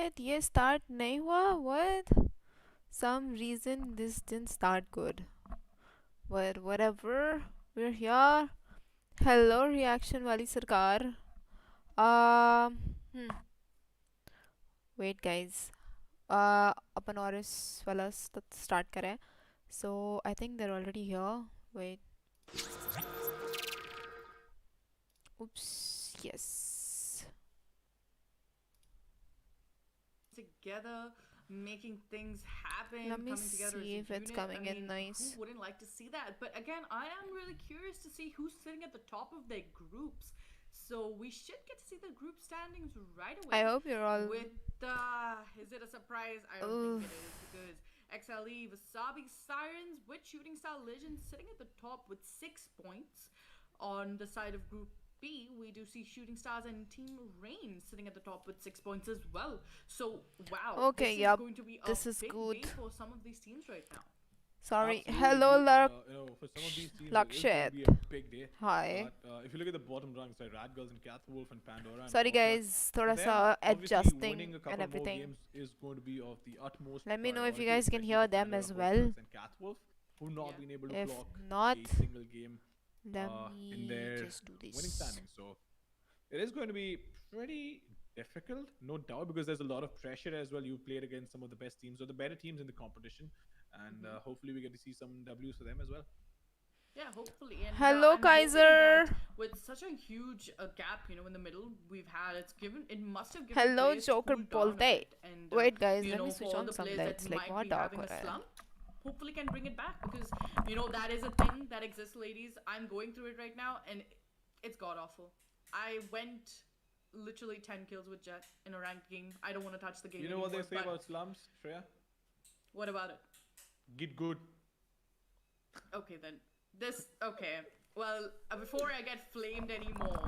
What? ये start नहीं हुआ? What? Some reason this didn't start good. But whatever. We're here. Hello reaction वाली सरकार. Hmm. Wait guys. अपन Aurus वाला start करें. So I think they're already here. Wait. Oops. Yes. Together, making things happen, Let me coming together see as if a it's unit. coming I in mean, nice. who wouldn't like to see that? But again, I am really curious to see who's sitting at the top of their groups. So we should get to see the group standings right away. I hope you're all. With is it a surprise? I don't think it is, because XLE, Wasabi, Sirens with Shooting Star Legends sitting at the top with 6 points. On the side of Group B, we do see Shooting Stars and Team Rain sitting at the top with 6 points as well. So, wow. Okay, this is going to be a big good. day for some of these teams right now. Sorry. Absolutely. Hello, For some of these teams, it is Lakshit. going to be a big day. Hi. But if you look at the bottom rungs, like Rat Girls and Catwolf and Pandora. Sorry and Horcrux, guys, for thoda them, sa obviously adjusting winning a couple and everything. more games is going to be of the utmost Let me know if you priority, guys can especially hear for them Pandora, as well. Horcrux and Catwolf, who've not been able to If clock not, a single game let in me their just do winning this. standing. So it is going to be pretty difficult, no doubt, because there's a lot of pressure as well. You've played against some of the best teams or the better teams in the competition, and hopefully we get to see some W's for them as well. Yeah, hopefully. And, Hello, I'm hoping Kaiser. that with such a huge gap, in the middle we've had, it must have given Hello, players to Joker cool down a Bolte. bit. And Wait, guys, you let know, me for switch all on the some players lights. that Like, might what be dark having ho a raha hai. slump, hopefully can bring it back, because that is a thing that exists, ladies. I'm going through it right now, and it's god awful. I went literally 10 kills with Jet in a ranked game. I don't want to touch the game. You know anymore, what they say about slums, Shreya? What about it? Get good. Okay then. Okay. Well, before I get flamed anymore,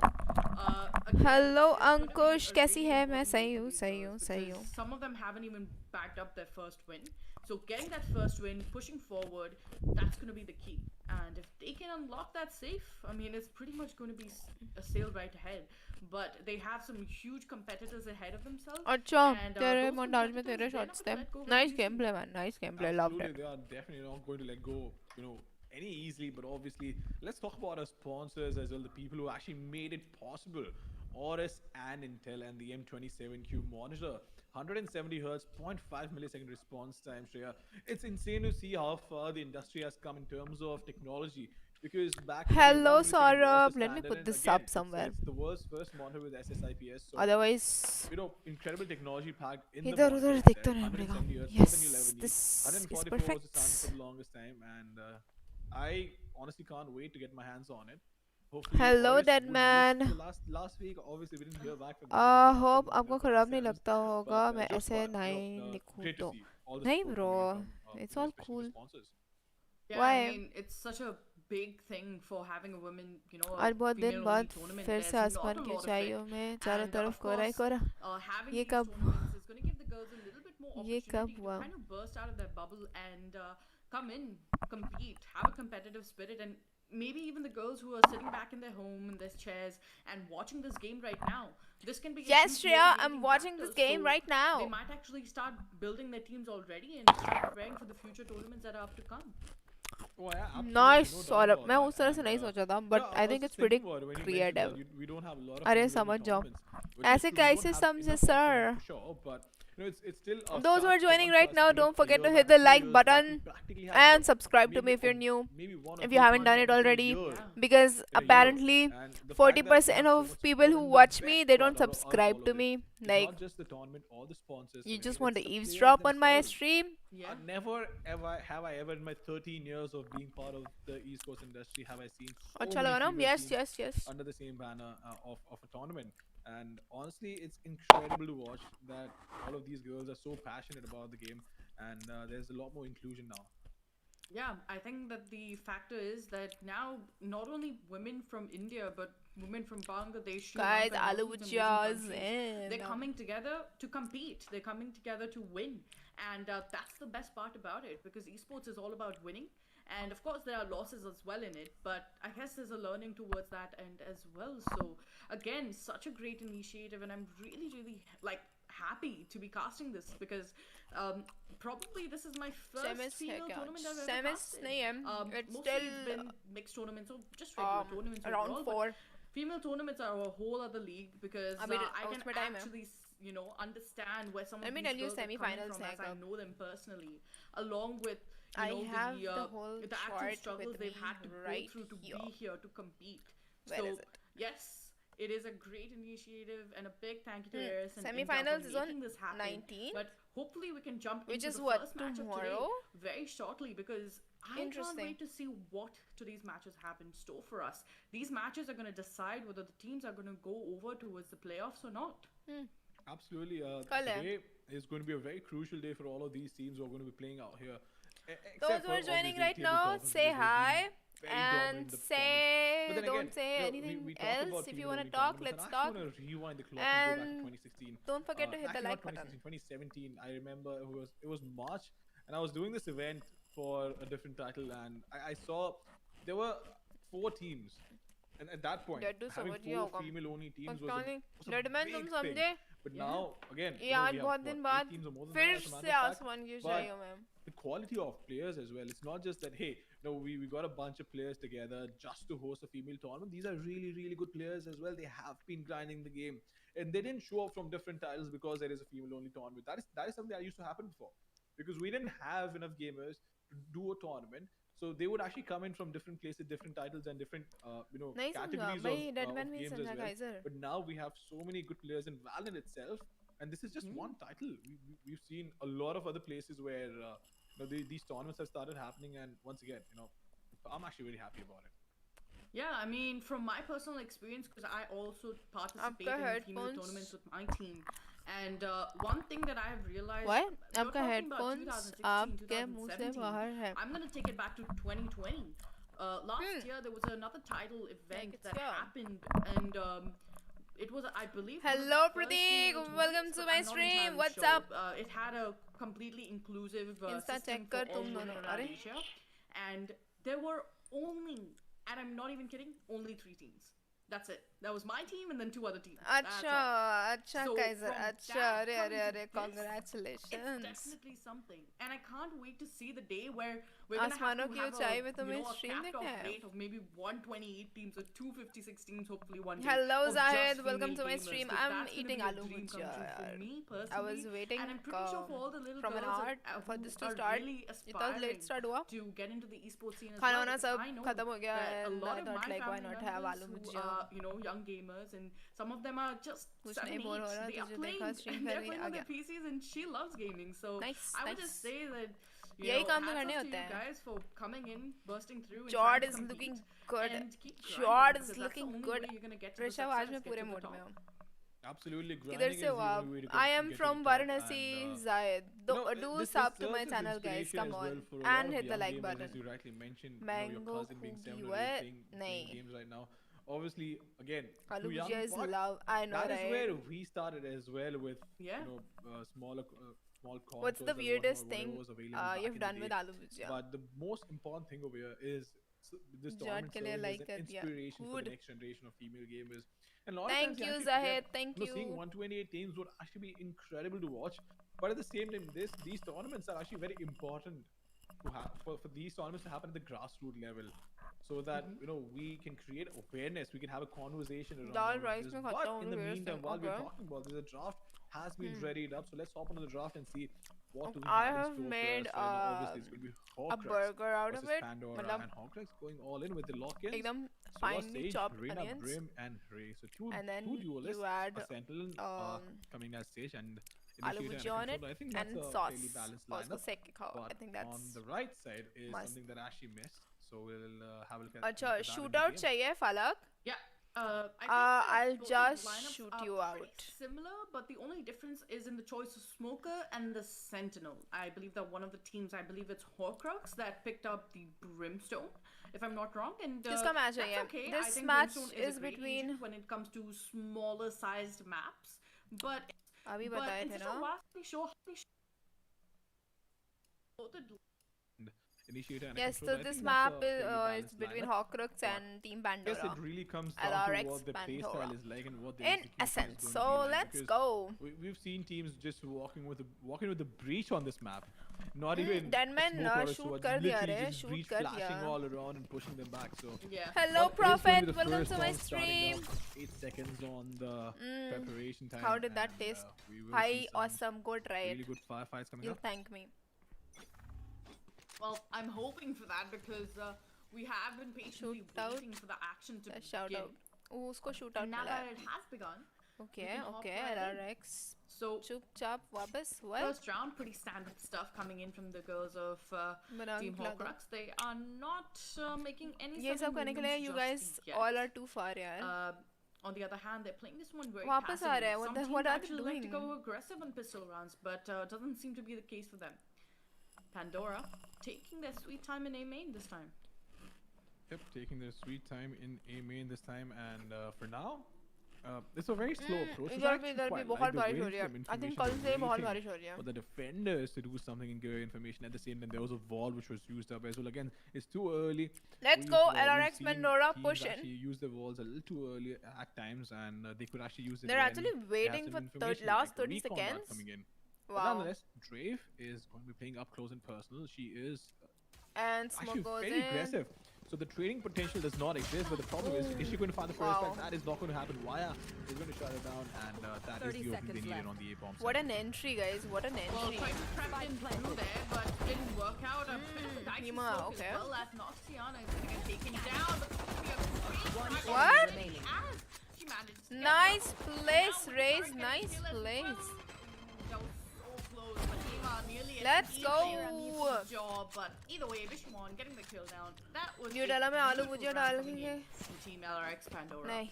Hello, it's gonna be Ankush. a कैसी really है? मैं important सही day for हूँ, these सही girls, हूँ, सही because हूँ. some of them haven't even backed up their first win. So getting that first win, pushing forward, that's going to be the key. And if they can unlock that safe, I mean, it's pretty much going to be a sail right ahead. But they have some huge competitors ahead of themselves. अच्छा, And तेरे those montage में competitors, तेरे they're shots not थे. going to let go Nice very easily. gameplay, man. Nice gameplay. Loved Absolutely, it. they are definitely not going to let go, any easily. But obviously, let's talk about our sponsors as well, the people who actually made it possible. AORUS and Intel and the M27Q monitor. 170 Hz, 0.5 millisecond response time, Shreya. It's insane to see how far the industry has come in terms of technology. Because back in the day, Hello, 1 millisecond was Saurabh. the Let me standard, put and this again, up somewhere. it's the world's first monitor with SSIPS. So, Otherwise, incredible technology packed in the इधर monitor उधर itself. दिखता रहने 170 पड़ेगा. Hz, more than Yes, you'll ever need. this is 144 was the perfect. standard for the longest time, and I honestly can't wait to get my hands on it. Hopefully, Hello, AORUS dead would man. listen to last week. Obviously, we didn't hear back from them because we Hope lost आपको the खराब नहीं ourselves. लगता होगा But मैं just ऐसे नहीं लिखूं great to तो. see all the नहीं support bro, coming in from it's all especially cool. the sponsors. Yeah, Why? I mean, it's such a big thing for having a woman, और बहुत दिन बाद tournament. फिर से There's not आसमान a की lot of ऊंचाइयों it. में चारों And तरफ of कोहरा ही course, कोहरा. having ये these कब tournaments is going to give the girls a little bit more ये opportunity कब to हुआ? kind of burst out of their bubble and come in, compete, have a competitive spirit, and maybe even the girls who are sitting back in their home in their chairs and watching this game right now. This can be a Yes, huge Shreya, motivating I'm watching factor. this game So right now. they might actually start building their teams already and start preparing for the future tournaments that are to come. Oh yeah, absolutely. Nice, No doubt Saurabh. about मैं that. उस तरह से And, नहीं सोचा था, no, but I was think just it's pretty thinking about it when you mentioned creative. that we don't have a lot of अरे female समझ जाओ. tournaments, which is ऐसे true, we कैसे don't have समझे enough of them sir? for sure, but it's still a Those who are stark joining right contrast now, if you look don't a forget year to back, hit the 2 like years back, button we practically had and what, subscribe to me maybe if you're new. maybe one or If two you haven't done it tournaments a already, year. Yeah. because In a year. apparently And the fact that we 40% have so of much people support who and the watch me, best they part don't out of subscribe all of to it, me. it's Like, not just the tournament or the sponsors you doing just it, want it's to the players eavesdrop on my themselves. stream. Yeah. Never ever have I ever in my 13 years of being part of the esports industry have I seen so अच्छा many लगा ना? female Yes, teams yes, yes. under the same banner of a tournament. And honestly, it's incredible to watch that all of these girls are so passionate about the game, and there's a lot more inclusion now. Yeah, I think that the factor is that now not only women from India but women from Bangladesh, Sri Guys, Lanka, and all aloo these amazing bhujiyas countries, they're and coming together to compete. They're coming together to win, and that's the best part about it, because esports is all about winning. And of course, there are losses as well in it, but I guess there's a learning towards that end as well. So again, such a great initiative, and I'm really, really like happy to be casting this because probably this is my Semis first female tournament I've ever Semis casted. nahi hai. It's Mostly still it's been mixed tournaments or just regular tournaments around overall. 4. But female tournaments are a whole other league because I mean, I can उसमें time है. actually understand where some Let of me these tell you girls are coming semi-finals from as I है know them personally, along with I have the whole the actual chart struggles with they've me had to right go through to here. be here to compete. Where so is it? yes, it is a great initiative and a big thank you to AORUS and Intel Semi-finals for is on making this happen. 19, But hopefully we can jump which into is the what, first match of today tomorrow? very shortly because I can't Interesting. wait to see what today's matches have in store for us. These matches are going to decide whether the teams are going to go over towards the playoffs or not. Absolutely. Kal hai. Today is going to be a very crucial day for all of these teams who are going to be playing out here. Those who are joining right now, say hi and say, But then don't again, say anything else. If you want to talk, let's talk. I want to rewind the clock And and go back to 2016. don't forget to hit the Actually, like not button. 2016, 2017. I remember it was March, and I was doing this event for a different title, and I saw there were 4 teams, and at that point, Daddu having समझ 4 गया होगा. female-only teams was Darling, a Redman big तुम thing. समझे? But now, again, यार we have, बहुत what, दिन 8 बाद teams or more than फिर that, as a matter से of fact. आसमान गिर But जाएगी ma'am. the quality of players as well. It's not just that, hey, no, we got a bunch of players together just to host a female tournament. These are really, really good players as well. They have been grinding the game. And they didn't show up from different titles because there is a female-only tournament. That is something that used to happen before. Because we didn't have enough gamers to do a tournament. So they would actually come in from different places, different titles, and different, नहीं समझा categories भाई of Redman नहीं games as समझा well. Kaizer. But now we have so many good players in Valorant itself. And this is just one title. We've seen a lot of other places where these tournaments have started happening, and once again, I'm actually very happy about it. Yeah, I mean, from my personal experience, because I also participate आपका in female headphones. tournaments with my team, and one thing that I have realized, What? you're आपका talking about headphones 2016, आपके मुंह से 2017. बाहर है. I'm gonna take it back to 2020. Last year there was another title event it's that here. happened, and it was, I believe. Hello, one of the first Prateek. female Welcome tournaments, to but my I'm not stream. entirely What's sure. up? It had a completely inclusive Insta system check for कर all तुम women दोनों. around अरे. Asia, and there were only, and I'm not even kidding, only 3 teams. That's it. That was my team and then 2 other teams. That's अच्छा all. अच्छा So Kaizer from अच्छा that अरे coming अरे to अरे this, congratulations. It's definitely something, and I can't wait to see the day where we're gonna have आसमानों to की have ऊंचाई a, में तुम्हें a stream capped देखना off है. rate of maybe 128 teams or 256 teams, hopefully one day. Hello of Zahid, just welcome female to my gamers, stream. 'cause I'm that's gonna eating be a aloo dream bhujia. come true for me I personally, was waiting and I'm pretty sure for all the little from an girls hour for who this to are start. really इतना late aspiring start हुआ. to get into the esports scene as खाना well. वाना because सब I know खत्म हो गया that a and lot I of thought my like why family not have members aloo who bhujia. are young gamers, and some of them are just कुछ 7, नहीं 8. Bore हो रहा They are तुझे playing देखा stream and they're करनी playing uh on their गया. PCs, and she loves gaming. So Nice, I would nice. just say that यही काम तो hats करने off to होते you हैं. guys for coming in, bursting through, and Jord trying to is compete looking good. and keep grinding, Jord because is that's the looking only good. way you're gonna get to the Rishabh आज success, मैं get पूरे to the mood top. में हूँ. Absolutely, किधर grinding से is हो the आप? only way to I am get to from the top, Varanasi, and, Zahid. Do this sub to serves my as channel, guys. inspiration Come as well on for a lot and of hit the young like gamers, button. as you rightly mentioned, your Mango cousin being 7 cookie, or 8 what? playing नहीं. games right now. Obviously, again, Aloo too young, bhujia is but love. I know, that is right? where we started as well with Yeah. smaller small What's the consoles and weirdest whatnot, thing whatever was available back you've in the done with day. aloo bhujia? But the most important thing over here is this Jod tournament के लिए serving like as कर an दिया. inspiration for Good. the next generation of female gamers. And a lot of Thank times you you, actually forget, Zahid. Thank seeing you. 128 teams would actually be incredible to watch. But at the same time, these tournaments are actually very important to have for these tournaments to happen at the grassroots level, so that we can create awareness, we can have a conversation around Dal all of rice this. में But खाता हूँ in the weirdest meantime, thing. while we're Okay. talking about this, the draft has been readied up. So let's hop onto the draft and see what do we I have in have store made for us. And obviously, it's going to be a Horcrux burger out of versus it. Pandora, मतलब and Horcrux going all in with the lock-ins. एकदम So finely Sage, chopped Reina, onions. Brim, and Ray. So two And then duelists, you add a Sentinel coming as Sage, and aloo Initiator bhujia on and a it Controller. I think that's and a sauce. fairly balanced और उसको lineup. सेक के खाओ. I But think on that's the right side is must. something that Ashley missed. So we'll have a look at अच्छा that in the shootout game. चाहिए Falak. Yeah. I think I'll both of just the lineups shoot are you pretty out. Similar, but the only difference is in the choice of Smoker and the Sentinel. I believe that one of the teams, I believe it's Horcrux, that picked up the Brimstone, if I'm not wrong. And किसका match है that's ये? okay. I This think match Brimstone is a great between. agent when it comes to smaller sized maps. But अभी but बताए in थे such ना. a vastly show, initiator and a Yes, controller. so I this think that's map a fairly is balanced between lineup. Horcrux But and Team I guess it Pandora. really comes down to LRX what the play Pandora. style is like and what the In execution is essence, going to be so like. let's Because go. we've seen teams just walking with the breach on this map. Not even Deadman smoke or a shoot sword, kar diya literally re, just shoot breach kar flashing diya. all around and pushing them back. So Yeah. Hello well, it is going to Prophet, be the welcome first to my round starting stream. up. 8 seconds on the preparation time. How did that and, taste? we will Hi, see some awesome. Go try it. really good firefights coming You'll up. thank me. Well, I'm hoping for that because we have been patiently Shoot out. waiting for the action to A shout begin. out. Oh, उसको shoot out And now मिला that है. it has begun, Okay, can hop okay. right in. LRX. so चुपचाप वापस. What? first round, pretty standard stuff coming in from the girls of बना Team के खिला दो. Horcrux. They are not making any ये sudden सब करने के लिए movements you just guys yet. all are too far यार. On the other hand, they're playing this one very वापस आ रहा passively. है. What Some the- teams what are they actually like to doing? go aggressive on pistol rounds, but doesn't seem to be the case for them. Pandora taking their sweet time in A main this time. Yep, taking their sweet time in A main this time, and for now, it's a very slow approach. which I इधर भी actually quite like बहुत the बारिश way हो रही है. some I think information कल they're से बहुत waiting बारिश हो रही है. for the defenders to do something and give information. At the same time, there was a wall which was used up as well. Again, it's too early. Let's go LRX We've seen Pandora teams push in. actually use the walls a little too early at times, and they could actually use it. They're when actually they have waiting some for information, last like 30 recon not seconds. coming in. But Wow. nonetheless, Drave is going to be playing up close and personal. She is And smoke actually goes very in. aggressive. So the trading potential does not exist, but the problem is she going to find the first Wow. strike? That is not going to happen. Wire is going to shut her down, and that is 30 the opening they seconds needed left. on the A-bomb. What an entry, guys. What an Well, entry. tried to prep in through there, but didn't work out. A bit of a dicey Hima, smoke okay. as well as Noxiana is going to get taken down. But it's going to be a great One strike What? remaining. as she managed to get Nice the knock place, down. Raze. Target Nice kill as place. well. That was so close, but Hima nearly an Let's easy go. job. But either way, Vishwan getting the kill down. That was Nutella में आलू भुजिया डाल coming के. in from Team LRX Pandora. नहीं.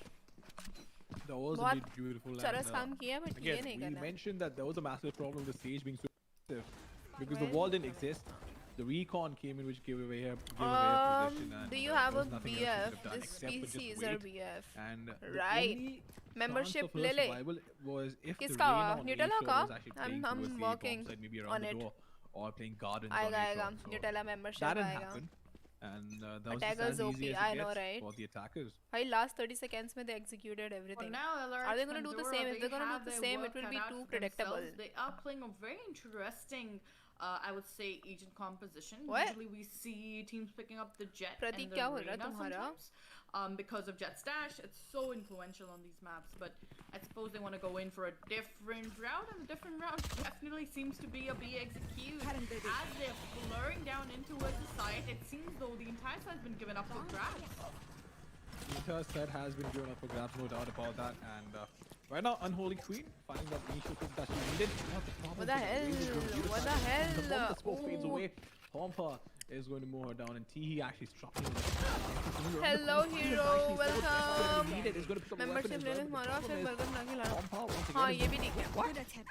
That was बहुत indeed beautiful. Saras and, काम किया but ये again, नहीं we करना. mentioned that there was a massive problem with the stage being so aggressive because the Right. wall didn't exist. The recon came in, which gave away her position. And Do you there have a was nothing else we could BF? have done This except for just PC is our wait. BF. And Right. the only Membership chance of her ले ले. survival was if the किसका? rain on Nutella A का? was actually playing I'm towards the working A-bomb side, maybe around on the it. door, or playing gardens आएगा on A आएगा. shot. So Nutella membership that didn't आएगा. happen. And that was Attacker's just as OP, easy as I it know, gets right? for the attackers. भाई last 30 seconds में they executed Well, everything. now LRX Are they gonna do the Pandora, same? If they they're gonna have do the their same, work it will be cut out too for predictable. themselves. They are playing a very interesting, I would say, agent composition. What? Usually we see teams picking up the Jet Prateek and the क्या हो रहा है Reyna तुम्हारा? sometimes. Because of Jet's dash, it's so influential on these maps. But I suppose they want to go in for a different route, and a different route definitely seems to be a B execute. As they're blurring down into towards the site, it seems though the entire site has been given up for grabs. The entire set has been given up for grabs, no doubt about that. And right now, Unholy Queen finding that initial kick that she needed. Not the problem. What the hell? What the hell? The moment the smoke fades Ooh. away, Pompa is going to mow her down, and Teehee actually struggling. Hello, hero. Welcome. Is going to pick up a weapon Membership as ले well, ले but the हमारा problem फिर is burger बना के लाना. Pompa once again हाँ is ये भी ठीक है.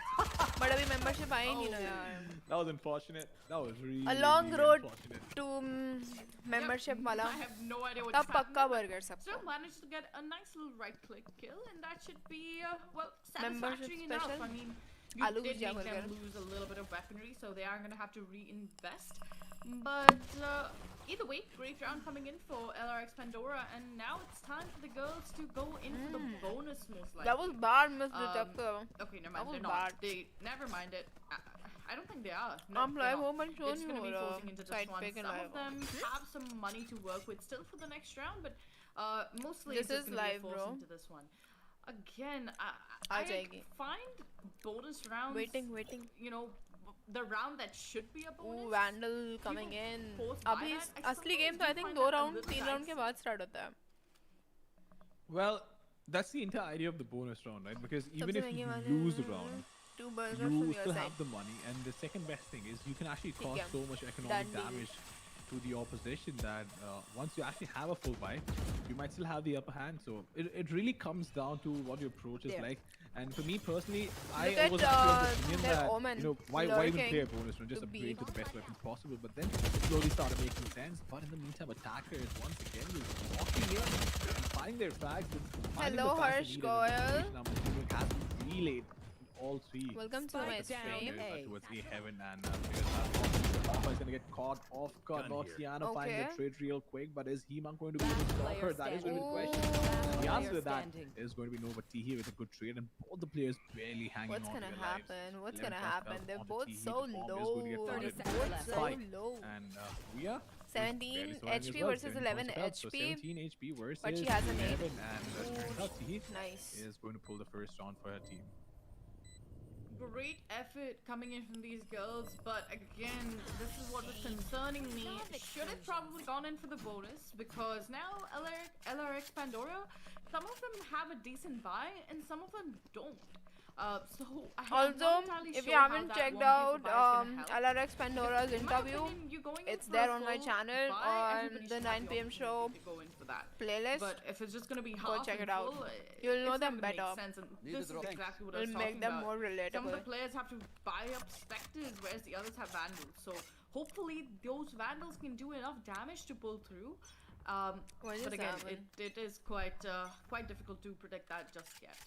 But अभी membership आए नहीं ना यार. That was unfortunate. That was really, A long really road unfortunate. to membership Yep, वाला. I have no idea what's तब happening. पक्का burger सबको. Still managed to get a nice little right-click kill, and that should be well Membership satisfactory enough. special? I mean, you Aloo did bhujia make them burger. lose a little bit of weaponry, so they are going to have to reinvest. But either way, great round coming in for LRX Pandora, and now it's time for the girls to go in for the bonus most likely. That was bad, Miss Detective. Okay, never that mind. was They're not. bad. They never mind it. I don't think they are. No, I'm they're live not. home and They're just showing going to you be forcing into side this one. pick and Some live of them have some money to work with still for the next round, but mostly This it's just is going to be a live, force bro. into this one. Again, uh I जाएगी. find bonus rounds, Waiting. you know, the round that should be a bonus. Ooh, Vandal coming in. post by अभी that, I असली sometimes game तो I do think find दो that a round, little 3 round के dicey. बाद start होता है. Well, that's the entire idea of the bonus round, right? Because even सबसे if महंगे you वाले lose a round, 2 burgers you from your still side. have the money, and the second best thing is you can actually ठीक cause है. so much economic Done deal. damage to the opposition that once you actually have a full buy, you might still have the upper hand. So it really comes down to what your approach is There. like. And for me personally, I Look at, was actually of the opinion their that Omen you know why even lurking play a bonus round, just to upgrade be- to the best weapons possible. But then it slowly started making sense. But in the meantime, attackers once again was walking in and finding their frags. And finding Hello, the frags they Harsh needed, and Goyal. the information has been relayed all three. Welcome to my Spike down stream. A. Towards A heaven, and players have Alpha is gonna get caught off guard. Gun here. Noxiana finding Okay. the trade real quick, but is He-Man going to be able to Last stop player her? That is going to be the question. standing. The Last answer to player that standing. is going to be no, but T here with a good trade, and both the players barely hanging What's on to gonna their lives. happen? What's 11 gonna plus happen? fell They're onto both T. so The bomb is going to get low. found They're in seconds both left. so fight. low. And Ria is 17 barely surviving as HP well, versus 7 11 points health, so HP. 17 HP versus But she has an 11, eight. and turns out T Nice. is going to pull the first round for her team. Great effort coming in from these girls, but again, this is what was concerning me. Should have probably gone in for the bonus, because now LRX Pandora, some of them have a decent buy and some of them don't. So I'm Also, not entirely if sure you how haven't that checked 1k out for buy is gonna help. LRX Pandora's In my interview, opinion, you're going in it's for there a on my full channel buy, on everybody the should 9 have p.m. opportunity show to go in for that. playlist. But if it's just gonna be Go half check and it out. full, You'll know it's them not gonna make better. sense, and Neither this is do I. exactly what I It'll was make talking them about. more Some of the relatable. players have to buy up Spectres, whereas the others have Vandals. So hopefully those Vandals can do enough damage to pull through. What is But again, that one? it is quite difficult to predict that just yet.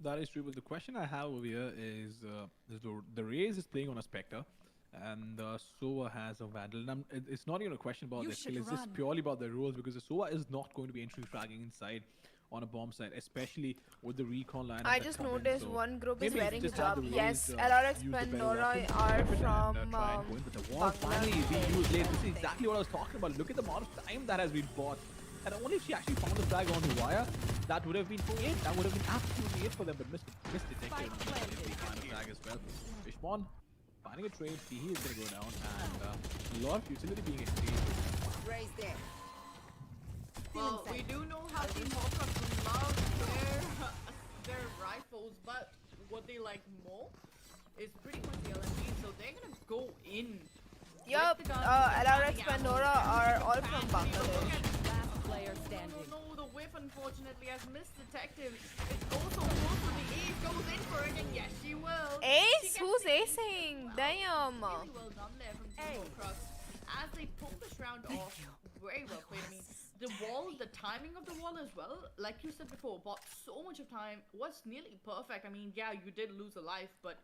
That is true, but the question I have over here is the Raze is playing on a Spectre, and Sova has a Vandal. And it's not even a question about You their skill, should it's just run. purely about the rules, because the Sova is not going to be entry fragging inside on a bomb site, especially with the recon line. I just noticed one group is wearing hijab. Yes, LRX Pandora are from But the wall finally is being used late. This is exactly what I was talking about. Look at the amount of time that has been bought. And only if she actually found the flag on the wire, that would have been it. That would have been absolutely it for them, but missed detected. They find a flag as well. Fishbon finding a trade. He is going to go down, and a lot of utility being exchanged. Raise there. Well, we do know how Team Horcrux love their rifles, but what they like more is pretty much the LMG, so they're gonna go in. Yup, with the guns, LRX standing out. Pandora are all from Bangladesh. Last player standing. No, the whip unfortunately has missed detective. It also goes for the ace, goes in for it, and yes, she will. Ace? She gets Who's the acing? Damn. Really well done there from Team Horcrux. As they pull this round off, very well played. I mean, the wall, the timing of the wall as well, like you said before, bought so much of time, was nearly perfect. I mean, yeah, you did lose a life, but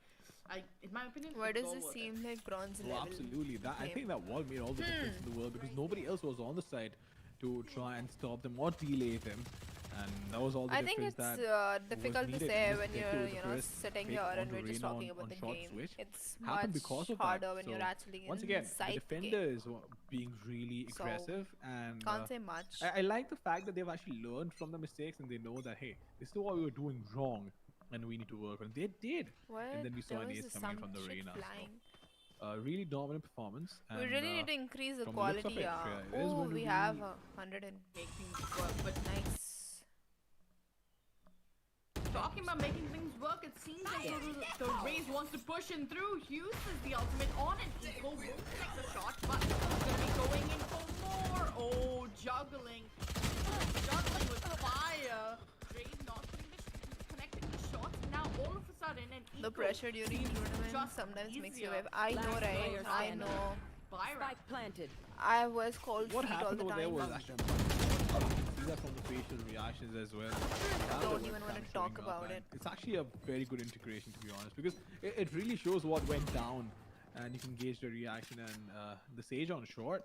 in my opinion, Why it does was all this worth it. seem like bronze Oh, level? absolutely. I game? think that wall made all the difference in the world, because nobody else was on the side to try and stop them or delay them. And that was all the I think difference it's that difficult to needed. say And this when Detective you're, was the you know, first sitting pick here and onto we're just Reina talking on about the short game. switch. It's Happened much because of harder that. when So you're actually once inside again, the the defenders were being really So, aggressive, and Can't say much. I like the fact that they've actually learned from the mistakes, and they know that, hey, this is what we were doing wrong, and we need to work on it. They did. What? And then we saw There an was ace coming in some from the shit arena. flying. So, really dominant performance. We and, really need to increase the from the looks of quality. it, Yeah. it is Oh, going to we be- have 100 and Make things work, but nice. talking about making things work, it seems like the Raze wants to push in through. Uses the ultimate on an eco, won't connect the shot, but he's gonna be going in for more. Oh, juggling with fire. Raze not connecting the shots. Now all of a sudden, an eco The pressure during seems tournament just sometimes makes you easier. wave. I know, Last right? player I standing. know. Byron. Spike planted. I was cold What feet all happened the over there time. was actually see that from the facial reactions as well. Don't even want to talk about it. It's actually a very good integration, to be honest, because it really shows what went down, and you can gauge the reaction. And the Sage on short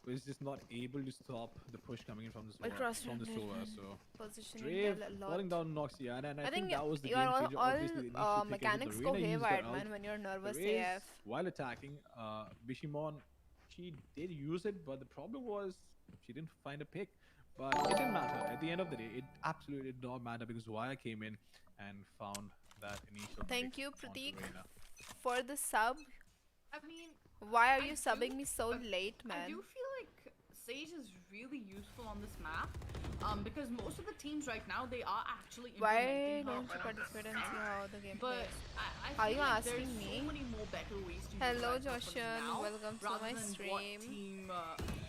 was just not able to stop the push coming in from the Across Sova. So Position Drave Intel a falling lot. down Noxiana, and I I think think that was the you game are changer. Obviously, the all initial pick is mechanics the go Reina used haywire, her man, ult. when you're nervous The Raze, AF. while attacking, Bishimon, she did use it, but the problem was she didn't find a pick. But it didn't matter. At the end of the day, it absolutely did not matter, because Wire came in and found that initial Thank pick you, onto Prateek, Reina. for the sub. I mean, Why are I you do- subbing me so I- late, I man? do feel like Sage is really useful on this map, because most of the teams right now, they are actually Why implementing her don't you on participate and see how the game But plays? I Are feel you like asking there's me? so many more better ways to Hello, utilize weapons Joshan. now, Welcome to rather my than stream. What team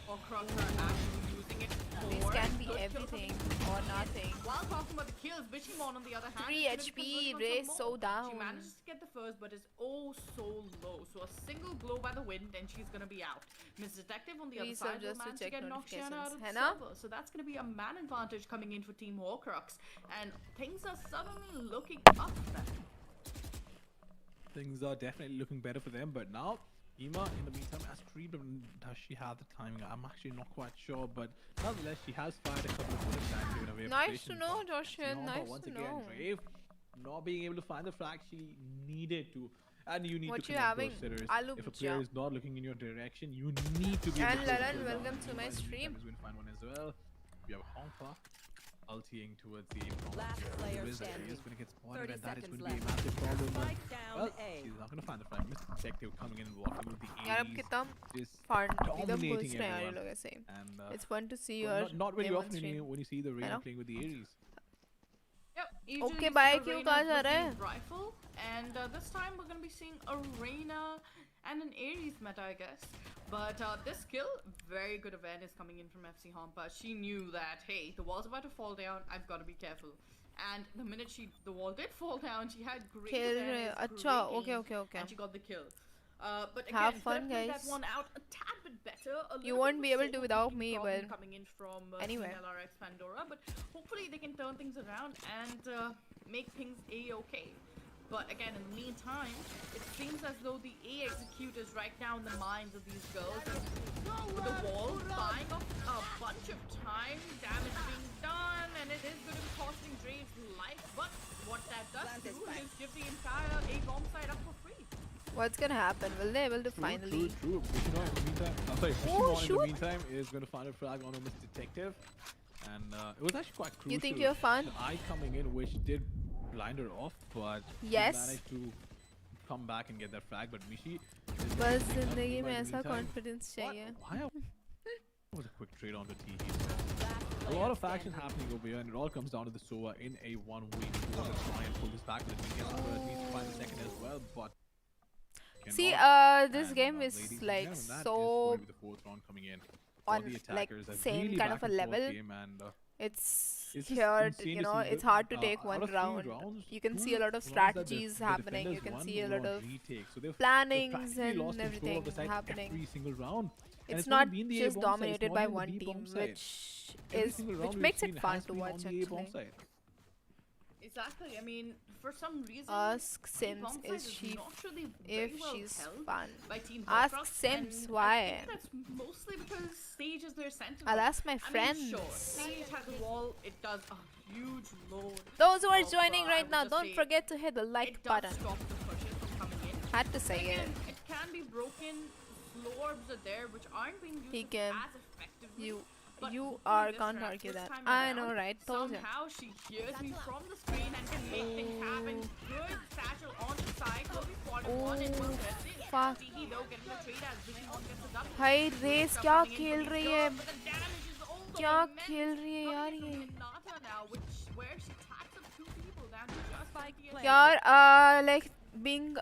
Horcrux are actually using it for. This can be Good kills everything coming or in. nothing. While talking about the kills, Bishimon on the other hand, 3 is gonna be HP, converting on Ray some so more. down. She manages to get the first, but is oh so low. So a single blow by the wind, and she's gonna be out. Miss Detective on the other Please side will just to manage to check get Noxiana out of the notifications. server. So that's gonna be a man advantage coming in for Team Horcrux, and things are suddenly looking up for them. things are definitely looking better for them. But now, Ema, in the meantime, has creeped. Does she have the timing? I'm actually not quite sure, but nonetheless, she has fired a couple of bullets and given away a Nice to position. know, But Joshin. Nice once to again, know. Brave not being able to find the frag she needed to. And you need What to you connect having? those sitters. Aloo If a bhujia. player is not looking in your direction, you need to be able And to close Lalan, the down. welcome to Ema my in the meantime stream. is going to find one as well. We have Hongpa ulting towards the aim. Last player Riz standing. is going to get spotted, 30 and that is seconds going to be a left. massive problem. Spike down Well, A. she's not going to find the frag. Mr. Detective coming in and walking with the यार अब 80s, कितना just fun एकदम dominating घुस रहे हैं यार ये everyone. लोग ऐसे. And It's fun to see well, your not very name on often stream. when you see the Reyna know? playing with the 80s. Yep. Okay, usually bye, see a क्यों Reyna कहा जा with रहा the है? Rifle, and this time we're gonna be seeing a Reyna and an Ares meta, I guess. But this kill, very good awareness coming in from FC Hampa. She knew that, hey, the wall's about to fall down. I've got to be careful. And the minute the wall did fall down, she had great खेल रहे awareness, अच्छा great okay aim, okay okay. and she got the kill. But again, Have could fun, have played guys. that one out a tad bit better. A You little won't bit be of able to soul without kicking me, problem but coming in from anyway. Team LRX Pandora, but hopefully they can turn things around and make things a-okay. But again, in the meantime, it seems as though the A executors right now in the minds of these girls, and with the wall buying up a bunch of time, damage being done, and it is going to be costing Drave's life. But what that does do is give the entire A bomb site up for free. What's gonna happen? Will they able to finally? True. Bishimon in the meantime, Oh, Bishimon in shoot. the meantime is going to find a frag on Mr. Detective. And it was actually quite crucial. You think you're fun? The eye coming in, which did blind her off, but Yes. she managed to come back and get that frag. But Mishi, बस जिंदगी में in the ऐसा meantime, confidence चाहिए. why was a quick trade on the T. A lot of action happening over here, and it all comes down to the Sova in a 1v2. Want to try and pull this back, but he gets the first, needs to find the second as well. But See, cannot. this And, game ladies is and like gentlemen, that is so going to be the fourth round coming in. For on the like attackers, a same really kind of back a and forth level. game, and It's it's just here, insane you to know, see it's that, hard to take out one of 3 round. rounds, You can 2 see a lot of rounds that strategies the happening. You defenders can won see a were lot on of retake. So they've plannings practically and lost control of everything the site happening. every single round. And It's not not been the just A bomb side, it's dominated not by even the one B bomb team, side. which Every single round we've makes seen it fun has to been on watch the A bomb actually. side. Exactly. I mean, for some reason, Ask the Sims, bomb site is she not really very if well she's held fun? by Team Ask Horcrux, Sims and I why. think that's mostly because Sage is their sentinel. I'll ask my I mean, friends. sure, Sage has a wall. It does a huge load. Those who are of, joining I right would now, just don't say forget to hit the like it does button. stop the pushes from coming in. Had to say it. Again, it can be broken. Slow orbs are there, which aren't being used He as can. effectively. You But you hopefully are this can't round- argue this that. time I around, know, right? Told you. Somehow she hears me from the screen and can make things happen. Good satchel on the side. Will be spotted one and will get it. fuck. Tiki though getting the trade as Bishimon gets the double. भाई race Stuff क्या coming in खेल from रही the है? girl, but the damage is also क्या immense खेल रही है यार coming in ये? from Hinata now, where she tacks up 2 people down to just Spike 58. planted. यार like being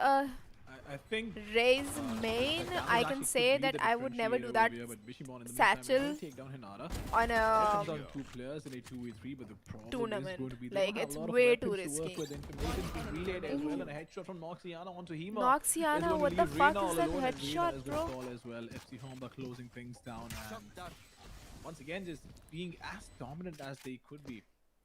I think Ray's that main, was I actually can could say be that the I would never do differentiator that over here, but Bishimon in the satchel meantime is going to take down Hinata. on It comes a down to 2 players in a 2v3, but the problem tournament. is going to be they Like, don't have it's a lot of way weapons too to work risky. with. Information being relayed as well, and a headshot from Noxiana onto Hema. Noxiana, Is going to what the leave fuck Reyna is all that alone, and headshot, Reyna is bro? gonna fall as well. FC Homba closing things down, and once again just being as dominant as they could be.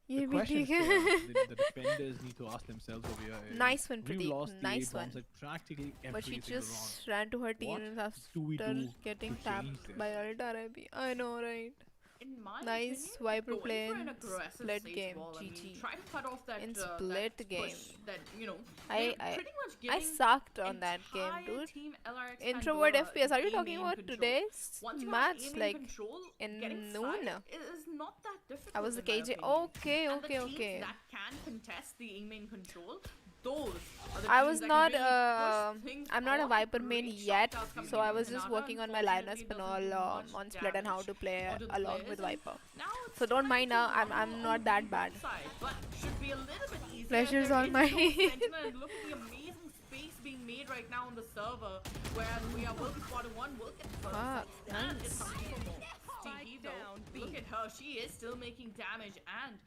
ये The भी question ठीक है. the defenders need to ask themselves over here is, Nice one, you Pradeep. lost the Nice A bombs one. at practically every But she single round. just ran to her What team do we after do getting to change tapped this? by Ult RIP. I know, right? In my Nice opinion, Viper going play for an in aggressive split safe game, wall, I mean, GG. try to cut off that, In that split push game. that, you know, I they're pretty much I giving sucked on that game, entire dude. Team LRX Introvert Pandora FPS. Are you the talking aim about control. today's Once you match? have aim Like control, in getting noon? side is not that difficult. I was the in my KJ. opinion. Okay, And okay, the teams okay. that can contest the aim in control, those are the I teams was that not. can really push things I'm not a on. Viper main Great yet, shot coming so in I from was just Hinata. working on my Unfortunately, lineup and doesn't all do much on split and how to damage play onto the along players. with Viper. Now it's So don't time mind to now. run I'm on not the that deep bad. side, but should be a little bit easier. Pressure's There on is my no Sentinel, and look at the amazing space being made right now on the server, whereas we are will be spotted one, will get the Fuck, first, and it's nice. time for more. Stevie, though, down, B. look at her, she is still making damage, and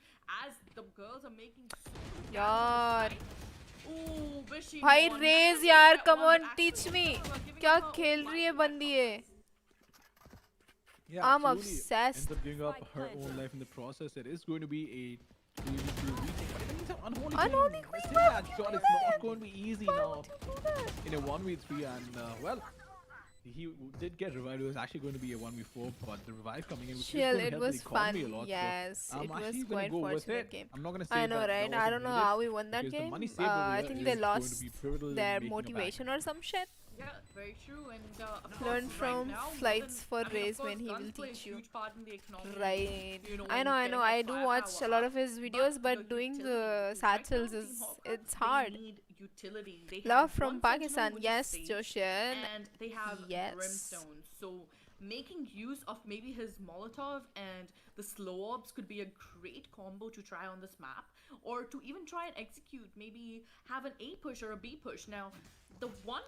as the girls are making so much यार damage on the side, ooh, Bishi भाई won. Raise Managed to यार get come one, on but teach actually me Horcrux are giving क्या her खेल one रही है life बंदी ये Yeah, I'm absolutely. obsessed. Ends up giving up Spike her planted. own life in the process. It is going to be a 3v2 retake. But in the some Unholy Unholy Queen Queen, missing why that would you shot. do It's not that? going to be easy Why now would you do that? in a 1v3, and well, he did get revived. It was actually going to be a 1v4, but the revive coming in is Chill, going to it help the was fun. economy a lot. Yes, So it I'm was actually going to quite go with fortunate it. game. I'm not going to say I know, that right? I wasn't don't know needed, how we won that because the game. money saved over I here think is they going to lost be pivotal in their making a motivation or some shit. Yeah, very true. And of course, Learn right from now, flights for I mean, of race course, when he will guns play a teach you. huge part in the economy. Right. You know, I in know. getting I that do firepower watch a lot up. of his videos, but doing utility, the right now, satchels Team is Horcrux, it's hard. They need utility. They Love have from one Sentinel, Pakistan. which Yes, is Sage, Joshan. and they have Yes. Brimstone. So making use of maybe his Molotov and the slow orbs could be a great combo to try on this map, or to even try and execute. Maybe have an A push or a B push. Now, the one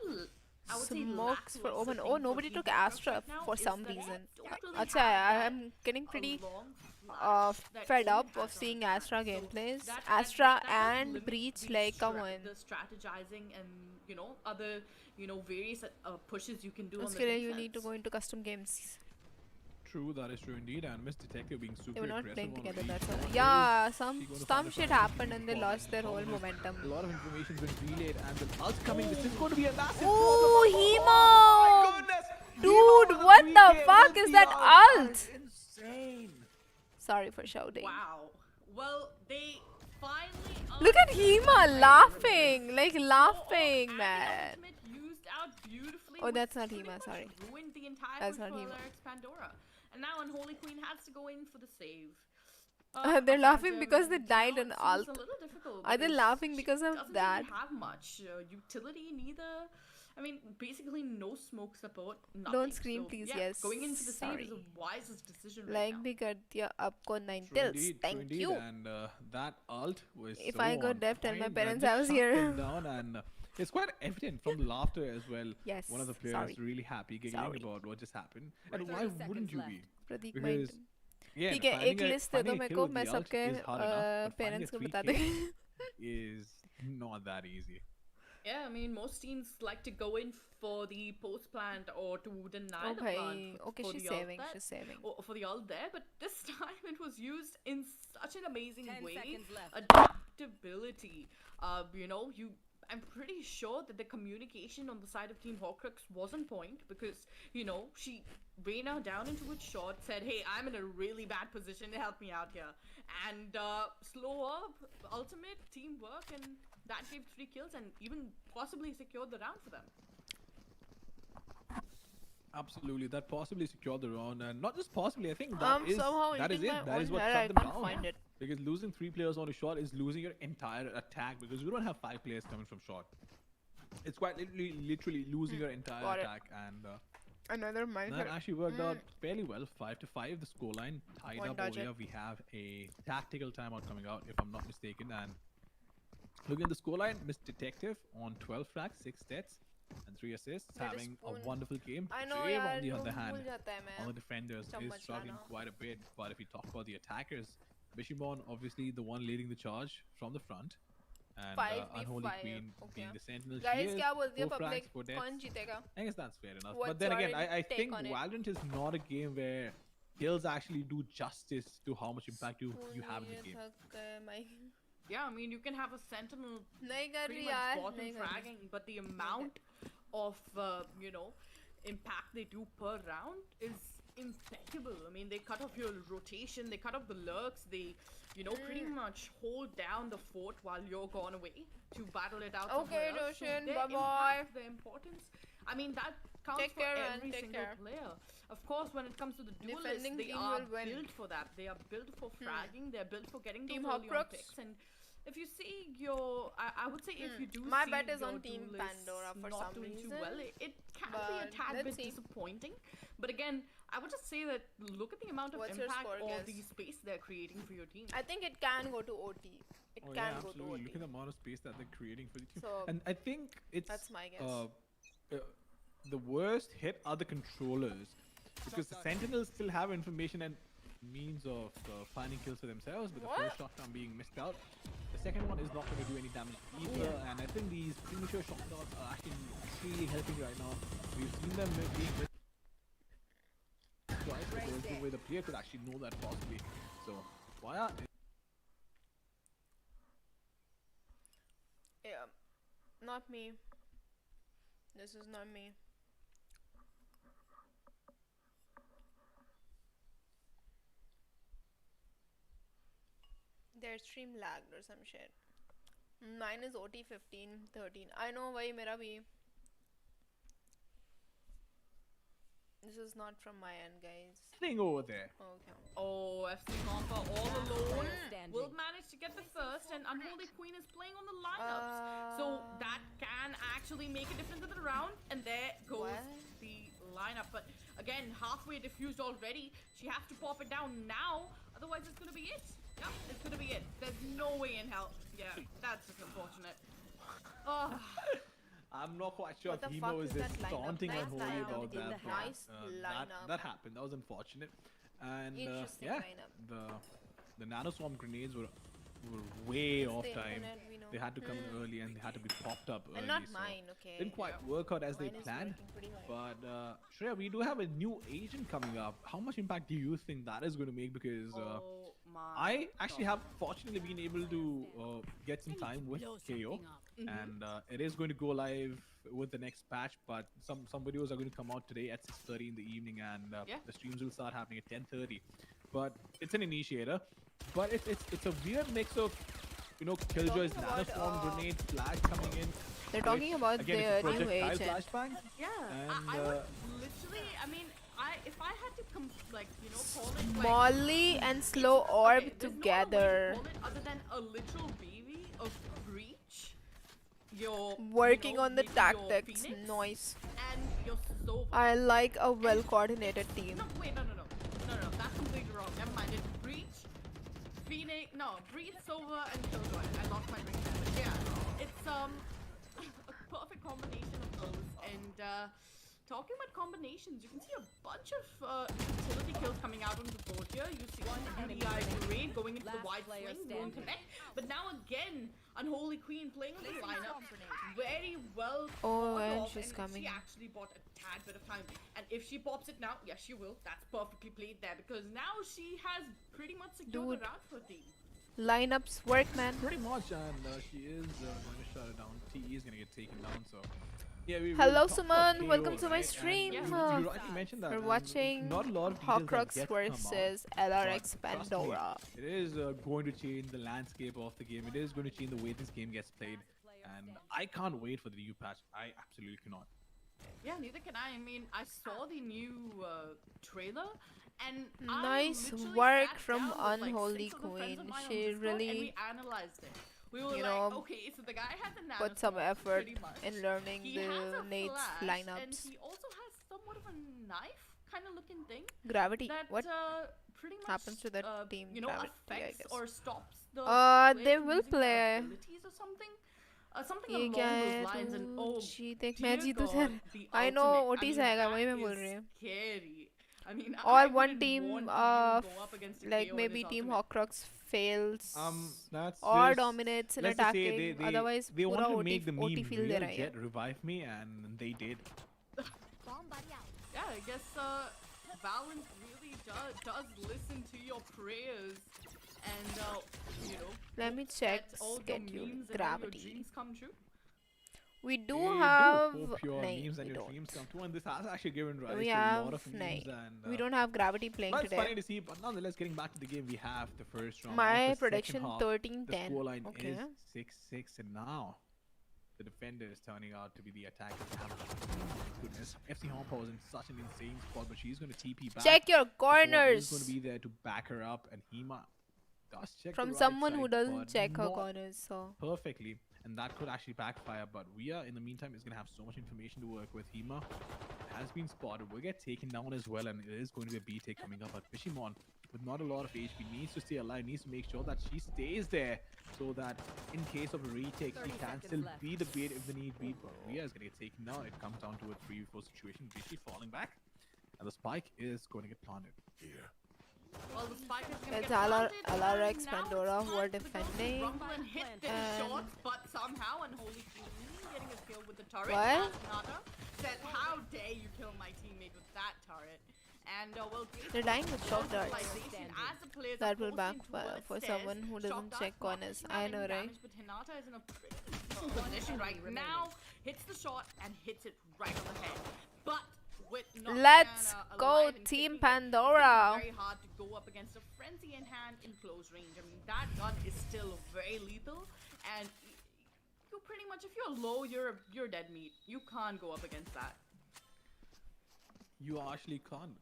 I would say Smokes for lackluster Omen. thing Oh, for nobody Team took Horcrux Astra right now for is some that they reason. totally Acha, have that I'm getting pretty long flash that fed Omen up has of on seeing his hand. Astra So gameplays. that Astra does and limit Breach, the like, come on. the strategizing and other various pushes you can do on the Uske liye you defense. need to go into custom games. True, that is true indeed. And Miss Detective being super They were not aggressive playing on together. Reach. That's all. What Yeah, is some she gonna some find shit a happened and they problem? lost their whole Problem is, momentum. A lot of information's been relayed, and the ult coming. This is going to be a massive Ooh, problem. Hemo! Oh my goodness! Dude, Hemo with a what the 3K fuck with is the that That ult? is insane. Sorry for shouting. Wow. Well, they finally. Look at Hema laughing, like laughing, And man. the ultimate used out beautifully. Oh, which that's not pretty Hema, much sorry. Ruined the entire That's push not for Hema. Alaric's Pandora. And now Unholy Queen has to go in for the save. They're laughing Phantom, because they and, died it on seems alt. a little difficult Are they because laughing she because of doesn't that? really have much utility, neither. I mean, basically no smoke support, nothing. Don't scream, So, please. yeah, Yes. going into the save is Sorry. the wisest decision right Like now. bhi kar diya aapko 9 True tills. indeed, true Thank indeed. you. And that ult was If so I got on deaf, tell my point that parents just I was shut here. them down, and it's quite evident from the laughter as well. Yes, One of the players sorry. really happy, giggling Sorry. about what just happened. And 30 why seconds wouldn't you left. be? Pratik Because mind yeah, ठीक है एक list दे दो मेरे को मैं सबके parents को बता दूंगी is not that easy. Yeah, I mean, most teams like to go in for the post plant or to deny the Okay, plant. okay, for she's the ult saving, there- she's saving. Or for the ult there, but this time it was used in such an amazing 10 way. seconds left. Adaptability. I'm pretty sure that the communication on the side of Team Horcrux was on point because, she ran her down into a shot, said, hey, I'm in a really bad position, help me out here. And slow up, ultimate, teamwork, and that gave 3 kills and even possibly secured the round for them. Absolutely, that possibly secured the round, and not just possibly. I think that is somehow that is eating it. my That is own what hair, shut I them can't down. find it. Because losing 3 players on a shot is losing your entire attack. Because we don't have 5 players coming from shot. It's quite literally losing your entire got it. attack, and Another that mindset. actually worked out fairly well. 5-5, the scoreline tied One up dodge over here. it. We have a tactical timeout coming out, if I'm not mistaken. And looking at the scoreline, Miss Detective on 12 frags, 6 deaths, and 3 assists, That is having a spoon. wonderful game. I know Jave, यार on the लोग other hand, भूल जाता है on the मैं defenders, is चम्मच struggling लाना। quite a bit. But if we talk about the attackers, Bishimon obviously the one leading the charge from the front. And 5v5, Unholy Queen okay. being the sentinel. She guys is क्या बोलती है 4 frags, public 4 deaths. कौन जीतेगा I guess that's fair enough. What's But then your again, I take think on it? Valorant is not a game where kills actually do justice to how much impact you have in the game. थक गए मैं Yeah, I mean, you can have a sentinel नहीं कर pretty रही much यार bottom नहीं कर रही fragging, but the amount of impact they do per round is impeccable. I mean, they cut off your rotation, they cut off the lurks, they pretty much hold down the fort while you're gone away to battle it out Okay, somewhere else. So Roshan, their bye-bye. impact, the importance, I mean, that counts Take for care, man, every take single care. player. Of course, when it comes to the duelists, Defending they team are will win. built for that. They are built for fragging. They're built for getting Team those early on Horcrux. picks. And if you see I would say if you do My see bet is your on Team duelists Pandora for not some doing reason, too well, it can be a but tad let's bit see. disappointing. But again, I would just say that look at the amount of What's your impact score, or guess? the space they're creating for your team. I think it can go to OT it Oh, can yeah, go to absolutely. OT Look at the amount of space that they're creating for the team. So, And I think it's that's my guess. The worst hit are the controllers, because the sentinels still have information and means of finding kills for themselves, but the What? first shotgun being missed out. The second one is not going to do any damage either, and I think these premature shotguns are actually really helping right now. We've seen them being missed twice, but there's no way the player could actually know that possibly. So, why are Not me. This is not me. Their stream lagged or some shit. Mine is OT 1513. I know why mera bhi. This is not from my end, guys. Thing over there. Okay. Oh, FC Honka all alone Standing. will manage to get the first, and Unholy Queen is playing on the lineups. So that can actually make a difference in the round, and there goes What? the lineup. But again, halfway diffused already. She has to pop it down now, otherwise it's gonna be it. Yep, it's gonna be it. There's no way in hell. Yeah, that's just unfortunate. Oh. I'm not quite sure What if the Hemo fuck is is just that lineup? taunting Nice Unholy lineup about in that. the but, Nice that lineup. happened. That was unfortunate. And Interesting yeah, lineup. the nanoswarm grenades were way off the time. internet, we know. They had to come in early and they had to be popped up early. And not so mine, okay. didn't quite work out as Mine they is planned. working pretty well. But Shreya, we do have a new agent coming up. How much impact do you think that is going to make? Because Oh my I actually God. have fortunately been able to get some time with KO, and it is going to go live with the next patch. But some videos are going to come out today at 6:30 in the evening, and Yeah. the streams will start happening at 10:30. But it's an initiator, but it's a weird mix of Killjoy's Talking about, nanoswarm grenade flash coming in. They're talking about again, their it's a new projectile agent. flashbang. Yeah, And, I would literally. I mean, if I had to call it like Molly and Slow Orb okay, there's no other way to together. call it other than a literal BV of Breach. Your Working on the your tactics. Phoenix, Nice. and your Sova. I like a well coordinated team. No, wait, no, that's completely wrong. Never mind. It's Breach, Phoenix, no, Breach, Sova, and Killjoy. I lost my brain there, but yeah, it's a perfect combination of those. And talking about combinations, you can see a bunch of utility kills coming out on the board here. You see one NDI grade going into the Last wide player swing, won't standing. connect. But now again, Unholy Queen playing on the lineup very well. Oh, thought and of, she's coming. She actually bought a tad bit of time. And if she pops it now, yes, she will. That's perfectly played there because now she has pretty much secured Dude. the route for team. Lineups work, man. Pretty much, and she is going to shut it down. TE is going to get taken down, so. Yeah, Hello, talked about Suman. KO, Welcome to my right? stream. And Uh, you rightly mentioned that. We're and watching not a lot of details that Horcrux yet come out, versus but LRX trust me, Pandora. It is going to change the landscape of the game. It is going to change the way this game gets played. And I can't wait for the new patch. I absolutely cannot. Yeah, neither can I. I mean, I saw the new trailer, and Nice I literally work sat from down with, like, Unholy 6 other friends of Queen. mine on She Discord, and really, we analyzed it. We were you like, know, okay, so the guy has a put some nanoswarm, effort pretty much. in learning He has the a Nate's flash, and lineups. he also has somewhat of a knife kind of looking thing Gravity. that What? pretty much happens to that team you know, Gravity, I affects guess. or stops the They player from will using their play. abilities or something. Something ठीक along those है lines, and oh, जी देख dear मैं Jeetu God, sir the I know ultimate. Otis I mean, आएगा वही that मैं बोल is रही हूँ scary. I mean, और I one wouldn't team want to even go up against a like KO in maybe his team ultimate. Horcrux fails That's or just, dominates in let's just say attacking otherwise they पूरा wanted to OT make the OT meme feel they real, रहा है Jet revive me, and they did. Yeah, I guess Valorant really does listen to your prayers, and you know, Let me hope check that all your schedule. memes and all your Gravity. dreams come true. we do We have hope your नहीं memes and we your don't dreams come true, and this has actually given rise we to a have lot of memes. नहीं And we don't have Gravity playing that's funny today to see, but nonetheless, getting back to the game, we have the first round. my of the prediction second half. 13-10 The scoreline okay is 6-6, and now the defender is turning out to be the attacker. Goodness, FC Honpa was in such an insane spot, but she's going to TP back. check your He's corners going to be there to back her up, and Hema does check from the right someone who side, doesn't but check her not corners so perfectly, and that could actually backfire. But Rhea, in the meantime, is going to have so much information to work with. Hema has been spotted, will get taken down as well, and it is going to be a B-take coming up. But Fishimon, with not a lot of HP, needs to stay alive, needs to make sure that she stays there, so that in case of a retake, she 30 can seconds still left. be the bait if the need be. But Rhea is going to get taken down. It comes down to a 3v4 situation. Bishi falling back, and the spike is going to get planted. Well, the spike is gonna It's get planted, LRX and now Pandora it's who are time to go to defending, Rumble and hit this and- shot, but somehow Unholy Queen getting a kill with the turret. What? As Nada said, how dare you kill my teammate with that turret? And well, They're dying with shock darts. as the players That are will forced into backfire for stairs, someone who shock doesn't darts check not on us. pushing I out know, any right? damage, but Hinata is in a pretty decent position right now. Hits the shot and hits it right on the head. But with Let's Noctiana go, alive and Team kicking, Pandora. it's very hard to go up against a frenzy in hand in close range. I mean, that gun is still very lethal, and you pretty much, if you're low, you're dead meat. You can't go up against that. You actually can't.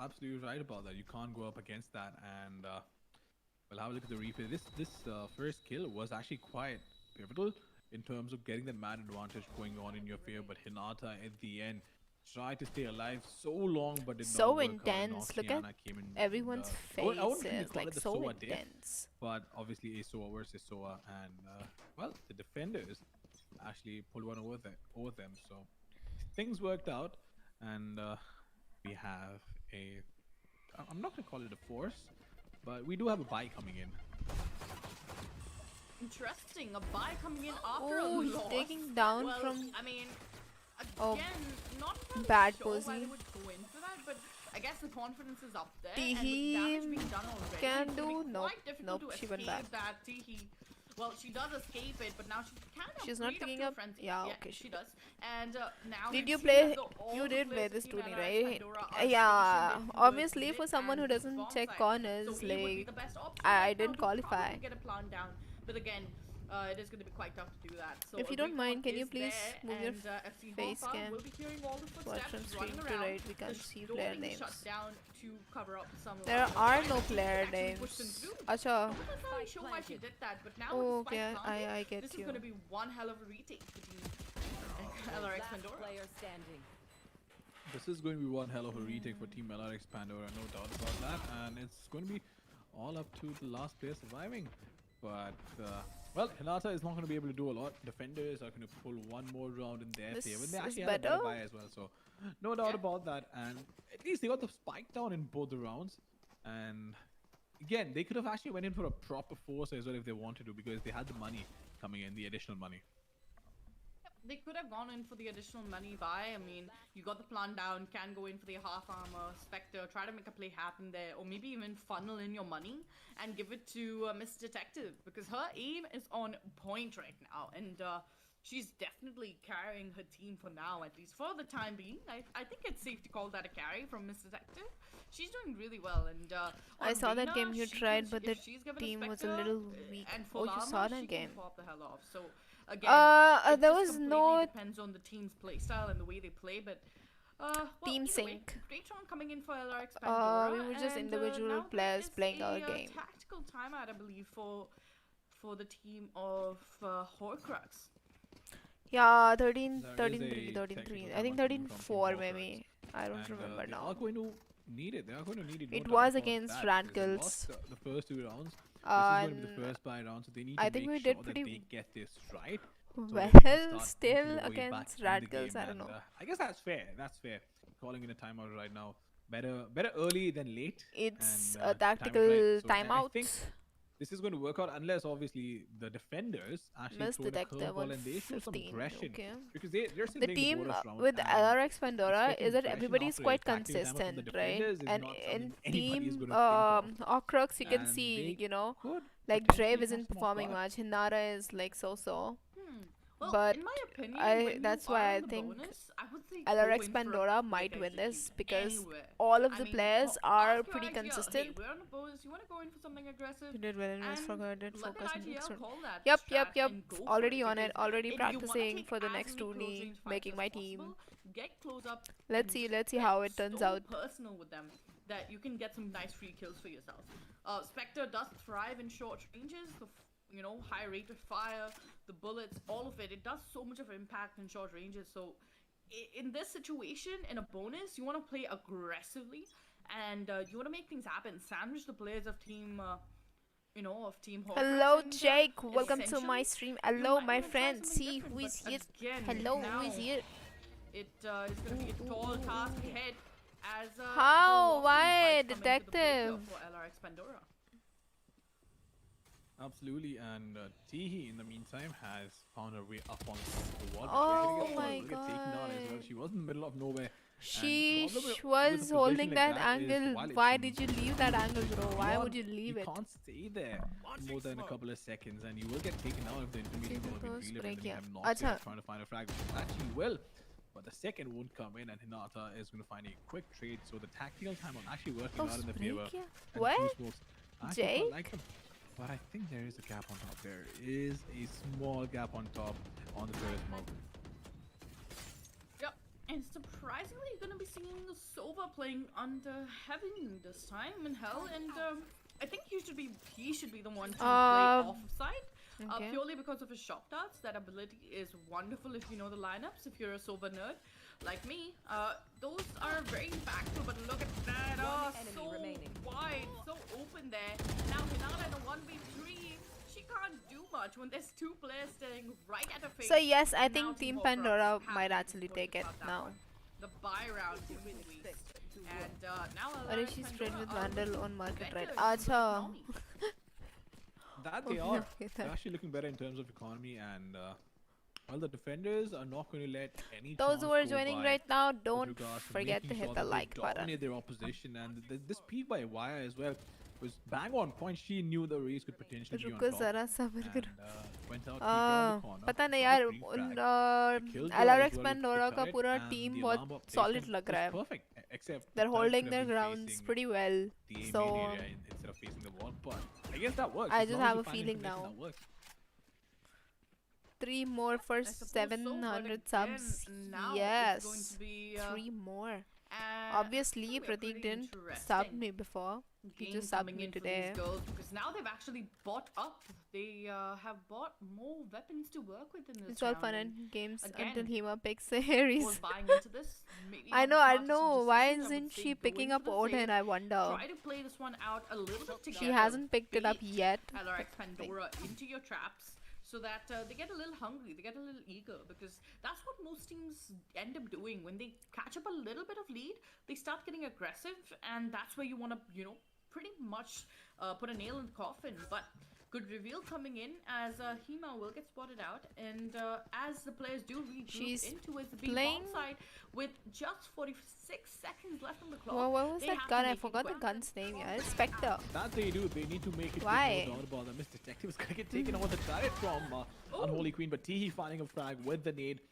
Absolutely right about that. You can't go up against that. And well, have a look at the replay. This first kill was actually quite pivotal in terms of getting that man advantage going on in your favor. But Hinata at the end tried to stay alive so long, but did So not work intense. out. Look at Noctiana came in everyone's I wouldn't really faces, call like it the so SOA death, intense. but obviously a SOA versus SOA, and well, the defenders actually pulled one over them. So things worked out, and we have I'm not gonna call it a force, but we do have a buy coming in. Interesting, a buy coming in after a Oh, he's loss. taking down Well, from. I mean, again, Oh, not entirely bad sure why posy. they would go in for that, but I guess the confidence is up there. Teehee and with damage being done already, can it's gonna do- be nope, quite difficult nope, to she went escape back. that Teehee. Well, she does escape it, but now she kind of She's not freed picking to a up- frenzy. yeah, okay, she she does. And now Did we've you seen play? that all You the did play players this of Team tourney, AORUS right? Pandora are Yeah. stationed into Obviously, mid for someone who and doesn't bomb check site. corners, So he would be like the best option I right now didn't to probably qualify. get a plant down. But again, it is going to be quite tough to do that. So If you a don't recon mind, can you is please there, move your and, FC face Hopper cam? will be hearing all the Watch footsteps from screen running to around. right, we The can't see door player being names. shut down to cover up some of There the are fights no that player actually pushed them names. through. Acha. I'm not entirely sure why she did that, but now Oh, with the okay, spike planted, I get this is you. going to be one hell of a retake between LRX Last Pandora. player standing. This is going to be one hell of a retake for Team LRX Pandora, no doubt about that, and it's going to be all up to the last player surviving. But well, Hinata is not going to be able to do a lot. Defenders are going to pull one more round in their This favor. They is actually had a better better. buy as well, so no doubt about that. And at least they got the spike down in both the rounds. And again, they could have actually went in for a proper force as well if they wanted to, because they had the money coming in, the additional money. They could have gone in for the additional money buy. I mean, you got the plant down, can go in for the half armor, Spectre, try to make a play happen there, or maybe even funnel in your money and give it to Miss Detective, because her aim is on point right now, and she's definitely carrying her team for now, at least for the time being. I think it's safe to call that a carry from Miss Detective. She's doing really well, and I on saw that Reyna, game you she tried, can- but if the she's given team was a Spectre, little weak. and Oh, full you armor, saw she that can game. pop the hell off. So again, There it just was completely no depends on the team's playstyle and the way they play, but well, team either way, sync. great round coming in for LRX Pandora, we were just and, individual now players there is playing our a, game. Tactical timeout, I believe, for the team of Horcrux. Yeah, 13, There 13, is 3, a 13, 3. technical I think timeout 13, coming from 4 Team maybe. I don't And, remember they now. are going to need it. They are going to need it. no It doubt was about against that, because they Radicals. lost the first two rounds. This is going to be the And first buy round, so they need I to think make we sure did that pretty they get this right. So well, they can start still inching their way back against in the Radicals, game, I don't and, know. I guess that's fair. That's fair. Calling in a timeout right now. Better early than late. It's and, a time it tactical right. So I timeout. think this is going to work out unless obviously the defenders actually Miss throw the Detective curveball on and they show some 15. aggression, Okay. because they're still The playing team bonus round with and LRX Pandora expecting is that aggression everybody's after a quite tactical timeout from the consistent, right? defenders is And not in something anybody is team gonna think of. Horcrux, you can And see, they you know, could like potentially Drave catch isn't them off performing guard. much. Hinata is like so-so. Well, But in my opinion, I- when that's you why are I on the think bonus, I would say LRX go in for Pandora like might a win this heat because anywhere. all of I the mean, players well, are ask your pretty IGL, consistent. Hey, we're on the bonus. You want to go in for something aggressive? You did well in And this forgot it. let Focus the on next IGL one. call that Yep. strat and go for Already on it. because Already if you wanna practicing take for the as next many close tourney, range fights making as my team. possible, get close up. Let's and see get how it turns so out. personal with them that you can get some nice free kills for yourself. Spectre does thrive in short ranges. High rate of fire, the bullets, all of it. It does so much of impact in short ranges. So in this situation, in a bonus, you want to play aggressively and you want to make things happen. Sandwich the players of team, of Team Horcrux. Hello, and, Jake. Welcome to my essentially, stream. you Hello, might my wanna try friend. something See different, who is but here. again, Hello, who now is here? It is going to be a tall task ahead as How? the Why, losses might come into the play here detective? for LRX Pandora. Absolutely, and Teehee in the meantime has found her way up on the wall. Oh She's my gonna get taken down as well. God. She was in the middle of nowhere, She problem with a was position holding like that that is angle. while it's Why did you leave that angle, bro? Why would you leave you it? can't stay there for more than a couple of seconds, and you will get taken out if the intermission Season will be first relived, break, and you yeah. have Noxia Acha. trying to find a frag, which actually will. But the second won't come in, and Hinata is going to find a quick trade. So the tactical time on actually working out in the favor. Break, yeah. And What? two smokes. I actually quite Jake? like them. But I think there is a gap on top. There is a small gap on top on the third smoke. Yep. And surprisingly, you're gonna be seeing Sova playing under Heaven this time in Hell, and I think he should be the one to play offside. Okay. Purely because of his shot darts. That ability is wonderful if you know the lineups. If you're a Sova nerd like me, those are very impactful. But look at that! Oh, enemy so remaining. wide, so open there. Now Hinata in a 1v3. She can't do much when there's two players staring right at her face. So yes, I Now think Team Horcrux Pandora have might to actually sort take of it cut that now. one. The buy round is weak. And now Or is AORUS she and straight with Pandora are Vandal on market, right? better in terms of Acha. economy. That they Okay, are. okay, They're that- actually looking better in terms of economy, and well, the defenders are not going to let any Those chance who are go joining by right now, with don't regards to forget to making hit sure the that they like button. dominate their opposition, and this peak by Wire as well was bang on point. She knew the race could potentially be on रुको top, जरा सबर and करो went out around the corner. पता नहीं got a यार free frag. उन The killjoy as AORUS well with Pandora the का turret, पूरा and team the बहुत alarm bar solid placement लग रहा was है. perfect, except the They're turret holding could their have been grounds facing pretty well. the main So area instead of facing the wall, but I guess that works. I As just long as have you a find feeling information, now. that works. 3 more for I suppose so, but 700 again, subs. now Yes. it's going to be 3 more. uh, Obviously, we're Pratik pretty didn't sub interesting me before. He game just subbed coming me in for today. these girls, because now they've actually bought up. They have bought more weapons to work with in this It's all round, fun and and games again, until Hema picks all Aries. buying into this. Maybe I not know, the I smartest know. Why decision. I would isn't say she go picking into up the Odin? save, I wonder. Try to play this one out a little bit together. She hasn't picked it up Bait yet. AORUS Pandora into your traps, so that they get a little hungry, they get a little eager, because that's what most teams end up doing. When they catch up a little bit of lead, they start getting aggressive, and that's where you want to, pretty much put a nail in the coffin. But good reveal coming in as Hema will get spotted out, and as the players do regroup She's into his playing- bomb side with just 46 seconds left on the clock. What was they that have to gun? I make it forgot the quick. gun's name. Yeah, it's Spectre. That they do. They need to make it. Why? No doubt about that. Miss Detective is gonna get taken over the turret from Unholy Queen, but Teehee finding a frag with the nade.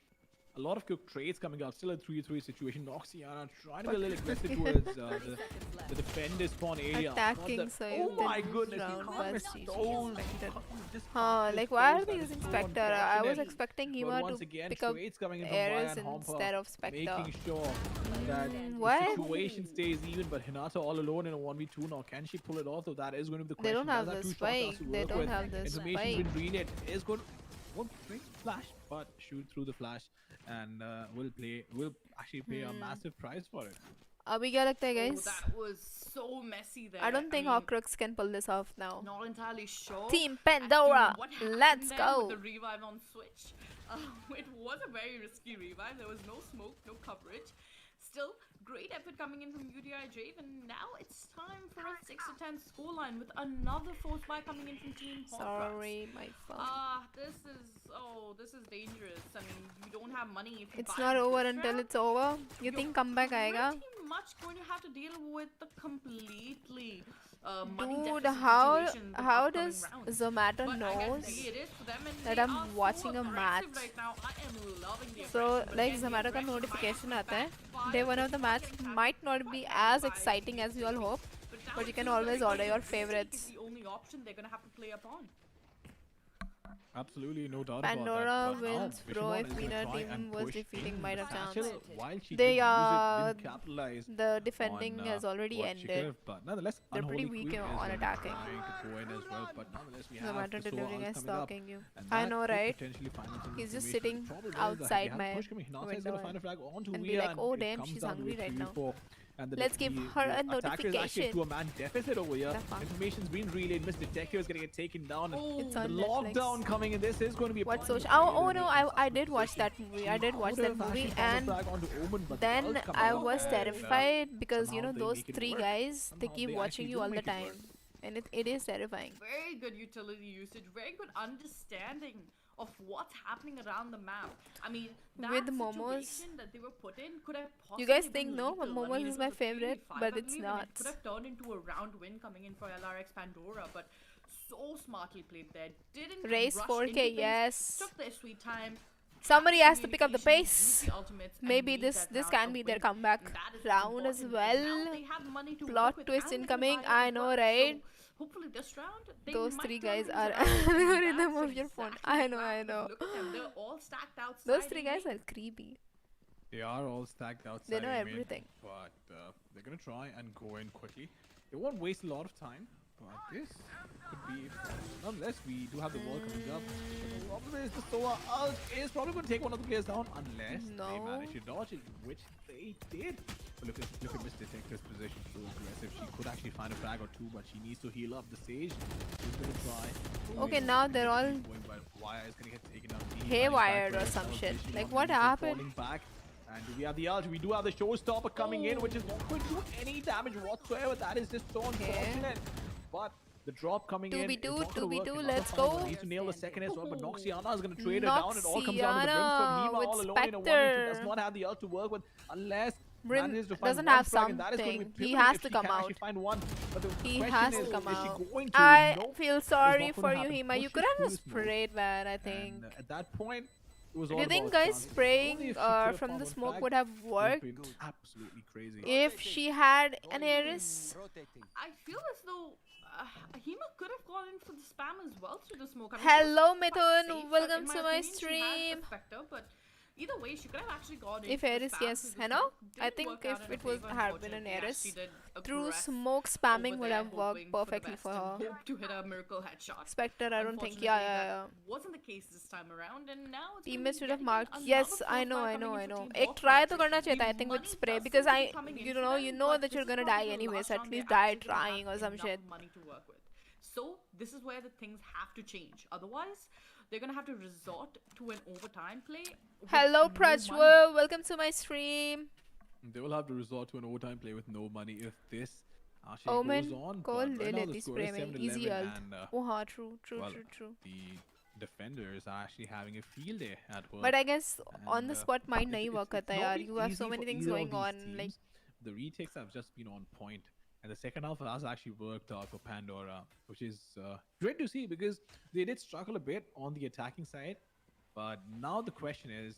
A lot of quick trades coming out. Still a 3-3 situation. Noxiana trying to be a little aggressive towards the defender spawn area. Attacking, Not the- so oh if my they goodness! round You can't burst, miss she those. expected. Just Huh, can't like miss why those. are they That is using so Spectre? I was unfortunate. expecting But Hema once to again, pick up trades coming in from AORUS Wire and instead of Spectre. making sure that What? the situation stays even. But Hinata all alone in a 1v2 now. Can she pull it off? So that is going to be the They question. don't have Does the two shot spike. to They work don't with? have the Information's spike. been relayed. Is going won't bring flash, but shoot through the flash, and will actually pay a massive price for it. अभी क्या लगता है Oh, guys? that was so messy there. I don't think mean, Horcrux can pull this off now. Not entirely sure. Team as to Pandora, what happened let's there go. With the revive on Switch. It was a very risky revive. There was no smoke, no coverage. Still, great effort coming in from UDI Jave, and now it's time for a 6-10 scoreline with another force buy coming in from Team Horcrux. Sorry, my phone. This is dangerous. I mean, you don't have money if you It's buy not this over until round. it's over. You You're think comeback आएगा? pretty much going to have to deal with the completely money Dude, deficit how situation in the how upcoming does rounds. Zomato But I knows guess it is for them, and that they I'm are so watching a aggressive match? right now. I am loving the So aggression, but like again, the Zomato का aggression notification might आता है. backfire. Day one of the It's not match getting might not be targeted as by exciting as we all TCP. hope, now but you it can seems always like order your Mystique favorites. is the only option they're gonna have to play upon. Absolutely, no doubt Pandora about that. But now, wins, bro. Vishwan If is gonna Meena try team and was push defeating in might the have chance. satchel. While she They didn't capitalize the defending on, has already what she could ended. have, but nonetheless, They're pretty Unholy weak Queen on is gonna be attacking. trying to go in as well, but nonetheless, we have Zomato the delivering Soul and coming up, stalking you. and I that know, could right? potentially find some He's just information. sitting Problem is that he outside has my push coming. Hinata is window gonna find a flag onto and be Via, like, "Oh, it damn, comes she's down to hungry a right now. 3-4, and Let's give her a attacker is actually notification." to a man deficit over here. The fuck? Information's been relayed. Miss Detective is gonna get taken down. Oh, It's The on Netflix. lockdown coming in. This is going to be a What's point so? of Oh failure no! in I this did watch that position. movie. I did watch Could that have actually movie, found a and flag onto Omen, but the then ball's come I out, was and, terrified because you know somehow they those make it 3 work. guys, they Somehow keep they watching actually you do all the make it time, work. and it is terrifying. very good utility usage, very good understanding of what's happening around the map. I mean, that With momos. situation that they were put in could have possibly You guys been think no? lethal. Momos I mean, is it my was a favorite, 3v5, but I it's believe, and not. it could have turned into a round win coming in for LRX Pandora, but so smartly played there. Didn't Race rush 4K, into things, yes. took their sweet time. Somebody has to pick up the Communication, used pace. the ultimates, and Maybe made this that this round can a be their win. comeback And that is what's round as important, because now well. they have money to Plot work with, twist and they're gonna incoming. buy it I as know, well. right? So hopefully this round they Those might three turn guys things are around, and algorithm that's of your phone. exactly I the know, plan, I because know. look at them, they're all stacked outside. Those three guys A. are creepy. They are all stacked outside. They know I mean, everything. But they're gonna try and go in quickly. They won't waste a lot of time. But this could be. Nonetheless, we do have the wall coming up. The problem is the Sova ult is probably gonna take one of the players down unless they No. manage to dodge it, which they did. But look at Miss Detective's position, so aggressive. She could actually find a frag or two, but she needs to heal up the stage. She's gonna try. Okay, now they're all Going, but Wire is gonna get taken out. He haywired managed or back some for shit. Elfish, Like, not what really happened? falling back. And we have the ult, we do have the Showstopper coming in, which is not going to do any damage whatsoever. That is just so unfortunate. But the drop coming in is 2v2, not gonna work. 2v2, Another let's final go. needs to nail the second as well, but Noxiana is going to trade her down. It all comes down to the Noxiana Brimstone. Hema with all alone in a 1v2 Spectre. does not have the ult to work with unless Brim manages to find doesn't one have frag, and that is going to be something. He pivotal has if to she come can actually out. find one. But the He question has is, to come is she out. going to? I No, feel it's sorry not for gonna you, happen. Hema. You Push could it have through just the smoke. sprayed, man, I And think. at that point, it was Do all you think about guys chances. Only spraying if she could have from found the one smoke frag, would have it would have worked been absolutely crazy. if she had an Ares? I feel as though Hema could have gone in for the spam as well through the smoke. I mean, Hello, she was quite Mithun. safe, but Welcome in my to my opinion, she had stream. the Spectre, but either way, she could have actually gone in If for the Ares, spam yes. through the I know. smoke. I Didn't think work if out in her it was favor, had been an unfortunately. Ares, She did through aggress smoke over spamming would there, have worked hoping for the perfectly best for and her. hope to hit a miracle headshot. Spectre, I don't think. Unfortunately, Yeah, yeah, yeah. that wasn't the case this time around, and now it's Teammates should have getting marked. another Yes, I crossfire know, I coming know, in I for know. Team Ek try Horcrux. to karna The chahta, I think with money spray does because seem to be I, coming in you for know, them, you know but that this you're is gonna probably die the anyways. last At round they least die actually trying have or some enough shit. money to work with. So this is where the things have to change. Otherwise, they're gonna have to resort to an overtime play. with Hello, no money. Prajwal. Welcome to my stream. They will have to resort to an overtime play with no money if this actually Omen, goes on. call But right now the Lilith score is spray me. 7-11 Easy ult. and Oh, ha, true, true, well, true, true. the defenders are actually having a field day at work. But I guess on the And, spot mind it's- nahi it's- work it's karta not yaar. been You have easy so many for things either of going these on. teams. Like, The retakes have just been on point, and the second half has actually worked out for Pandora, which is great to see because they did struggle a bit on the attacking side. But now the question is,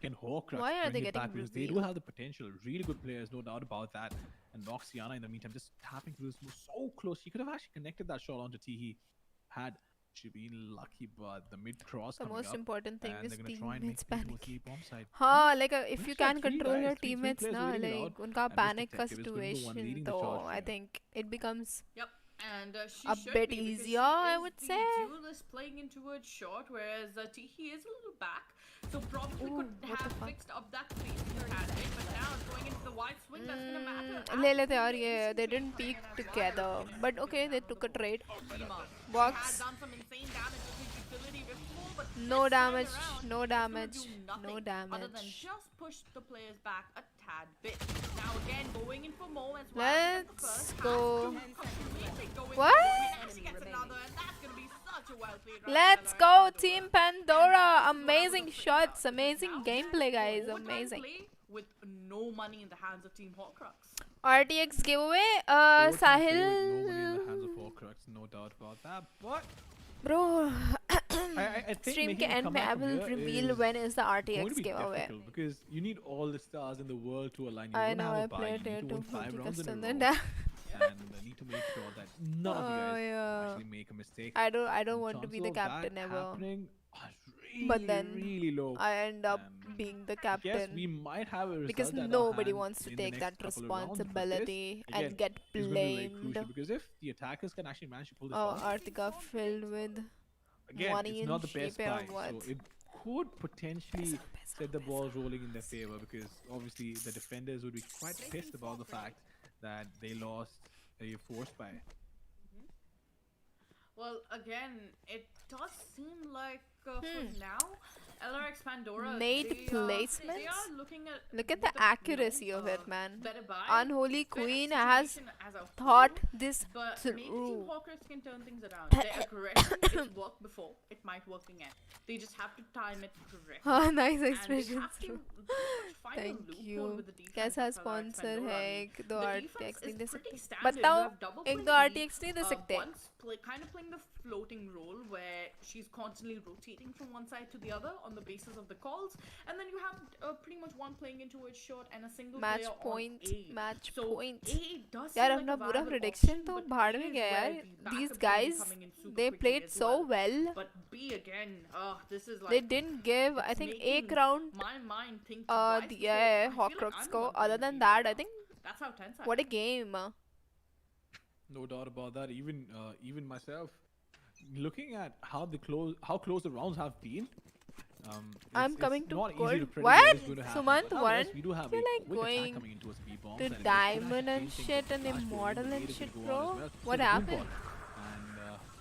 can Horcrux Why are bring they it getting back? Because they do revealed? have the potential, really good players, no doubt about that. And Noxiana in the meantime just tapping through this move so close. She could have actually connected that shot onto Teehee had she been lucky, but the mid cross the coming most up, important thing and is they're gonna try and make teammates 3 2 or 3 panicking. bomb side. हाँ, like if But you it's got can three control your guys, three teammates players na, waiting it like out, उनका and Miss panic का Detective is going to be the one situation, leading the तो charge I here. think it becomes Yep. And she a should bit be, because easier, she I is would the say. duelist playing into a short, whereas Tiki is a little back, so probably Ooh, could what the have fuck? fixed up that space he had it, but now it's going into the wide swing. That's gonna matter. ले लेते यार ये. They didn't peek together, but okay, they took a trade. Box. Had done some insane damage with his utility before, but No this time damage, around, no it's gonna damage, do no nothing Other than damage. just push the players back a tad bit. Now again, going in for more as well. Gets the Let's first, go. has to completely go in What? for it, and she gets another, and that's gonna be such a well played round Let's by go, Pandora. Team Pandora! And this is what I was Amazing afraid shots, about, because amazing now gameplay, they're guys. overtime Amazing. play with no money in the hands of Team Horcrux. RTX giveaway. Overtime play with no money in the Sahil. hands of Horcrux, no doubt about that. But Bro, I think stream making ke a end mein comeback I from will here reveal is when is the going to RTX be giveaway. difficult because you need all the stars in the world to align. You I don't know, have I a buy. played You it need to to win 5 40 rounds in a custom row, then. and need to make sure that none of you Oh, guys yeah. actually make a mistake. I don't want to be Chances the of that captain ever. happening are really, But then really low. I end up And being the Yes, we captain might have a result because at our nobody hand wants to in the take next that couple of rounds, but this, responsibility again, and get is gonna be very blamed. crucial because if the attackers can actually manage to pull this Oh, off, Artika filled with again, money it's not in the best shape or buy. what? So it could potentially set the ball rolling in their favor because obviously the defenders would be quite pissed about the fact that they lost a force buy. Well, again, it does seem like for now, LRX Pandora, Nade they placements? are looking at Look at with the a, accuracy of it, man. better buy. Unholy Better Queen has situation as a thought whole, this but maybe Team through. Horcrux can turn things around. Their aggression, it's worked before. It might work again. They just have to time it correctly. हाँ nice And they expressions. have to pretty much find a Thank loophole you. with the defense कैसा of LRX sponsor Pandora. है I mean, एक दो the RTX defense नहीं is they pretty सकते standard. You बताओ have double एक play दो B, RTX नहीं दे सकते once kind of playing the floating role where she's constantly rotating from one side to the other on the basis of the calls, and then you have pretty much one playing into it short and a single match player point on A. match So point A does यार seem अपना like a पूरा viable prediction option, तो but भाड़ A में is गया where यार the these backup can be guys coming in super they quickly played as so well But B again, this is like they didn't give I it's think making एक round my mind think twice दिया before है I feel like Horcrux I'm को one other playing than B that right I now. think That's how tense I what a am. game No doubt about that. Even myself, looking at how close the rounds have been. I'm it's coming to not easy court. to predict What? is going to happen. Sumant, But nonetheless, weren't we do have you a like quick attack going coming into us B bombs to and it could actually Diamond and change things shit for and Flash, but Immortal even and later shit, could go on as bro? well. What So the boom happened? bot and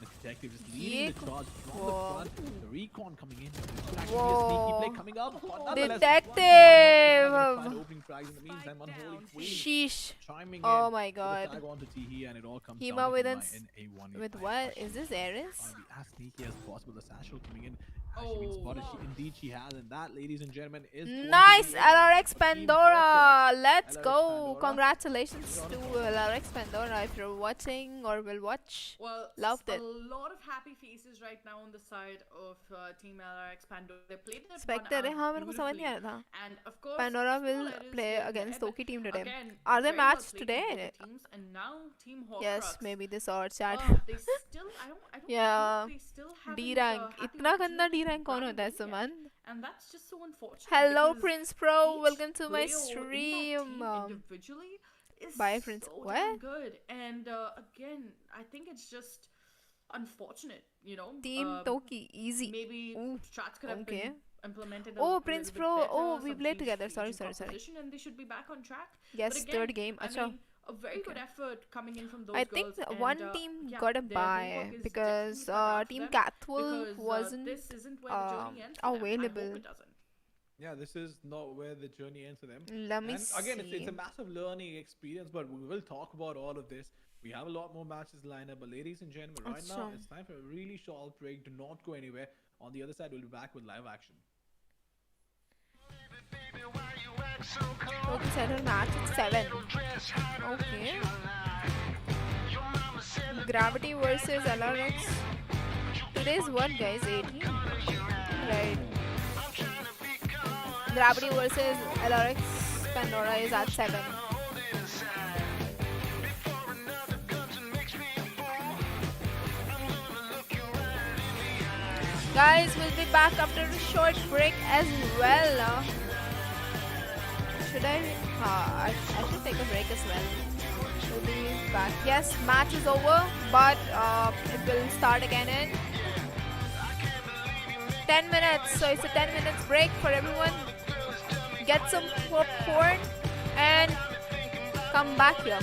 the detective just Ye leading the charge from the Whoa. front. The recon coming in. This could actually be a sneaky play Whoa. coming up. But nonetheless, Detective! find opening prize in the meantime. Unholy Queen Sheesh. chiming Oh in my with the god. tag onto Teehee, and it all comes Hema down to with Hema an in a 1v5 with what? fight. Is this Eris? Wanna be as sneaky as possible. The satchel coming in. Has she been spotted? Indeed she has, and that, ladies and gentlemen, is going to Nice be it LRX for Team Pandora. Horcrux. Let's LRX go. Pandora. Congratulations to LRX Pandora if you're watching or will watch. Well, Loved it. a lot of happy faces right now on the side of Team LRX Pandora. They played that Spectre one है out हाँ मेरे को समझ beautifully. नहीं आ रहा था. And of course, Pandora will small errors play here and against there, Toki team but today. again, Are they very well matched played today? both the teams, and now Team Horcrux. Yes, maybe this or chat. They still, I don't Yeah. think they still haven't D rank. had the इतना गंदा opportunity D to rank कौन grab होता है it yet. Suman? And that's just so unfortunate. Hello because Prince Pro, each welcome to my player in that stream. team individually is Bye, Prince. so What? damn good. And again, I think it's just unfortunate, you know. Team Toki, easy. Maybe Ooh, strats could have okay. been implemented. Oh, a Prince little bit Pro. better, Oh, we some played change together. to Sorry, agent sorry, sorry. composition, and they should be back on track. Yes, But again, third game. I Acha. mean, a very good effort coming in from those I think girls. one and, team yeah, got a their bye homework is because definitely cut out for Team them Cathwell because, wasn't this isn't where the journey ends for them. I hope available. it doesn't. Yeah, this is not where the journey ends for them. Let me And again, it's see. a massive learning experience, but we will talk about all of this. We have a lot more matches lined up, but ladies and gentlemen, right now Achha. it's time for a really short break. Do not go anywhere. On the other side, we'll be back with live action. Toki said her match at 7. Okay. Gravity versus LRX. Today's what, guys? 18? Right. Gravity versus LRX Pandora is at 7. Guys, we'll be back after a short break as well. Should I? I should take a break as well. We'll be back. Yes, match is over, but it will start again in 10 minutes. So it's a 10 minutes break for everyone. Get some popcorn and come back here.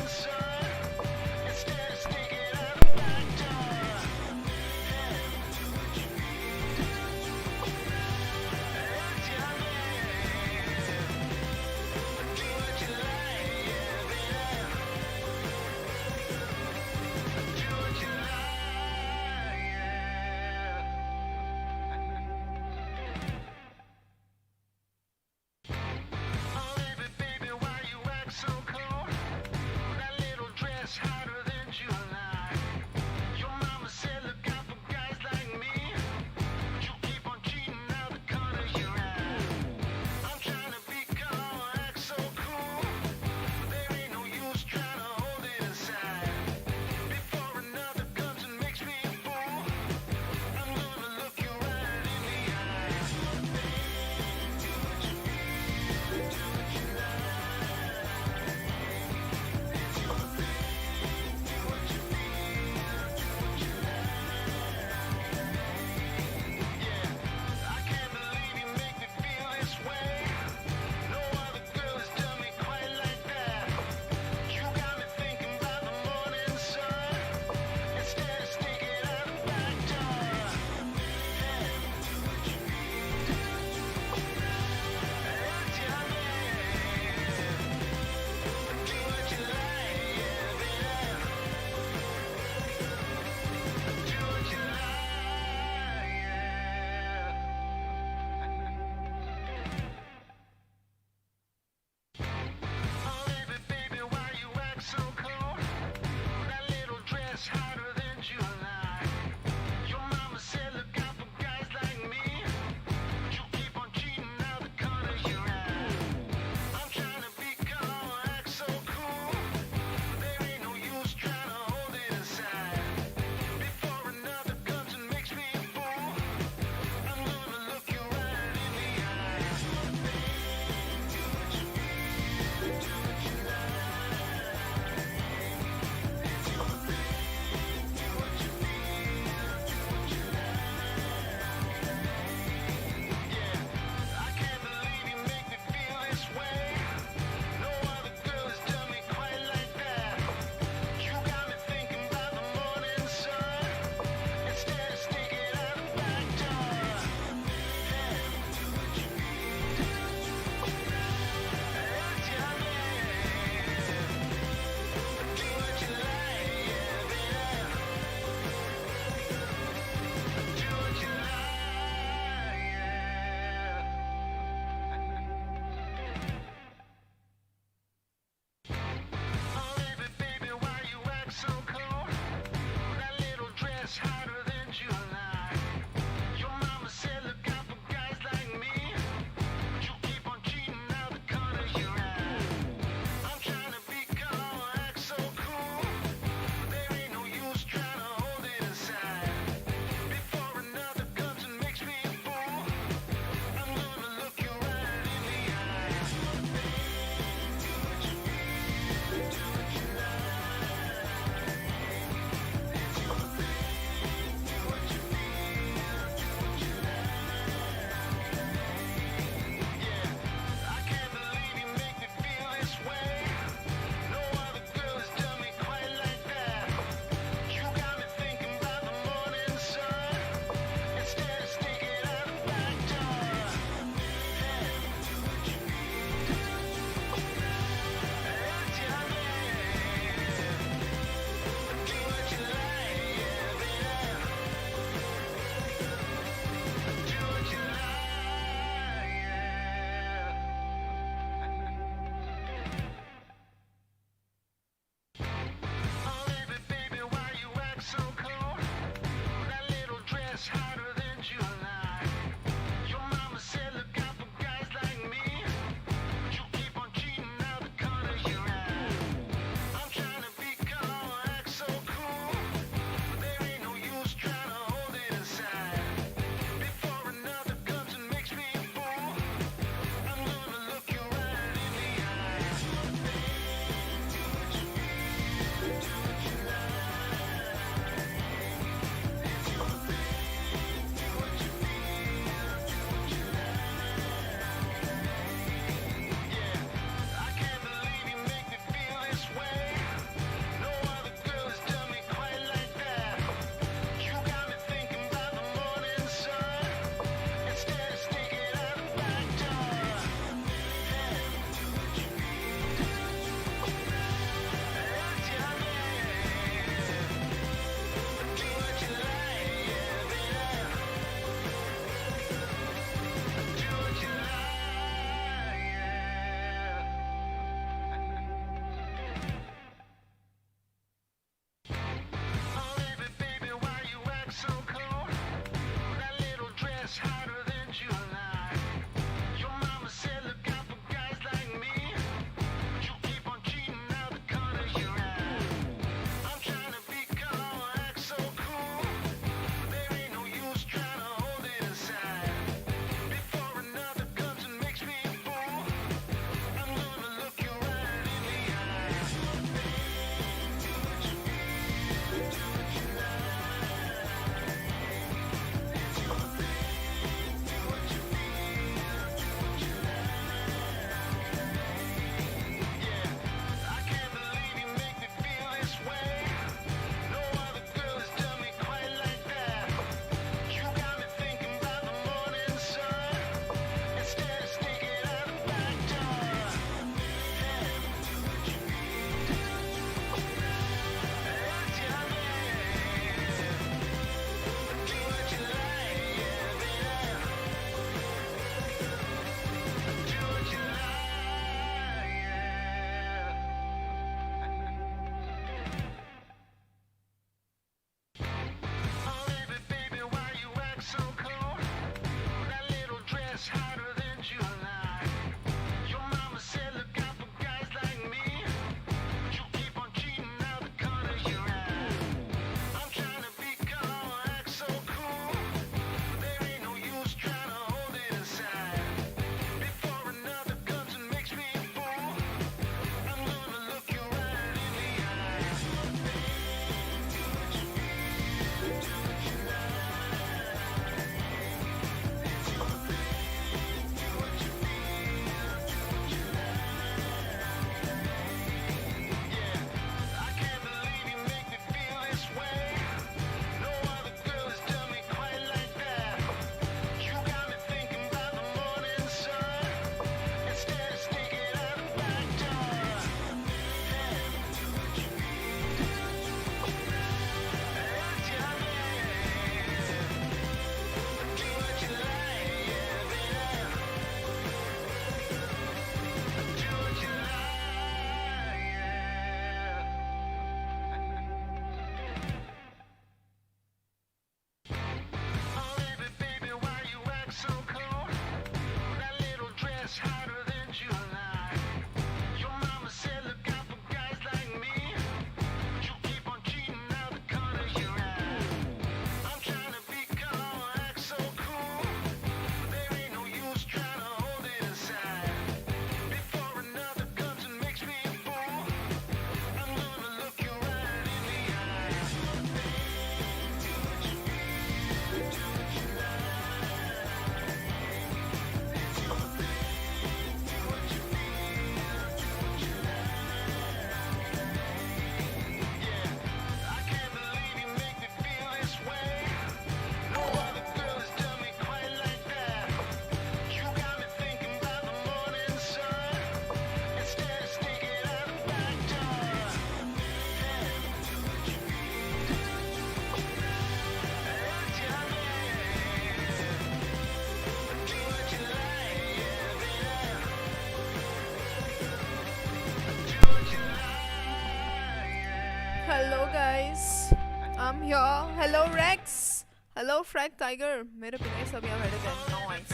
guys. I'm here. Hello Rex. Hello Frank Tiger. मेरे pillar सब यहाँ बैठे थे. Nice.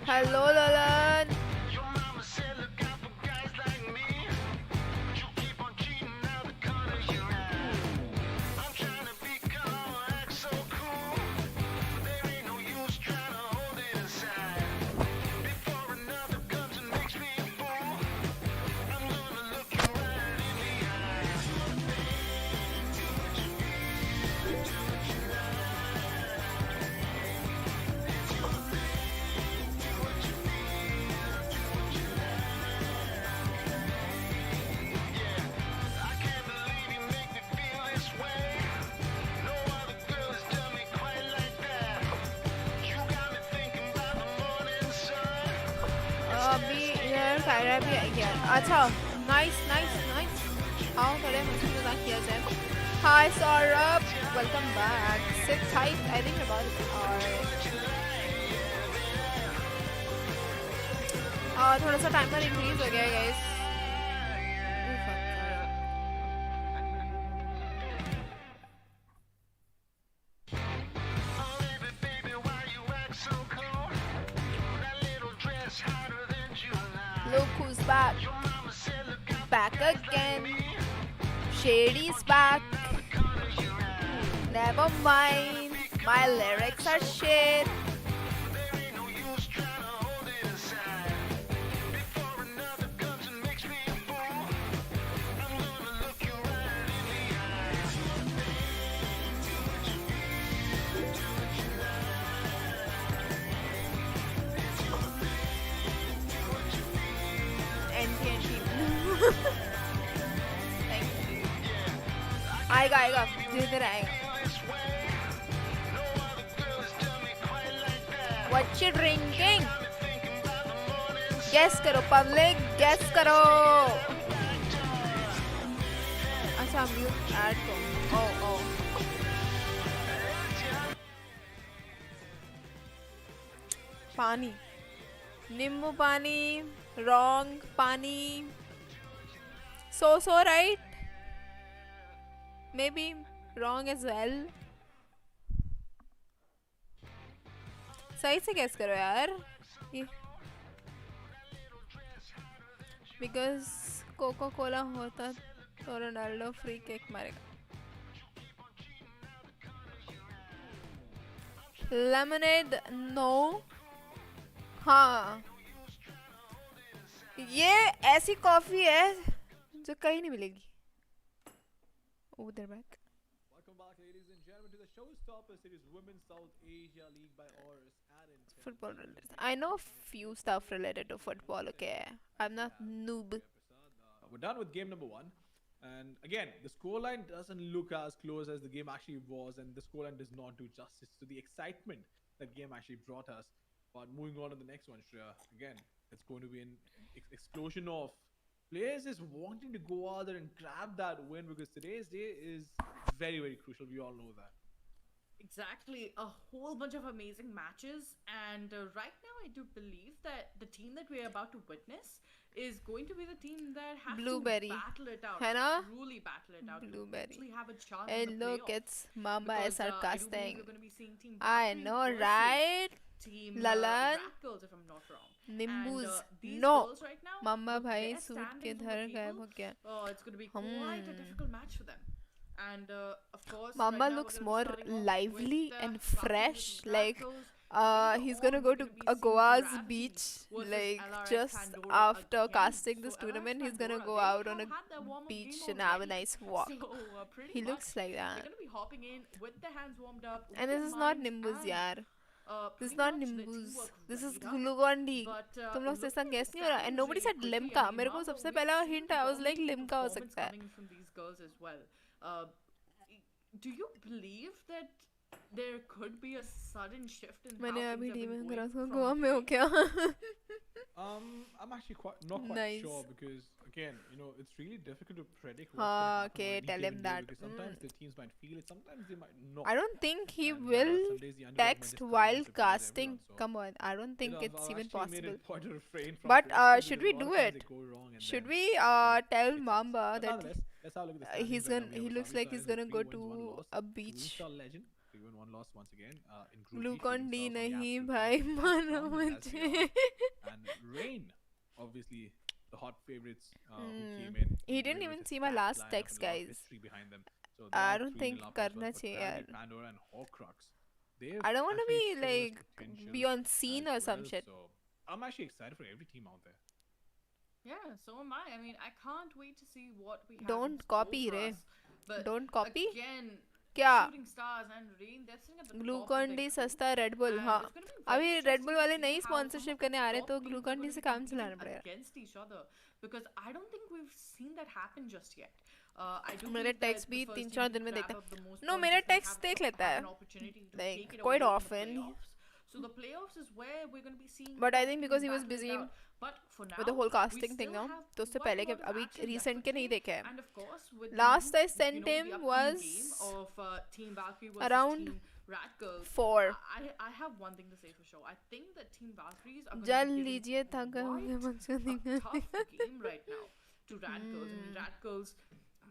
Hello Lalan. अभी यार कायरा भी आई है. अच्छा, nice. आओ थोड़े मस्ती मजाक किया जाए. Hi Saurabh, welcome back. Sit tight. I think about it. और थोड़ा सा टाइमर इंक्रीज हो गया है guys. Look who's back. Back again. Shady's back. Never mind. My lyrics are shit. Thank you. आएगा धीरे धीरे आएगा. What you drinking? Guess करो public, guess करो. अच्छा mute add को. Oh. पानी. नींबू पानी. Wrong. पानी. So right? Maybe wrong as well. सही से guess करो यार. Because Coca-Cola होता तो रोनाल्डो फ्री किक मारेगा. Lemonade no. हाँ. ये ऐसी कॉफी है जो कहीं नहीं मिलेगी. Oh, they're back. Welcome back, ladies and gentlemen, to the Showstopper Series Women's South Asia League by AORUS and Intel. Football related. I know few stuff related to football, okay? I'm not noob. We're done with game number 1. And again, the scoreline doesn't look as close as the game actually was, and the scoreline does not do justice to the excitement that game actually brought us. But moving on to the next one, Shreya, again, it's going to be an explosion of players is wanting to go out there and grab that win, because today's day is very, very crucial. We all know that. Exactly, a whole bunch of amazing matches, and right now I do believe that the team that we are about to witness is going to be the team that has Blueberry. to battle it out, है ना? truly battle it out, Blueberry. to actually have a chance Hey, in the look, playoffs. it's Mamba is Because, I do believe sarcastic. we're going to be seeing Team I Valkyrie know, versus right? Team Lalan. Rat Girls, if I'm not wrong. Nimbus. And, these No. girls right now, Mamba with भाई their suit के standings on धर the गायब table, हो गया. it's going to be quite a difficult match for them. And of course, Mamba right now looks we're more gonna be starting off lively with the and Valkyries fresh. versus Like, Rat Girls. he's gonna go to Goa's beach, like just after casting this tournament. He's gonna go out on a beach and have a nice walk. He looks like They're that. gonna be hopping in with their hands warmed up. And this is not Nimbus, yaar. This is not Nimbus. This is Glugon D. तुम लोग से ऐसा guess नहीं हो रहा. And nobody said Limca. मेरे को सबसे पहला hint I was like Limca हो सकता है. Coming from these girls as well. Do you believe that there could be a sudden shift in how मैंने things अभी have been demon going grass को from गोवा में हो today. क्या? I'm actually not quite Nice. sure because again, it's really difficult to predict what's हाँ, going to happen okay, on any tell given him day that. because sometimes the teams might feel it, sometimes they might not. I don't think he And, will some days the underdog might text just come in while and surprise casting. everyone, so Come on, I don't think I've it's even actually made possible. it point to refrain from But predictions should because we a lot do of times it? they go wrong and Should then we it tell sucks. Mamba But that nonetheless, let's have a look at the standings he's right now. gonna? We have He looks Wasabi like he's Sirens with gonna 3 go wins, 1 to loss. a Shooting beach. Star Legend 3 win 1 loss once again. In Group B, Glucon Shooting D Stars on the नहीं absolute भाई top, as मानो dominant as they मुझे. are. And Rain, obviously the hot favorites who came in. He didn't with even a see my stacked last lineup text, and a lot of guys. history behind them. So they I are don't 3-0 think up as well. करना But चाहिए Gravity, यार. Pandora and Horcrux, they've I don't want to actually be shown us like potential be on scene or as some well. shit. So I'm actually excited for every team out there. Yeah, so am I. I mean, I can't wait to see what we have. Don't in store copy, for Ray. us. But Don't copy. again, क्या? Shooting Stars and Rain, they're sitting at the top of Glucon D their सस्ता है red bull. and हाँ, it's going to be very अभी red interesting bull to वाले see नई how some of sponsorship the करने आ रहे हैं top तो teams are Glucon D gonna से be काम चलाना competing पड़ेगा. against each other because I don't think we've seen that happen just yet. I do मेरे think that text the भी first 3-4 team to दिन में grab देखता up the most No, points मेरा is gonna text देख लेता have है. an opportunity to Like, take it quite away in the often. playoffs. So the playoffs is where we're going to be seeing. But I top think teams because he was battle it busy out. But for now, with the whole we casting thing still now, have तो उससे quite पहले a के lot of अभी action left recent with के नहीं him. देखे हैं. And of course, with Last I the sent the him upcoming was game of Team Valkyrie versus around Team Rat Girls. 4. I have one thing to say for sure. I think that Team Valkyries are going जल to be लीजिए giving थक गए होंगे quite मुझसे a नहीं. tough game right now to Rat Girls. I mean, Rat Girls,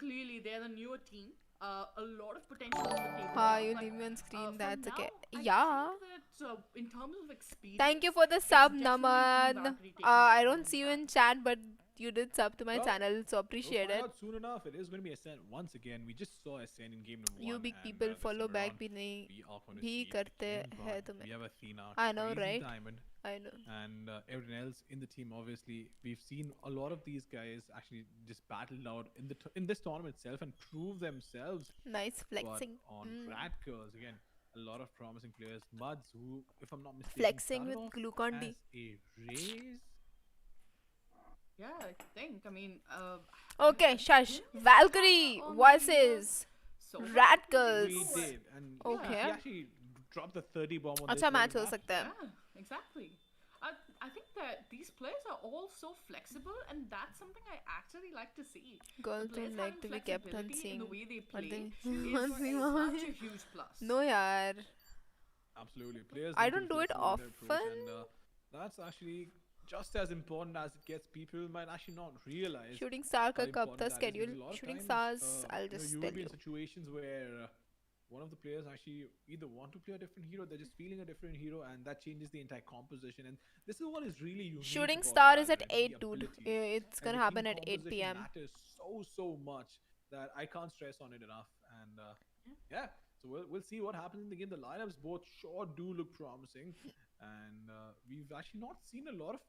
clearly they're the newer team. A lot of potential on the table. Hi, there, you but, leave me on screen. for That's now, okay. I Yeah. think that in terms of experience, Thank you for the it's sub, definitely Naman. Team Valkyrie taking I that don't from see you in Rat. chat, but you did sub to my Well, channel, so We'll appreciate find it. out soon enough. It is going to be Ascent once again. We just saw Ascent in game number You 1. big and, people this follow time back around, भी नहीं we are going to भी see the करते James हैं Bond. तुम्हें. We have Athena, I know, Crazy right? Diamond, I know. and everyone else in the team. Obviously, we've seen a lot of these guys actually just battle out in this tournament itself and prove themselves. Nice flexing. But on Rat Girls, again, a lot of promising players. Muds, who, if I'm not mistaken, Flexing started with off Glucon D. as a raise. Yeah, I think. I mean, Okay, shush. Valkyrie versus so far Rat we did Girls. We go well. did, and Okay. he actually dropped the 30 bomb on अच्छा this match हो map. सकता है. Yeah, exactly. I think that these players are all so flexible, and that's something I actually like to see. The Girls players don't like having to be kept on flexibility in seeing the way they what play they is want me such a huge plus. No यार. Absolutely. Players I need to don't be do it flexible in their approach, often. and that's actually just as important as it gets. People might actually not realize Shooting Star how का कब important था that is, schedule? because a lot of Shooting times, Stars, I'll just you tell will be you. in situations where one of the players actually either want to play a different hero, they're just feeling a different hero, and that changes the entire composition. And this is what is really unique. Shooting about Star is at Valorant, the 8, dude. abilities. It's And gonna the happen team at 8 composition p.m. matters so much that I can't stress on it enough. And yeah, so we'll see what happens in the game. The lineups both sure do look promising, and we've actually not seen a lot of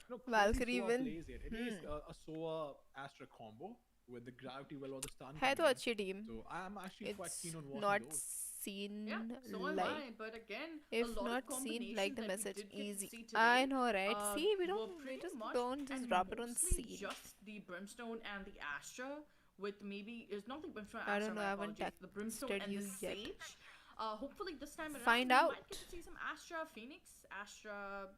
crazy Valkyrie SOA win. plays yet. It is a SOA Astra combo with the gravity well or the stun. है तो coming in. अच्छी team. So I'm actually quite It's keen on watching not those. seen Yeah, so am like. I. But again, If a lot not of seen, like the combinations that we message. did get to Easy. see today, I know, right? See, we were don't. We pretty just much don't just and drop it on mostly scene. just the Brimstone and the Astra, with maybe it's not the Brimstone and I Astra. don't know, My I haven't apologies. The Brimstone texted and the you yet. Sage. Hopefully this time around Find we out. might get to see some Astra Phoenix, Astra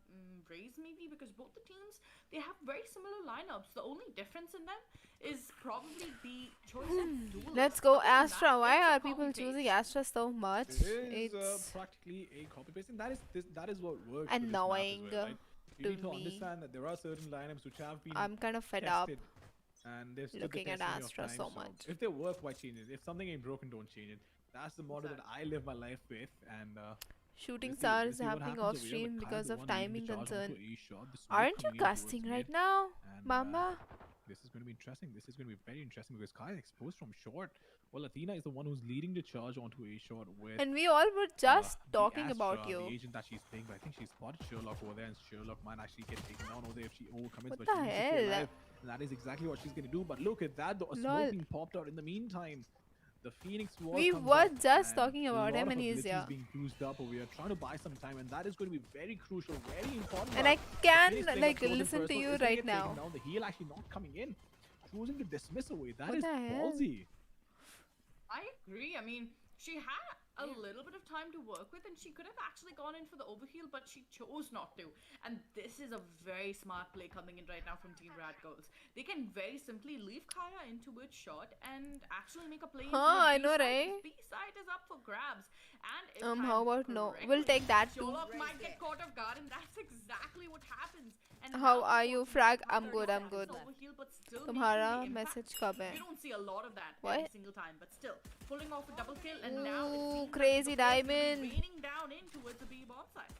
Raze maybe, because both the teams, they have very similar lineups. The only difference in them is probably the choice of duels. Let's go Other than Astra. that, Why it's a are people copy-paste. choosing Astra so much? It is It's practically a copy paste, and that is what works. with this map as annoying well, right? You to need to me. understand that there are certain lineups which have been I'm kind of fed up. tested, and they've stood looking the at testing of Astra time, so much. If they work, why change it? If something ain't broken, don't change it. That's the motto that I live my life with, and Shooting let's see- Star let's is see what happening happens off over here, stream but Kyle because the of one leading timing the charge onto concern. a shot. The smoke Aren't you coming in towards casting mid, right now, and, Mamba? this is going to be interesting. This is going to be very interesting because Kyle exposed from short. Well, Athena is the one who's leading the charge onto a shot with. And we all were just the talking Astra, about the you. agent that she's playing, but I think she's spotted Sherlock over there, and Sherlock might actually get taken down over there if she overcommits. What But the she needs to stay hell? alive, and that is exactly what she's going to do. But look at that, though, a Lol. smoke being popped out in the meantime. The Phoenix wall We comes were up, just and talking a about lot him of and he's abilities here. being used up over here, trying to buy some time, and that is going to be very crucial, very important. And but I can Phoenix playing like up close and listen to personal you is gonna right get taken now. down. The heal actually not coming in, choosing to dismiss away. That What is the hell? ballsy. I agree. I mean, she had a little bit of time to work with, and she could have actually gone in for the overheal, but she chose not to. And this is a very smart play coming in right now from Team Rat Girls. They can very simply leave Kaya into its shot and actually make a play into the I B know, side. right? B side is up for grabs. And if How timed about no? correctly, We'll take that too. Sholof might get caught off guard, and that's exactly what happens. And How now are you, unfortunately, Frag? I'm 30 good, I'm seconds good. overheal, but still making तुम्हारा the impact. Message कब है? You don't see a lot of that What? every single time, but still pulling off a double kill, and now it Ooh, seems crazy like the players will be diamond. raining down in towards the B bomb side.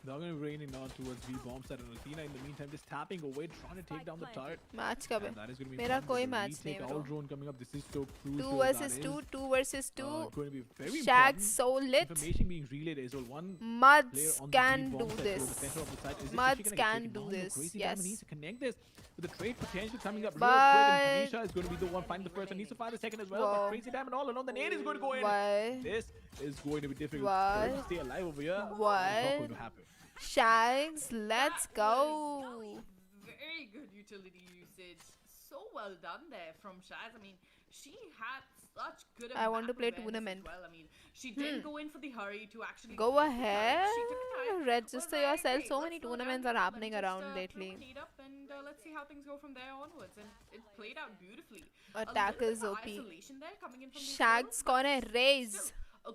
They're going to be raining down towards B bomb side, and Athena in the meantime just tapping away, trying to take down the turret. Match कब है? And that is going to be मेरा fun. कोई There's a match retake नहीं bro. out drone coming up. This is so crucial. 2 That versus is, 2, 2 versus 2. going to be very Shag's important. so lit. Information being relayed as well. One player Muds on the can B do bomb side this. towards the center of the site. Is it Muds Kishi gonna get can taken do down? No, this, Crazy yes. Diamond needs to connect this with the trade potential coming up real But- quick. And Tanisha is going to be the one finding the first and needs to find the second as well. Whoa. But Crazy Diamond all alone. The nade is going to go in. Why? This is going to be difficult. What? For him to stay alive over here. It's not What? going to happen. Shags, let's That was go. very good utility usage. So well done there from Shaz. I mean, she had such good. I want to map play awareness as tournament. Well, I mean, she didn't go in for the hurry to actually Go get the turret. ahead. She took time. Register Was like, yourself. "Hey, So let's many slow tournaments down are a bit, happening let me around just, throw lately. a nade up and let's see how things go from there onwards." And it played out beautifully. Attackers a little OP. bit of isolation there coming in from these Shags girls, but corner raise. still a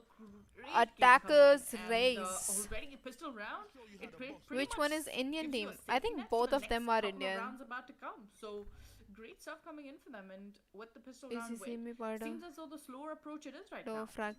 great game Attackers coming in. raise. And, already a pistol round. It pretty Which much one is Indian gives you team? a I safety think net both for of the them next are couple of Indian. rounds about to come. So great stuff coming in for them, and with the pistol round इसी win, में पढ़ो. seems as though the slower approach it is right No now. frag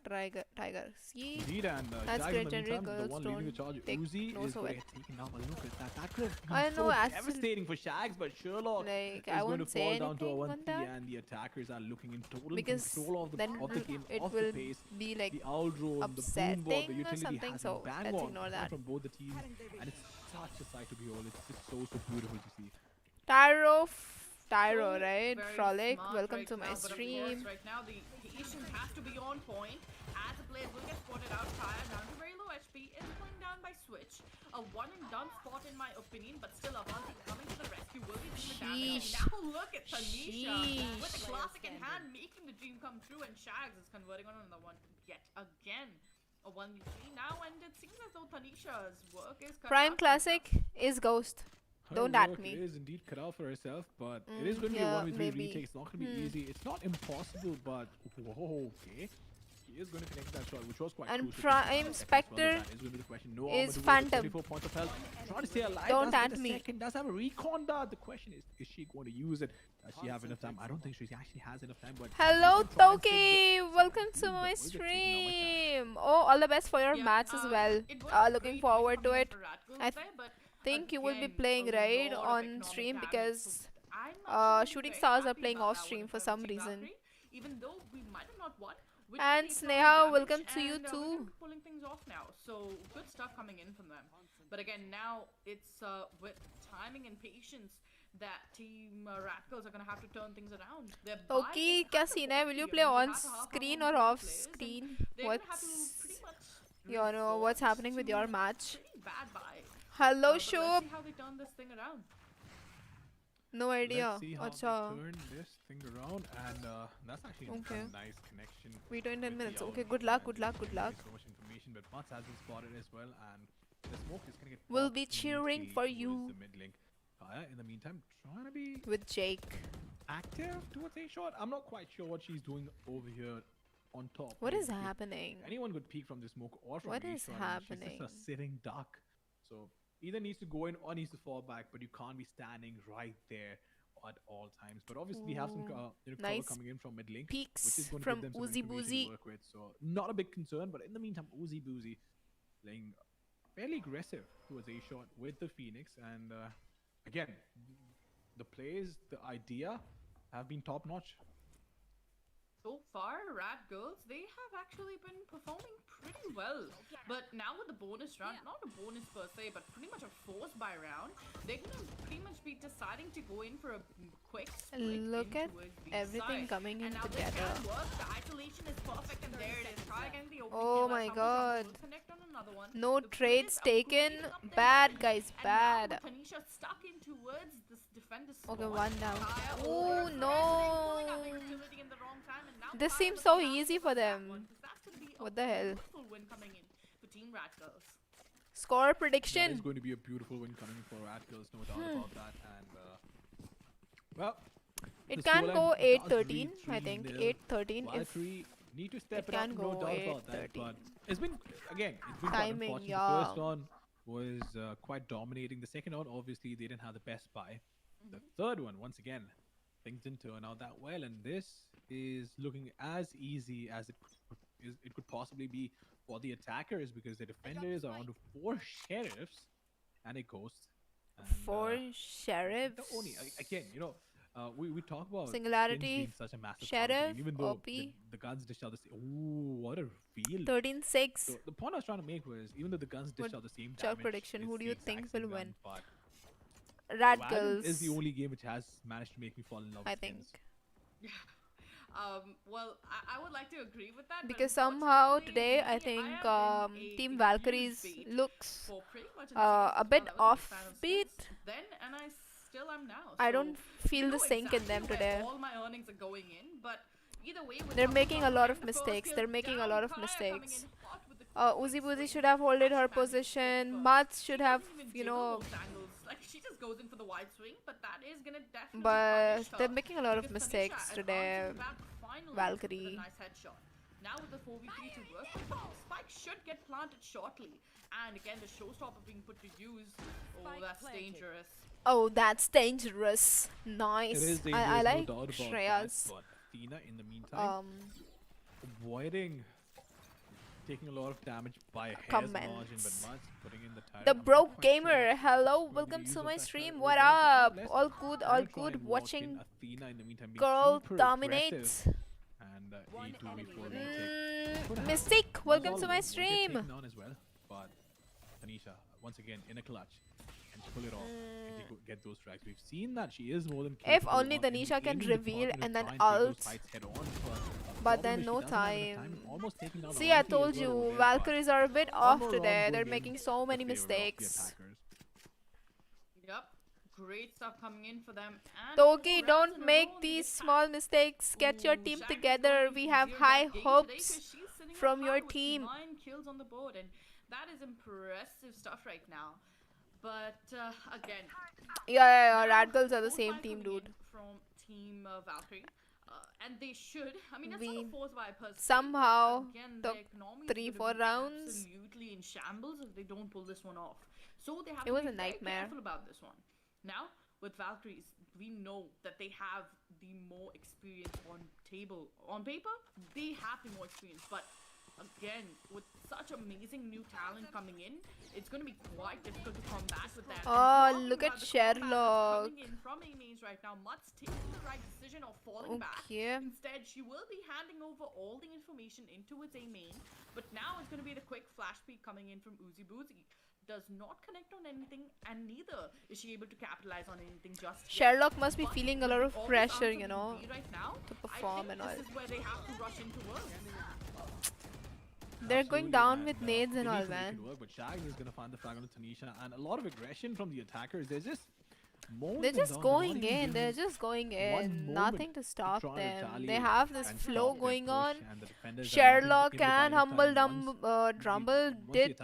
tiger. See? Indeed, and That's Jags great, in the Henry. meantime, the Girls one leading the don't charge, take Uzi, no is so going to it. get taken down. But look at that. That could have I been know, so actually. devastating for Shags, but Sherlock Like, is I going to won't say fall down to a anything 1 on that. and the attackers are looking in total Because control of the then game, it of the will pace. be like The owl drone, the boom bot, the upsetting or utility something, has so bang let's on ignore that. from both the teams, and it's such a sight to behold. It's just so beautiful to see. Tyro, So right? very Frolic, smart welcome right to my now, but of stream. course, right now the patience has to be on point as the players will get spotted out. Kaya down to very low HP is going down by Switch. A one and done spot in my opinion, but still Avanti coming to the rescue. Will be doing the damage. Sheesh. And now look at Tanisha with the Sheesh. classic in hand, making the dream come true, and Shags is converting on another one yet again. A 1v3 now, and it seems as though Tanisha's work is cut Prime out. Classic is Ghost. Her Don't at work me. is indeed cut out for herself, but it is going to yeah, be a 1v3 maybe. retake. It's not going to be easy. It's not impossible, but whoa, okay. He is going to connect that shot, which was quite And crucial. Prime Spectre That is going to be the question. No is armor to Phantom. 24 points of health. Trying to stay alive. Don't does at get a me. Second, does have a recon dart. The question is she going to use it? Does she have enough time? I don't think she actually has enough time. But Hello, she can try and Toki! save the- Welcome to but my will get taken out by Shags. stream. Oh, all the best for your Yeah, match as well. it was Looking great forward to coming in it. for Rat Girls I there, but think you will be again, playing, a right, lot of on economic stream damage, because so I'm actually Shooting very Stars are happy playing about off that stream one for in some terms of reason. Valkyrie, even though we might have not won. with And the Sneha, economic welcome damage, to you and, we're too. gonna be pulling things off now, so good stuff coming in from them. But again, now it's with timing and patience that Team Rat Girls are gonna have to turn things around. Their buy Okay, is क्या kind of scene है? Will you OP. play I mean, they on have to half screen half or on off players, and screen? they're gonna have to What's pretty much you know what's resort happening with your to match? pretty bad buy. Hello, But let's Shub. see how they turn this thing around. No idea. Let's see how Acha. they turn this thing around, and that's actually Okay. a nice connection. Wait 10 with the minutes. Okay, owl good drone, luck, and good luck, good luck. so much information, but Mats has been spotted as well, and the smoke is gonna get. We'll popped be cheering immediately for towards you. The mid link. Kaya, in the meantime, trying to be With Jake. active towards a shot. I'm not quite sure what she's doing over here on top. What lane, is because happening? Anyone could peek from the smoke or from What A is shot, and happening? She's just a sitting duck. So either needs to go in or needs to fall back, but you can't be standing right there at all times. But obviously, we have some cover Nice coming in from mid link, which Peaks is going to from give them some Uzi information Boozy. to work with. So not a big concern, but in the meantime, Uzi Boozy playing fairly aggressive towards A shot with the Phoenix, and again, the plays, the idea have been top notch. So far, Rat Girls, they have actually been performing pretty well. But now with the bonus round, not a bonus per se, but pretty much a force buy round, they're gonna pretty much be deciding to go in for a quick split Look in at towards B everything side. coming in And now together. this can work. The isolation is perfect, and there it is. Try again the open Oh kill. my Samu God. will connect on another one. No The trades players are taken. cleaning up their Bad, damage. guys, And bad. now with Tanisha stuck in towards this defender's Okay, squad, one down. Kaya Oh over no. pulling out the utility in the wrong time, and now This Kaya seems with so the chance easy to for win that them. one, 'cause that's going to be What a the hell? beautiful win coming in for Team Rat Girls. Score That is prediction. going to be a beautiful win coming for Radgirls, no doubt about that. And well, It the can scoreline go does 8-13, read I think. 3-0. 8-13 if Valkyrie need to step it it up, can no go doubt about that. 8-13. But it's been quite Timing, unfortunate. The yeah. first one was quite dominating. The second one, obviously, they didn't have the best buy. The third one, once again, things didn't turn out that well, and this is looking as easy as it could possibly be for the attackers because the defenders are onto 4 sheriffs and a ghost. And, 4 the sheriffs. only again, we talk about skins Singularity, being such a massive part of the sheriff, game, even though OP. the guns dish out the same. Ooh, what a reveal! 13-6. So the point I was trying to make was even though the guns dish What- out the same Chuck damage, prediction, who it's do the you exact think same will gun, win? But Rat Valorant Girls, is the only game which has managed to make me fall in love I with think. skins. Well, I would like to agree with that. Because but somehow unfortunately, today I me, think have been a Team huge Valkyries bait looks for pretty much in CS a as bit well. I was a big fan of offbeat. skins then, and I still am now. I so don't feel you the know sync in them exactly today. where all my earnings are going in, but either way, with They're Humble making a Bundle lot of getting the first mistakes. kill They're making a down, lot of Kaya coming mistakes. in hot with the Uzi quick Buzi swing. should have holded her Actually managed to get position. first. Mats She should have, doesn't even you jiggle know, those angles. Like she just goes in for the wide swing, but that is gonna definitely but punish her. they're making a lot of Because mistakes Tanisha today. advancing back finally Valkyrie. with a nice headshot. Now with the 4v3 to work with, Spike should get planted shortly. And again, the showstopper being put to use. Oh, Spike that's planted. dangerous. Oh, that's dangerous. It Nice. is dangerous, I no like doubt about Shreya's that. But Athena, in the meantime, avoiding taking a lot of damage by a hair's margin, Comments. but Mats putting in the tire. The I'm not broke quite gamer. sure Hello, going to be welcome used to of my that stream. tire What over there, but up? nonetheless, All good, they're all gonna try good. and walk in. Watching Athena in the meantime being girl super dominate. aggressive, and One A2 enemy before remaining. retake. Could have. Mystic, welcome Mazal to my will get stream. taken down as well, but Tanisha once again in a clutch and pull it off and get those frags. We've seen that she is more than capable. If only on in the Tanisha can aiming reveal department and to then try and take those ult. fights head on, But problem then is she no doesn't have enough time. almost taking down the See, I Valkyrie as told well you, over there, Valkyries are a bit but off one more today. round They're going making in so many the favor of the mistakes. attackers. Yep. Great stuff coming in for them. And Toki, 4 rounds don't in a make row, they these get small mistakes. Get your Ooh, team Shang is together. going We to have zero high that game today hopes 'cause she's sitting up from high your with team. 9 kills on the board, and that is impressive stuff right now. But again, Yeah, now Rat Girls are the fourth same buy team, coming dude. in from Team Valkyrie, and they should. I mean, it's We not a force buy per se, but somehow again, took their economy is 3-4 gonna be rounds. absolutely in shambles if they don't pull this one off. So they have It to was be a very nightmare. careful about this one. Now with Valkyries, we know that they have the more experience on paper. They have the more experience, but again, with such amazing new talent coming in, it's going to be quite difficult to combat with that. Oh, And look talking at about the combat that's Sherlock. coming in from Amy's right now, Mutt's taking the right decision of falling back. Okay. Instead, she will be handing over all the information into its A main, but now it's going to be the quick flash peek coming in from Uzi Boozy. Does not connect on anything, and neither is she able to capitalize on anything just yet. Sherlock must be But feeling a lot of all the pressure, sounds you of know, B right now, to I perform think and all. this is where they have to rush into work. They're going Absolutely, down with and, nades they and need all, to make it man. work, but Shag is going to find the frag on Tanisha, and a lot of aggression from the attackers. They're just They're just going in. They're just going in. Nothing to stop them. They have this flow going on. Sherlock and Humble Drumble did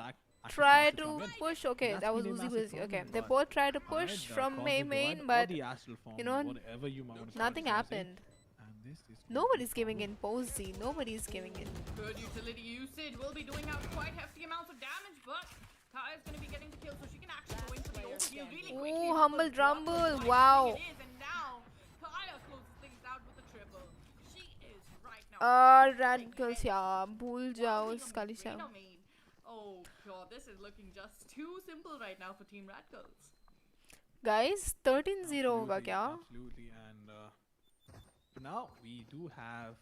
try to push. Okay, that was Uzi Buzi. Okay, they both tried to push from main, but you know, nothing happened. Nobody's giving in Posey. Nobody's giving in. Good utility usage will be doing out quite hefty amounts of damage, but Kaya's going to be getting the kill, so she can actually go in for the overkill really quickly. Ooh, with Humble the drop Drumble, of the wow. fight it is, and now Kaya closes things out with the triple. She is right now. Rat Girls, yeah. भूल जाओ Walking उसका on the Lisha. radar main. Oh god, this is looking just too simple right now for Team Rat Girls. Guys, 13-0 होगा क्या? Absolutely, and for now we do have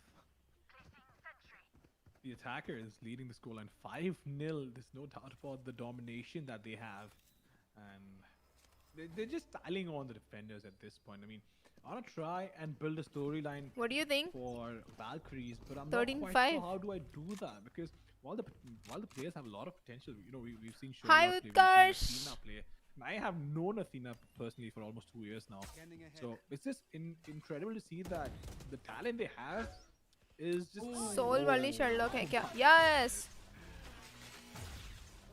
the attackers leading the scoreline 5-0. There's no doubt about the domination that they have, and they're just styling on the defenders at this point. I mean, I want to try and build a storyline What do you think? for Valkyries, but I'm 13-5. not quite sure how do I do that, because while the players have a lot of potential, you know, we've seen Hi, Sherlock play, we've Utkarsh. seen Athena play. And I have known Athena personally for almost 2 years now, so it's just incredible to see that the talent they have is just Soul वाली whoa. Sherlock है क्या? Yes.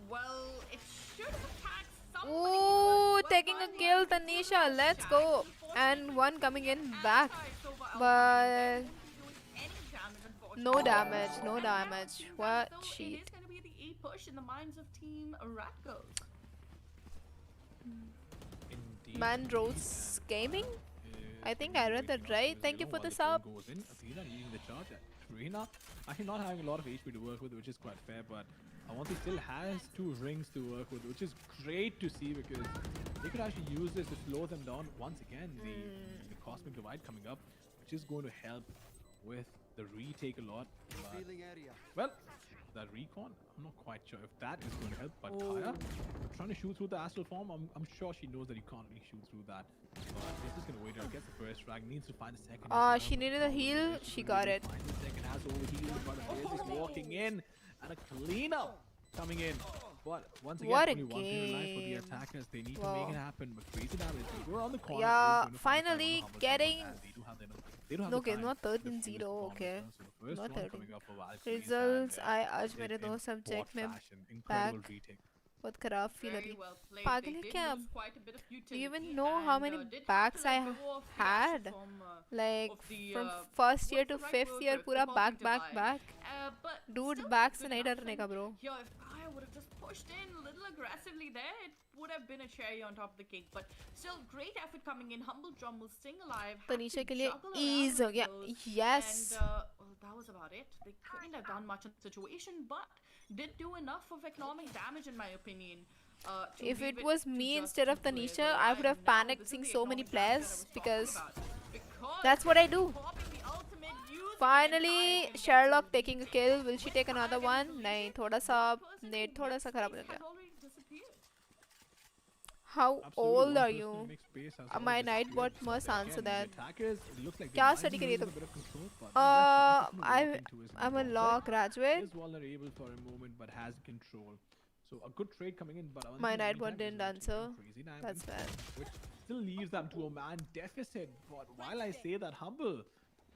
Well, it should have attacked somebody. Ooh, because, taking a finally, kill, Andrew Tanisha. Gordon Let's attacked. go. And Unfortunately, one coming in and back, sorry, so far, but wouldn't be doing any damage, no unfortunately. damage, no And now it damage. seems as What though cheat? It is going to be the A push in the minds of Team Ratgos. Indeed, Man indeed, Rose and Gaming? is I think gonna I be read that waiting up right. because, Thank you for while the the phone sub. goes in, Athena leading the charge. Reina actually not having a lot of HP to work with, which is quite fair, but Avanti still has 2 rings to work with, which is great to see because they could actually use this to slow them down once again. The Cosmic Divide coming up, which is going to help with the retake a lot. But, well, that recon, I'm not quite sure if that is going to help, but Kaya trying to shoot through the astral form. I'm sure she knows that you can't really shoot through that. But she's just going to wait out, gets the first frag, needs to find the second. She needed a heal. She got it. Find the second as overhealed, but Fizz is walking in and a cleanup coming in. But once again, What a only 1 player alive for the game. attackers. They need to Wow. make it happen, but crazy damage. They go around the corner. Yeah, is going to find the finally side on the humble getting- jumper, as they do have their they don't have Okay, the time not to 13-0, fuse the bomb okay. as well. So the first Not one 13. coming up for Valkyries Results and, I आज did मेरे in दो subject bot में fashion. Incredible back. retake. बहुत खराब feel हो Very रही. well played. पागल They है did क्या lose अब? quite a bit of Do you utility even know how and, many did have backs to I let go of the had? action from, Like of the, from what first year was to the right 5th word year for it? पूरा The back cosmic back divide. back. But Dude, still back good से नहीं enough, डरने and का bro. here, if Kaya would have just pushed in a little aggressively there, it would have been a cherry on top of the cake. But still, great effort coming in. Humble Drum was staying alive. had Tanisha to के लिए juggle around ease with हो गया. those, Yes. And well, that was about it. They couldn't have done much in the situation, but did do enough of economic damage, in my opinion. To If leave it was to me just instead 2 of players Tanisha, I alive. would have Now, panicked this is seeing the so many economic damage that I players was talking because about. Because that's what I do. popping the ultimate, using the Finally, entire Sherlock game taking a to kill. Will she with take another Kaya one? getting नहीं, deleted, थोड़ा सा one person net in थोड़ा mid सा खराब हो space has गया. already disappeared. How Absolutely, old one are person you? in mixed space has My already night bot disappeared. must But answer again, that. the attackers, it looks like they क्या might study be करिए losing तुम? a bit of control, but that's just I walking to his I'm a bomb law site. graduate. Is vulnerable for a moment, but has control. So a good trade coming in, but My Avanti in the night bot meantime is didn't taking answer. crazy damage, That's bad. which still leaves them to a man deficit. But while I say that Humble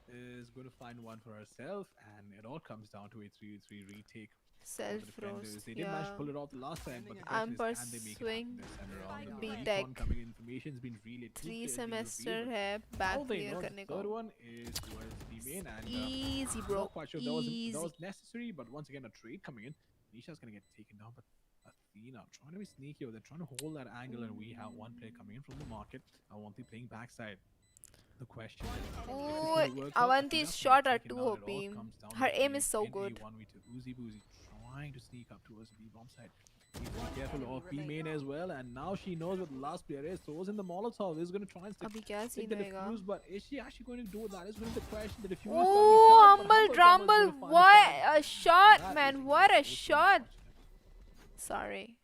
is going to find one for herself, and it all comes down to a 3-3 retake. Self The defenders. roast. They didn't manage to Yeah. pull it off the last time, but the I'm question is, can they make it pursuing happen this time around? With the B.Tech. recon coming in, information's been relayed. 3 2 players being semester revealed, है but back how they clear know करने the को. third one is towards the main, and Easy I'm bro. not quite sure Easy. that was necessary, but once again, a trade coming in. Nisha's gonna get taken down, but Athena trying to be sneaky, or they're trying to hold that angle, and we have one player coming in from the market. I want the playing backside. The question is, if this Ooh, really works out, Avanti's Athena's shot gonna are get taken too down. It all OP. comes down Her to aim being is so in a good. 1v2. Uzi Boozy trying to sneak up towards the B bomb side. Needs to be careful of B main as well, and now she knows what the last player is. Throws in the Molotov. Is going to try and stick अभी क्या stick scene the होएगा? defuse, but is she actually going to do it? That is going to be the question. The defuse Ooh, Humble Drumble. What a shot, That man. is What a so shot. unfortunate. Sorry.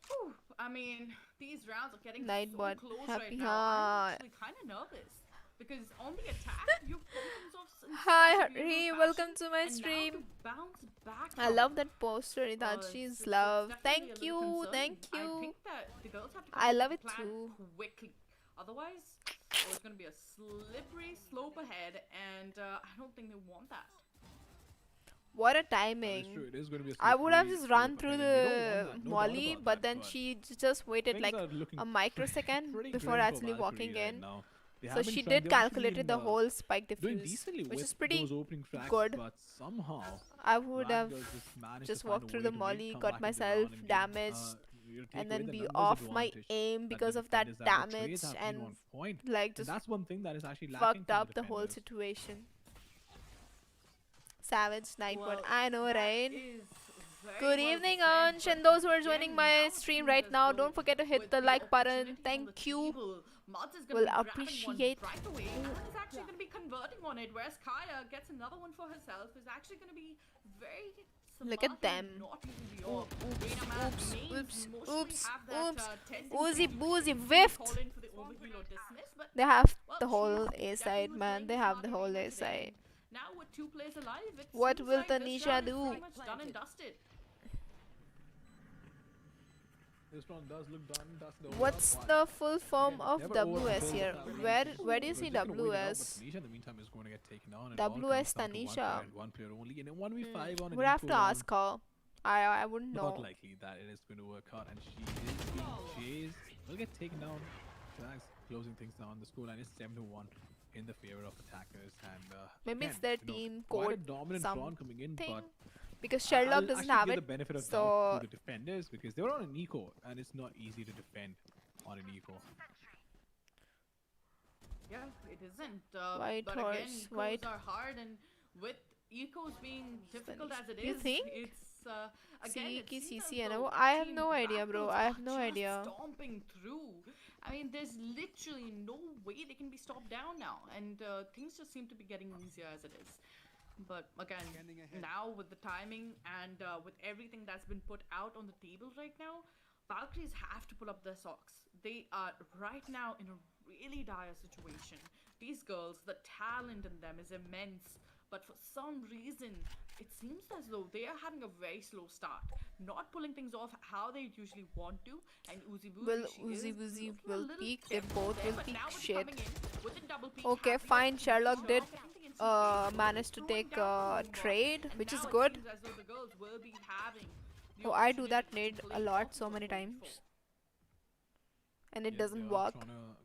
Whew, I mean, these rounds are getting Night so bot. close Happy right now. heart. I'm actually kind of nervous because on the attack, you've come off in Hi, such a beautiful Hari. fashion, Welcome to my and now stream. to bounce back I from love it, that poster. Itachi's it's love. definitely a Thank little you. concerning. Thank I you. think that the girls have to I come up love with it a plan too. quickly. Otherwise, it's going to be a slippery slope ahead, and I don't think they want that. What a That is timing. true. It is going to be a I would have slippery just slope run through ahead, and they don't the want that, no doubt molly, about but that, then she just waited things like are looking a microsecond pretty before grim for actually walking Valkyrie right in. now. They So have been she trying- did they've actually calculated the been, whole spike doing diffuse, decently which with is pretty those opening cracks, good. but somehow I would have Randall just managed just to find walked a through way the to molly, come got back into the myself round and damaged, take and away then the be numbers off my advantage aim that the because of that defenders have. The damage trades have been and on point, like and just that's one thing that is actually lacking fucked from up the whole defenders. situation. Savage Nightbot. Well, I know, that right? is very Good well evening, said, Ansh, but and those who are again, joining now my it stream seems right as now. though Don't forget to hit with the like button. opportunities on Thank the you. table, Mods is Will gonna be grabbing appreciate. one right away. And is actually going to be converting on it, whereas Kaya gets another one for herself. Is actually going to be very. Look at smart and them. not using the Ooh, orb. oops, Reina Man oops, may oops, mostly oops, have that, oops. tendency Oozy to boozy call whiffed. in for the overheal or dismiss, but They have well, the she whole definitely A side, was man. playing They the have the smart whole arena A today, side. and now with 2 players alive, it What seems will like this Tanisha round is do? pretty much done and dusted. This one does look done. That's the What's overall, the full form again, of never over WS until the here? fact Where do you we're see just gonna wait it out, but WS? Tanisha in the meantime is going to get taken down. It all comes WS down to Tanisha. one player only in a 1v5 on an Would have eco to round. ask her. I wouldn't Not know. likely that it is going to work out, and she is being chased. Will get taken down. Jags closing things down. The scoreline is 7-1 in the favor of attackers, and Maybe it's again, their you know, team quite a code dominant drawn coming in, thing. but Because I'll Sherlock doesn't actually have give it. the benefit of doubt So to the defenders because they were on an eco, and it's not easy to defend on an eco. Yeah, it isn't. White but horse, again, ecos white- are hard, and with ecos being difficult as it is, You think? it's again. C It ki seems as CC, though I have Team no idea, bro. Radicals I have are no just idea. Stomping through. I mean, there's literally no way they can be stopped down now, and things just seem to be getting easier as it is. But again, now with the timing and with everything that's been put out on the table right now, Valkyries have to pull up their socks. They are right now in a really dire situation. These girls, the talent in them is immense, but for some reason, it seems as though they are having a very slow start, not pulling things off how they usually want to. And Uzi Will Buzi, Uzi Buzi looking a will little peak? They careful both there, will but peak. now with the Shit. coming in, with the double peak Okay, happening, fine. Sherlock did getting the instant manage to throwing take down the Nova, trade, and which is now it good. seems as though the girls will be having the Oh, I do opportunity that to nade play a lot, off so of many what going times, for. and it Yeah, doesn't they are work. trying to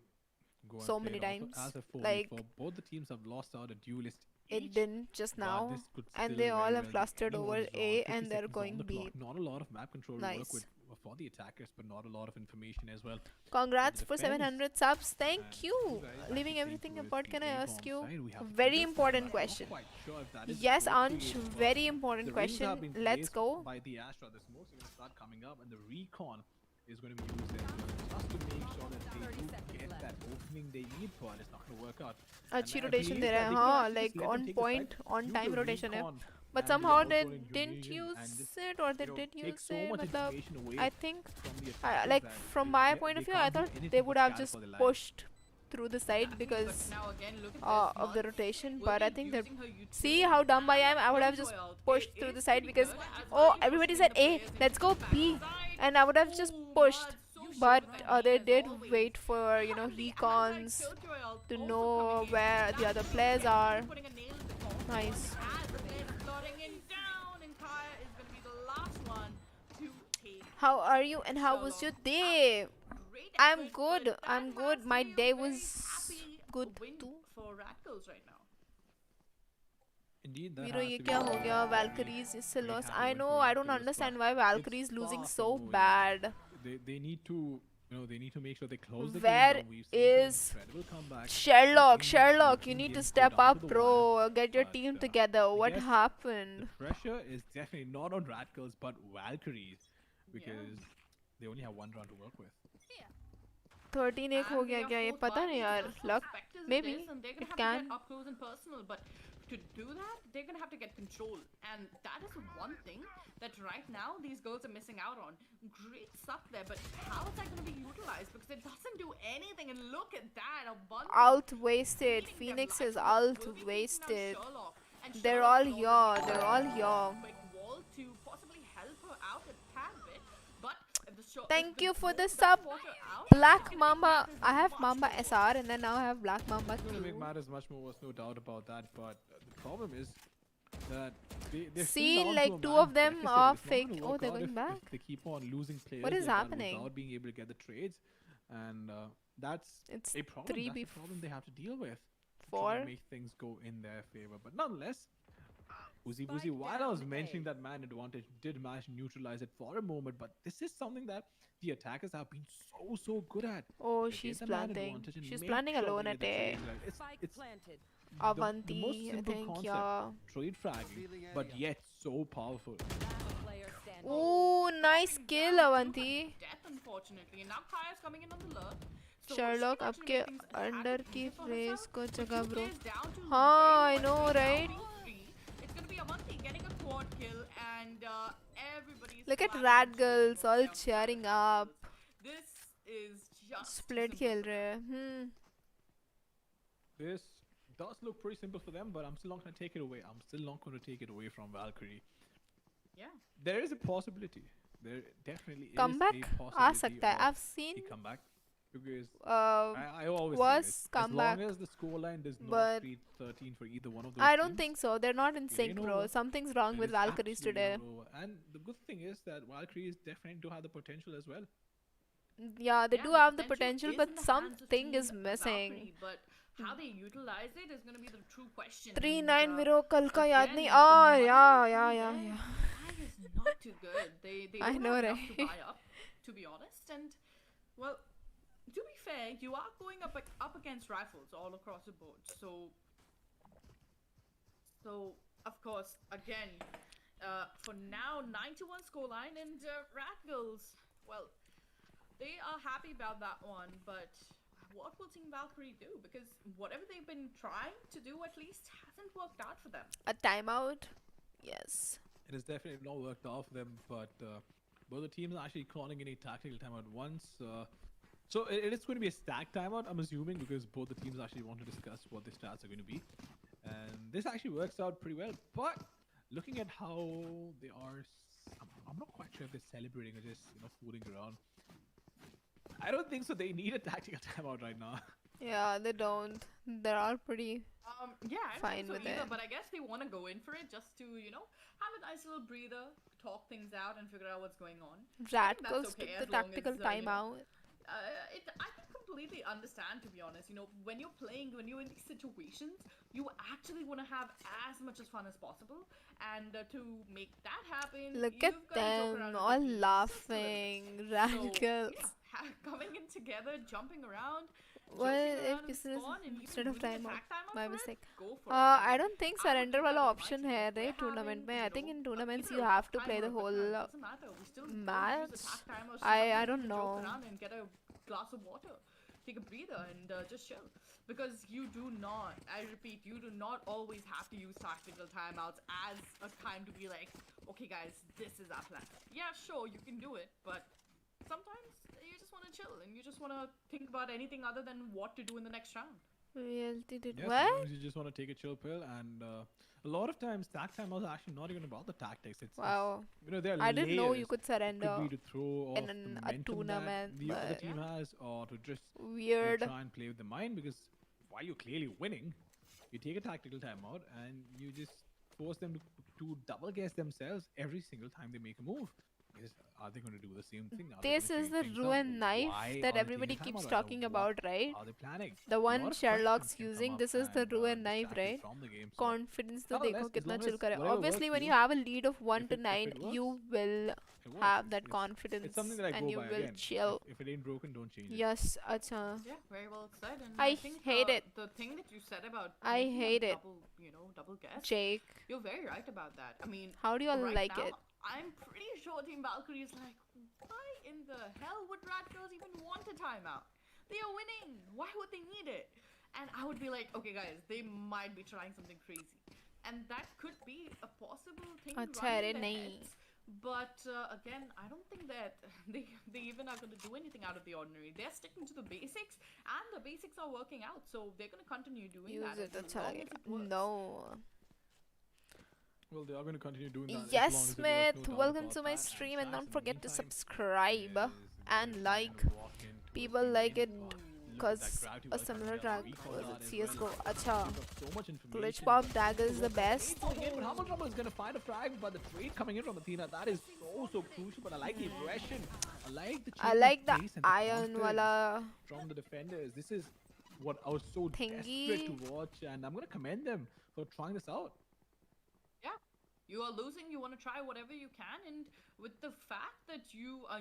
go and So play many it off times. as a 4v4. Like, Both the teams have lost out a duelist it each, didn't just but now, this could and still they all very have well be clustered over anyone's A, round. 50 and they're seconds on going the B. clock. Not a lot of map control to work Nice. with for the attackers, but not a lot of information as well. Congrats the for defense. 700 subs. Thank And you. you guys actually Leaving think everything towards apart, the can I A ask bomb you side, we have a the very killers, important but I'm question? not quite sure if that is Yes, appropriate, Ansh, but very important the rings have question. been Let's placed go. by the Astra. The smokes are going to start coming up, and the recon is going to be used as well, just to make sure that they 30 do seconds get left. that opening they need, but it's not going to work out. अच्छी And I rotation believe they that रहा है they could हाँ, actually like just let them on take the point, side, on use time the rotation है. recon But and the somehow they outrunning didn't Union use and just, it, or they you know, did take use so it. much मतलब, information away I think, from the attackers like that from they- my they- point they of view, I can't do thought anything they but would have scatter just for their life. pushed through the side But because now again, look at of the this. rotation. Will But I be think that using her see utility how dumb I am. I would and have just Royale. pushed It through is the side pretty because good, as oh, well everybody pushing said the A, players let's into go the B, backside. and I would have just Oh, pushed. man, so But strong they as did always. wait for And the recons anti-kill Royale to also know coming in. where the That other is players are. definitely putting a nail in the coffin. Nice. As the players slotting in down, and Kaya is going to be the last one to take. How are you and how was your day? Great I'm effort, good. but I'm that good. has My to be a day very was happy good win too. for Radicals right now. Indeed, that Viro, has ये to be क्या a हो very, गया? very Valkyries is still great lost. happy I win know. for I don't Radicals, understand but why it's Valkyries far losing from so over yet. bad. They need to, you know, they need to make sure they close the Where game down. We've seen is some incredible comebacks. Sherlock, We've seen Sherlock, you European need to games go step down up, to the wire, bro. Get your but, team together. I What guess happened? The pressure is definitely not on Radicals, but Valkyries, because they only have one round to work with. 13 एक हो And गया they are क्या? ये forced पता by नहीं the यार. Delta Luck, Spectres in maybe this, and they're gonna it have to can. get up close and personal, but to do that, they're gonna have to get control, and that is one thing that right now these girls are missing out on. Great stuff there, but how is that gonna be utilized? Because it doesn't do anything, and look at that, a bunch Out wasted. Phoenix is out wasted. They're all here. They're all here. Quick wall to possibly help her out a tad bit, but if the Thank you for the wall sub. does water out, Black it's gonna make Mamba. matters I have much Mamba more SR and then now I have Black Mamba It's going to make 2. matters much more worse, no doubt about that. But the problem is that they're See, still down like, to a two man of them deficit. are It's not fake. gonna Oh, work they're out going if back. they keep on losing players What is like that happening? without being able to get the trades, and that's It's a problem. 3 That's a problem they have to deal with. to try before. and make things go in their favor. But nonetheless, Uzi Spike Buzi, while I was down mentioning A. that man advantage, did manage to neutralize it for a moment. But this is something that the attackers have been so good at. Oh, They get she's the man planting. advantage and She's make planting sure they alone get at the A. trades right. Spike It's planted. the most Avanti, I simple think, concept, yeah. trade fragging, but yet so powerful. Last player standing. Ooh, nice kill, Avanti. Death, unfortunately. And now Kaya's coming in on the lurk. So Sherlock, she can आपके actually make things under attack की easier for phrase herself, को but जगह two bro. players down to हाँ, I very know, much right? now being free. It's gonna be Avanti getting a quad kill, and everybody's Look at clapping Rad and girls cheering all over there. cheering up. This is just Split simple खेल for रहे them. हैं. This does look pretty simple for them, but I'm still not going to take it away. I'm still not going to take it away from Valkyrie. Yeah. There is a possibility there definitely is a Comeback आ possibility सकता है. of I've seen a comeback because uh I always say this: was as long comeback, as the scoreline does not but reach 13 for either one of those I don't teams, think so. They're not in it ain't sync, bro. over. Something's wrong It with is Valkyries absolutely today. not over. And the good thing is that Valkyries definitely do have the potential as well. Yeah, they Yeah, do the have the potential potential, is in but the hands of something Team is missing. Valkyrie, but how they utilize it is going to be the true question. 3-9 And मेरे को कल का याद नहीं. again, the Oh, money yeah, from yeah, yeah, there, yeah. the tag is not too good. They I don't know, have enough to right? buy up, to be honest. And well, to be fair, you are going up against rifles all across the board. So of course, again, for now, 9-1 scoreline, and Rat Girls, well, they are happy about that one, but what will Team Valkyrie do? Because whatever they've been trying to do, at least, hasn't worked out for them. A timeout? Yes. It has definitely not worked out for them, but both the teams are actually calling in a tactical timeout once. So it is going to be a stack timeout, I'm assuming, because both the teams actually want to discuss what the stats are going to be. And this actually works out pretty well. But looking at how they are, I'm not quite sure if they're celebrating or just, fooling around. I don't think so. They need a tactical timeout right now. Yeah, they don't. They're all pretty. Yeah, I don't Fine think so with either, it. but I guess they want to go in for it just to, have a nice little breather, talk things out, and figure out what's going on. Rat that's Girls okay, took the as long tactical as, timeout. I can completely understand, to be honest. When you're playing, when you're in these situations, you actually want to have as much as fun as possible, and to make that happen, Look you've at got to joke around them, with all the teams just a little bit. laughing. Rat So, Girls. yeah, coming in together, jumping around, What joking if around in this is spawn, and instead even of using a timeout? tag timeout My for it, mistake. go for it. I I mean, don't think I would surrender do वाला that with my option team. है If रे we're tournament having, में. I think in tournaments either you a have to timer play or the a good whole time, doesn't matter. We still go use match. a tag timer or I something don't to joke know. around and get a glass of water, take a breather, and just chill. Because you do not, I repeat, you do not always have to use tactical timeouts as a time to be like, okay guys, this is our plan. Yeah, sure, you can do it, but sometimes you just want to chill and you just want to think about anything other than what to do in the next round. Reality did Yeah, what? sometimes you just want to take a chill pill, and a lot of times stack timeouts are actually not even about the tactics. Wow. There are I didn't know you layers. could It could surrender be to throw off in the a momentum that tournament, the other but team has, or to just weird. try and play with the mind. Because while you're clearly winning, you take a tactical timeout and you just force them to double guess themselves every single time they make a move. Because are they going to do the same thing? Are they This gonna is change the things up? ruined knife Why that are they taking everybody a keeps timeout right now? talking What about, right? are they planning? The A one lot of Sherlock's questions can come using. up This is the and ruined knife, distract you right? from the game. So Confidence तो nonetheless, देखो as कितना long chill as करे. whatever works Obviously, for when you, you have a lead of 1 if to it 9, works, you will it works. have that It's confidence something that I and go you by will again. chill. If it ain't broken, don't change it. Yes, acha. Yeah, very well said. And I think hate it. the thing that you said about I making hate a it. double guess, Jake, you're very right about that. I mean, how do you all right like now, it? I'm pretty sure Team Valkyrie is like, why in the hell would Rat Girls even want a timeout? They are winning. Why would they need it? And I would be like, okay, guys, they might be trying something crazy, and that could be a possible thing अच्छा running अरे in their नहीं. heads. But again, I don't think that they even are going to do anything out of the ordinary. They're sticking to the basics, and the basics are working out. So they're going to continue doing Use that it as अच्छा long as लगेगा. it works. No. Well, they are going to continue doing that. Yes, as long as it Smith. works, no doubt Welcome about to my that. stream, and Shax, don't in the forget to meantime, subscribe is and going like. to walk in towards People the like main it point. Look at that because gravity a well similar coming track down. Recall was dart at as CSGO. well. Acha. Pick up so much Glitch information. Pop Dagger is the best. Going in, but Humble Trouble is going to find a frag, but the trade coming in from Athena, that is so crucial. But I like the aggression. I like the I change like of the pace and the iron confidence wala from the defenders. This is what I was so desperate thingy. to watch, and I'm going to commend them for trying this out. Yeah, you are losing. You want to try whatever you can, and with the fact that you are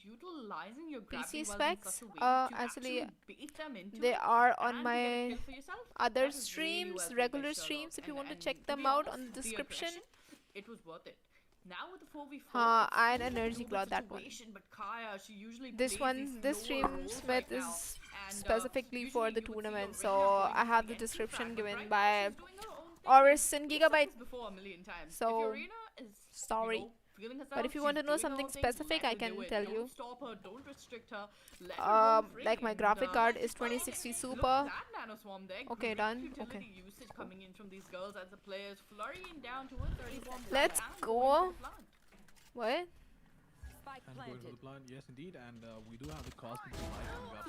utilizing your gravity PC wells in specs, such a way to actually, bait them into they it are on and to get a my kill for yourself, other that is really streams, well played by regular Sherlock. streams. If you want to And check to them be out honest, on the the description. aggression, it was worth it. Now with the 4v4, Iron it's still a Energy fluid Cloud, that one. situation, but Kaya, she usually This plays one, these this lower stream, roles Smith, right now, is and, specifically for usually the you would see tournament, Arena so going I for have the the entry description frag, but given right now by she's doing her own thing. AORUS and We've said Gigabyte. this before a million times. So, if Arena is, sorry. feeling herself, But if you want to know she's doing her something own thing, specific, let I her can do it. tell Don't you. stop her, don't restrict her, let her roam free. Like my And, graphic card is well, 2060 look, Super. that nano swarm there, Okay, great done. utility Okay. usage coming in from these girls as the players flurrying down towards 34. Let's go. What? Spike And going for planted. the plan, yes indeed. And we do have the Cosmic Light coming up.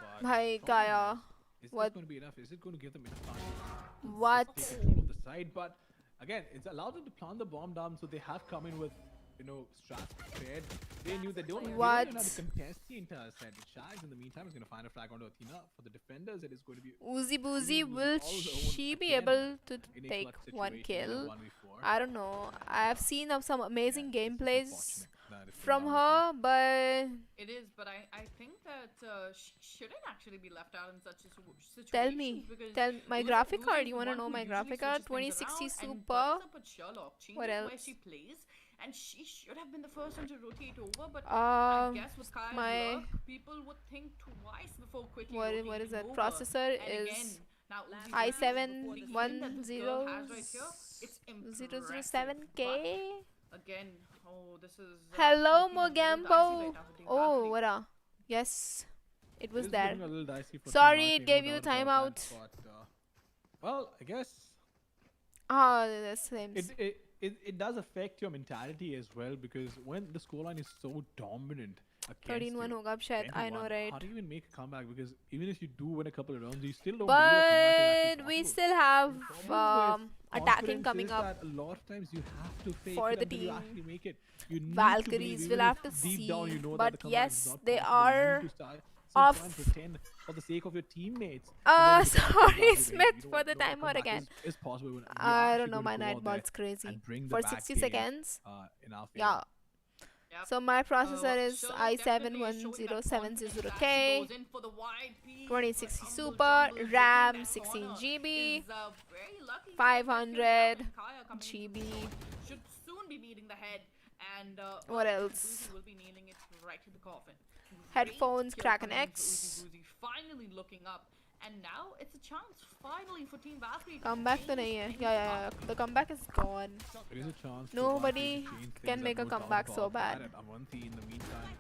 But Bhai problem Kaya. is What? this going to be enough? Is it going to give them enough time to What? just take control of the side? But again, it's allowed them to plant the bomb down, so they have come in with, strats prepared. They knew they don't know how to What? contest the entire set. Shags in the meantime is going to find a frag onto Athena. For the defenders, it is going to be Oozy Boozy, Boozy will all alone she be again able to in a take clutch one situation in a kill? 1v4. I don't know. I've seen of some amazing Yeah, this is gameplays unfortunate that it's from going down this way. her, but It is, but I think that she shouldn't actually be left out in such a situation. tell me, Because my Uzi- graphic Uzi card. is You the wanna one know who my usually graphic card? switches things 2060 around and Super. bucks up with Sherlock, changes What where else? she plays, and she should have been the first one to rotate over. But I Um, guess with Kaya's my luck, people would think twice before quickly what rotating is that? over. Processor And again, is now Uzi's i7 the aim that this girl has right here, it's 1007K. impressive. But again, oh, this is Hello, looking a little dicey Mogambo. right now for Team Oh, Valkyrie. what a yes, it was It is there. looking a little dicey for Sorry, Team it Valkyrie, gave no you doubt about timeout. that, but, well, I guess Ah, the same. it does affect your mentality as well, because when the scoreline is so dominant against 13-1 you, होगा अब शायद. I know, 21, right? how do you even make a comeback? Because even if you do win a couple of rounds, you still don't believe a comeback is actually But we possible. still have The problem with attacking confidence coming is up. that a lot of times you have to fake for it the until you team. actually make it. You need Valkyries, to believe, we'll even have if to deep down see. you know But that the comeback is yes, not they possible. You are need to still off. try and pretend for the sake of your teammates. and then become Sorry, motivated. Smith, You know for what, the no, timer comeback again. is possible when we are I actually don't know, going my to go out there nightbot's crazy. and bring the For back 60 game, seconds. in our favor. Yeah. Yep. So my processor is Sherlock definitely is showing that confidence as she i7-1070K, goes in for the wide piece, 2060 but Super, Humble Jumble RAM hitting that 16 corner GB, is, very lucky to get that kill 500 down, and Kaya coming into GB. the zone should soon be meeting the head, and What well, else? Uzi will be nailing it right to the coffin. Headphones, Great kill Kraken coming in for X. Uzi finally looking up, and now it's a chance finally for Team Valkyrie to Comeback तो change नहीं है. things Yeah. up. The comeback is gone. There is a chance. for Nobody Valkyrie to change can things make up, a no doubt comeback so about that. bad. And Avanti, in the meantime,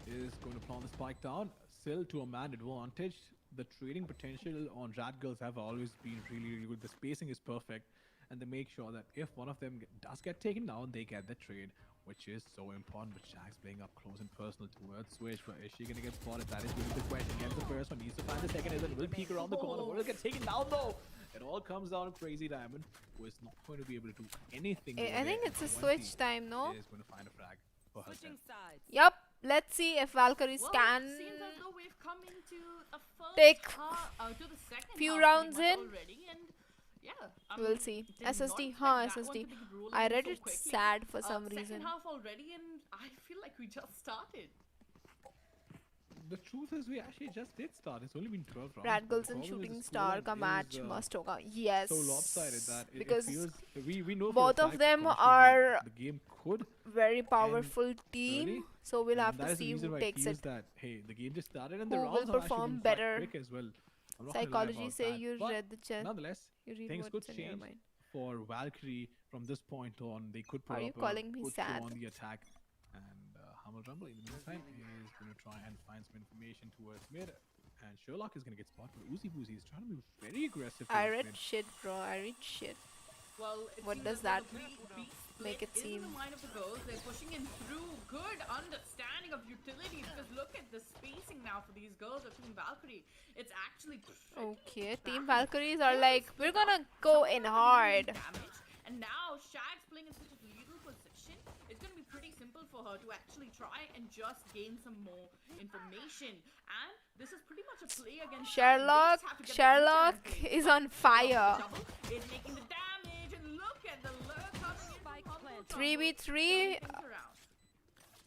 is going to plant the spike down. Still to a man advantage. The trading potential on Rat Girls have always been really, really good. The spacing is perfect. And they make sure that if one of them does get taken down, they get the trade, which is so important. But Shag's playing up close and personal towards Switch. But is she going to get spotted? That is going to be the question. Gets the first one, needs to find the second, and then will peek around the corner. Will get taken down though. It all comes down to Crazy Diamond, who is not going to be able to do anything. I think it's a switch time, no? Is going to find a frag for herself. Switching sides. Yup. Let's see if Valkyries Well, can it seems as though we've come into the first take to the second few half rounds pretty in. much already, and yeah, We'll see. did not SSD, expect huh? that one SSD. to be rolling I read so it quickly. sad for some Second reason. half already, and I feel like we just started. The truth is, we actually just did start. It's only been 12 rounds. Rat but Girls the and problem is Shooting the Star scoreline का is, match must होगा. Yes. so lopsided that because it feels we know for a both of fact them subconsciously are that the game could very powerful team. early, So we'll and have that to is the see reason who why takes feels it. that hey, the game just started and the Who rounds will have actually perform been better. quite quick as well. I'm not gonna lie Psychology about say that. you But read the chat. nonetheless, You read things could what's in your change mind. for Valkyrie from this point on. They could put Are you up calling a me good show sad? on the attack, and Humble Rumble in the meantime is going to try and find some information towards mid. And Sherlock is going to get spotted, but Uzi Boozy is trying to be very aggressive. I towards read mid. shit, bro. I read shit. Well, it What seems does as though that the beat make it split is in seem? the mind of the girls. They're pushing in through. Good understanding of utility, because look at the spacing now for these girls of Team Valkyrie. It's actually Okay, Team balanced. Valkyries are Very like, split we're up. gonna go Someone in really hard. damage, and now Shag's playing in such a lethal position. It's going to be pretty simple for her to actually try and just gain some more information. And this is pretty much a play against Shag. They Sherlock, just have to get the Sherlock intel and play. is on fire. Double is making the damage, and look at the lure coming in Spike from Humble planted. Jumble, 3v3. turning things around.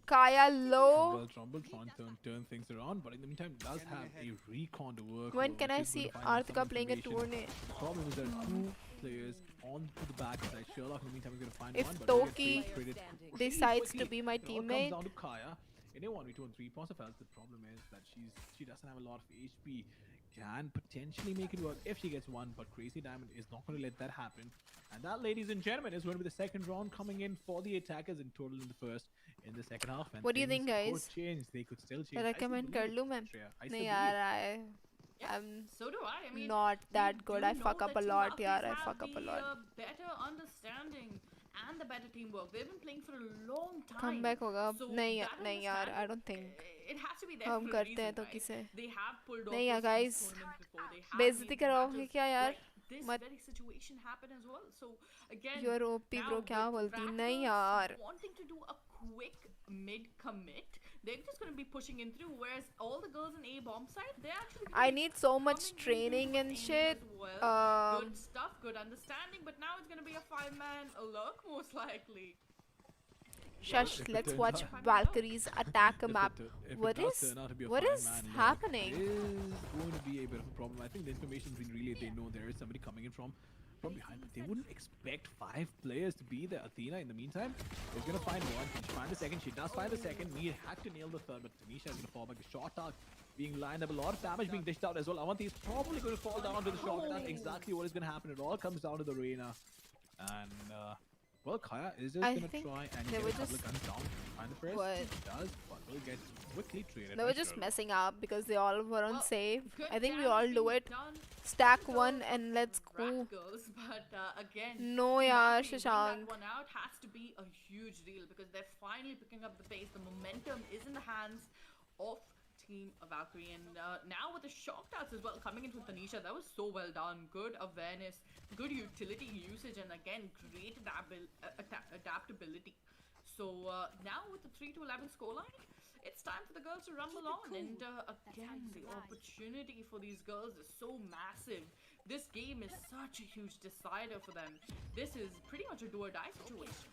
Kaya low. Well, Trumbull trying to turn things around, but in the meantime does have a recon to work When with, can which I is going see to find out some Arthika playing a information. tourney? The problem is there are two players onto the backside. Sherlock in the meantime is going to find If one, but he'll get Toki trade traded standing. pretty decides to quickly. be my It all comes teammate. down to Kaya in a 1v2 and 3 points of health. The problem is that she doesn't have a lot of HP. Can potentially make it work if she gets one, but Crazy Diamond is not going to let that happen. And that, ladies and gentlemen, is going to be the second round coming in for the attackers in total in the first. In the second half, and What do you things think, guys? could change. They could still change. I still Recommend believe कर it, लूँ मैं? Shreya. I still नहीं believe यार, Yeah, I'm so do I. I mean, not we that good. do I know fuck up that a Team lot, Valkyries yaar. I have fuck up a the, lot. better understanding and the better teamwork. They've been playing for a long time. Comeback होगा अब So नहीं that नहीं यार I understanding, don't think it has to be there हम for a करते हैं reason, तो right? किसे They have pulled off नहीं यार those huge guys tournaments before. They have बेइज्जती made कराओगे matches क्या यार like this मत very situation happen as well. So again, you're OP now bro क्या with बोलती नहीं Raptors यार wanting to do a quick mid commit, they're just going to be pushing in through. Whereas all the girls in A bomb side, they're actually gonna I be need so much coming in training through and A shit as well. Good stuff, good understanding. But now it's going to be a 5-man lurk most likely. Shush, If it let's turns watch out- Valkyries attack a If map. it What does is turn out to be a what is five-man lurk, happening? it is going to be a bit of a problem. I think the information's been relayed. They know there is somebody coming in from behind, but they wouldn't expect 5 players to be there. Athena, in the meantime, is going to find one. Can she find the second? She does find the second. Need had to nail the third, but Tanisha is going to fall back. The shot arc being lined up. A lot of damage being dished out as well. Avanti is probably going to fall down to the shot. That's exactly what is going to happen. It all comes down to the Reina. And, well, Kaya is just I going to think try and they get were a couple just- of guns down. Find the press. What? She does, but will get quickly traded. They by were just Sherlock. messing up because they all were on Well, save. good I think we damage all do being it. done Stack by one the and let's go. Rat girls, but again, No, Team yaar, Valkyrie winning Shashank. that one out has to be a huge deal because they're finally picking up the pace. The momentum is in the hands of Team Valkyrie, and now with the shock darts as well coming in with Tanisha, that was so well done. Good awareness, good utility usage, and again great adaptability. So now with the 3-11 scoreline, it's time for the girls to rumble on, and again the opportunity for these girls is so massive. This game is such a huge decider for them. This is pretty much a do or die situation.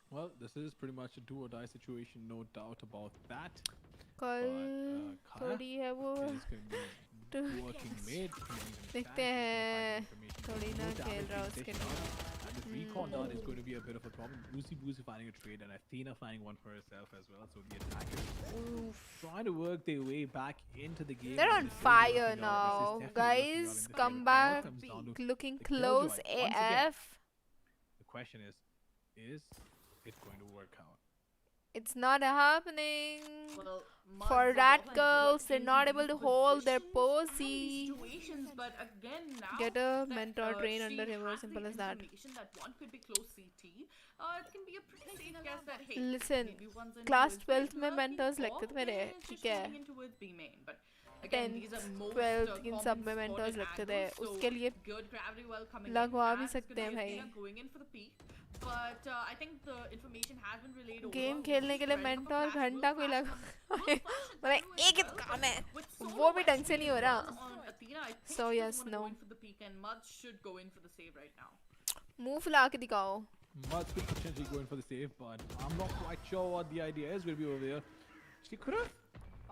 Well, this is pretty much a do or die situation, no doubt about that. कल Kaya थोड़ी है वो is going to be working mid. देखते हैं थोड़ी ना खेल रहा उसके लिए And this recon dart is going to be a bit of a problem. Boozy finding a trade and Athena finding one for herself as well. So the attackers Oof. trying to work their way back into the game. They're and on this is fire working out. now, This is definitely working out in guys. the Come favor. It all back, comes down to looking the close killjoy. Once again, AF. the question is it going to work out? It's not happening. Well, For Muds rat is all girls, put they're into not able these to hold their positions and these posy. situations, but again now Get a that, mentor train she under him or has simple the as that. information that one could be close CT, it can be a pretty safe guess that hey, Listen, maybe one's in class towards 12th B में main mentors or लगते थे मेरे, they're just ठीक है? moving in towards B main, but again these are 10th, most 12th इन सब common में mentors spotted लगते थे. angles, so उसके लिए good gravity well coming लगवा in, भी and it's सकते हैं gonna be भाई. Athena going in for the peak. But I think the information has been relayed over. Game We'll खेलने be के लिए spreading up a mentor flash, घंटा we'll कोई flash लगा them. We'll flash it मतलब through as एक ही well, काम but है with वो solo भी ढंग से नहीं हो actually रहा. on Athena, I think So she's yes, gonna no. go in for the peak, and Mud should go in for the save right now. मुंह फुला के दिखाओ. Muds could potentially go in for the save, but I'm not quite sure what the idea is. Will be over there. She could have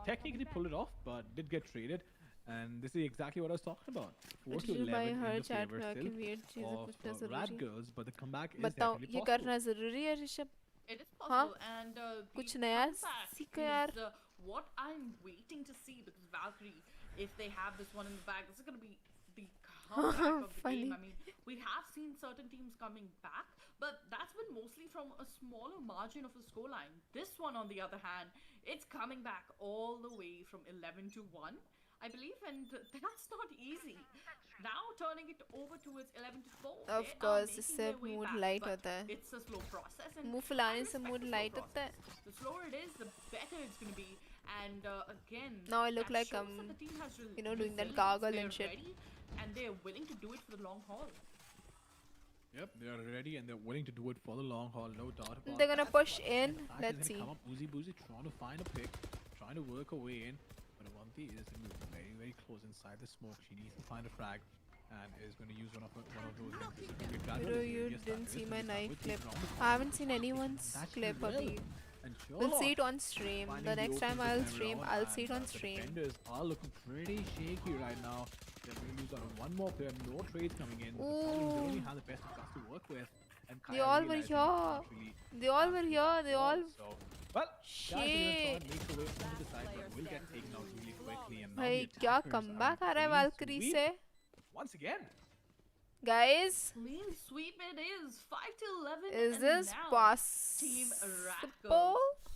technically pulled it off, but did get traded. And this is exactly what I was talking about. 4 to मुझे 11 भाई in her the chat favor में आके still weird चीजें of पूछना Rat जरूरी है. Girls, but the comeback is बताओ definitely ये possible. करना जरूरी है ऋषभ? It is हाँ? possible, and the कुछ नया comeback सीखो यार. is what I'm waiting to see because Valkyrie, if they have this one in the bag, this is gonna be the comeback of the Funny. game. I mean, we have seen certain teams coming back, but that's been mostly from a smaller margin of the scoreline. This one, on the other hand, it's coming back all the way from 11 to 1, I believe, and that's not easy. Now turning it over towards 11 to 4. Of they are course, making इससे their way mood back, light but होता है. it's a slow process, and मुंह I फुलाने से respect mood the slow light होता है. process. The slower it is, the better it's going to be. And again, Now I look that like shows I'm, that the team has doing that resilience. gargle They're and shit. ready, and they're willing to do it for the long haul. Yep, they are ready and they're willing to do it for the long haul, no doubt about They're gonna that. push in. Attack is Let's gonna see. come up, Boozy trying to find a pick, trying to work her way in. But Avanti is moving very close inside the smoke. She needs to find a frag and is going to use one of those things. Bro, you didn't see my knife clip. I haven't seen anyone's clip abhi. And We'll see it Sherlock on stream. finding The next time openings I'll this stream, round, I'll and, see it on the stream. defenders are looking pretty shaky right now. They're going to lose out on one more player. No trades coming in. But the problem is they only Ooh. have the best of us to work with. And They Kaya all were realizing here. can't really They all were here. They all. so, well, guys are gonna try Shit. and make their way onto the side, but will get taken out really quickly. And now भाई the क्या attackers are comeback आ रहा है clean Valkyrie sweep से? once again. Guys, Clean sweep it is. 5 to 11. is and this now Team Rat possible? Girls.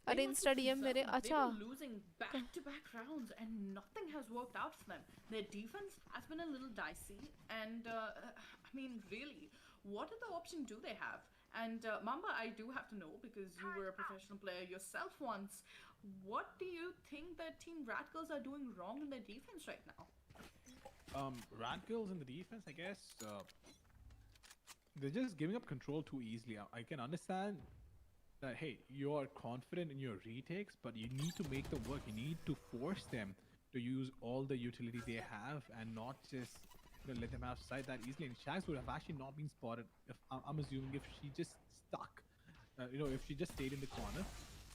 अरे They must Insta have DM been मेरे certain. अच्छा They were losing back-to-back rounds and nothing has worked out for them. Their defense has been a little dicey, and I mean, really, what other option do they have? And Mamba, I do have to know because you were a professional player yourself once. What do you think that Team Rat Girls are doing wrong in their defense right now? Rat girls in the defense, I guess. They're just giving up control too easily. I can understand that, hey, you're confident in your retakes, but you need to make them work. You need to force them to use all the utility they have and not just let them have sight that easily. And Shags would have actually not been spotted. If I'm assuming if she just stuck, if she just stayed in the corner.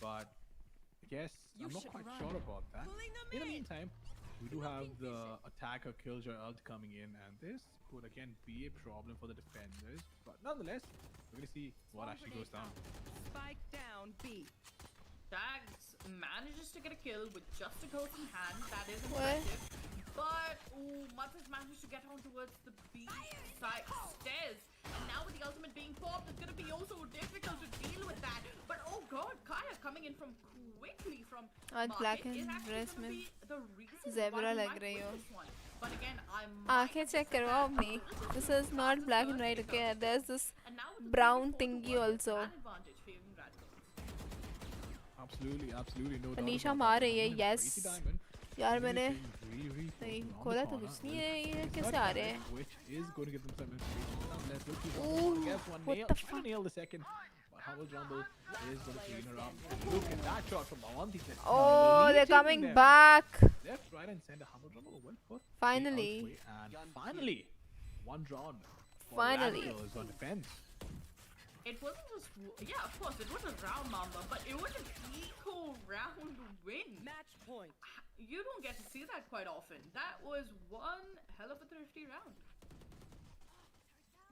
But I guess I'm not quite sure about that. In the meantime, we do have the attacker Killjoy ult coming in, and this could again be a problem for the defenders. But nonetheless, we're gonna see what actually goes down. Spike down B. Shags manages to get a kill with just a ghost in hand. That is What? impressive. But Mutz managed to get on towards the B side stairs. And now with the ultimate being popped, it's gonna be also difficult to deal with that. But oh god, Kaya coming in from quickly from आज market black is and actually dress gonna में be the reason zebra why we लग might रही win हो. this one. But again, I'm आंखें check करवाओ अपनी. This is not black and white, okay? There's this brown thingy also. advantage favoring Rat Girls. Absolutely, no doubt. Anisha about मार that. रही है, Diamond and yes. Crazy Diamond यार really मैंने playing really नहीं close around the खोला तो corner. कुछ नहीं है. ये Third कैसे आ रहे हैं? target, which is going to give them some inspiration. Nonetheless, let's see Ooh, what gets one what nail. the Trying fuck? to nail the second. But Humble Jumble is going to clean her up. And look at that shot from Avanti. Just Oh, they're deleting coming them. back. Left, right, and center. Humble Jumble went for the Finally. outplay, and finally, one round. for Finally. Rat Girls on defense. It wasn't just, yeah, of course, it was a round Mamba, but it was an eco round win. Match point. You don't get to see that quite often. That was one hell of a thrifty round.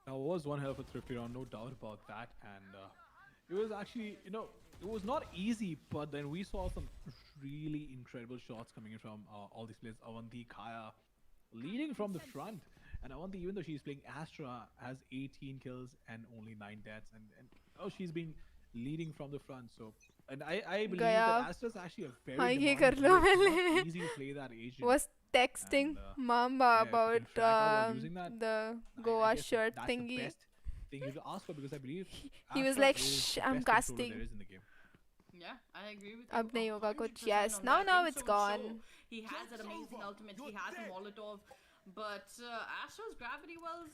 Now, it was one hell of a thrifty round, no doubt about that. And it was actually, it was not easy, but then we saw some really incredible shots coming in from all these players. Avanti, Kaya, leading from the front. And Avanti, even though she's playing Astra, has 18 kills and only 9 deaths. And she's been leading from the front. So, and I believe that Astra's actually a very हाँ, ये demanding कर लो hero. It's मैंने. not easy to play that agent. Was texting And, Mamba yeah, if you about can flag out while using that, the I Goa guess shirt that's thingy. the best thing you should ask for, because I believe He was Astra like, is "Shh, the I'm best controller casting." there is in the game. Yeah, I agree with you. अब नहीं होगा कुछ. 100% Yes, on now that. now And it's so gone. He has an amazing ultimate. He has a Molotov. But Astra's gravity wells,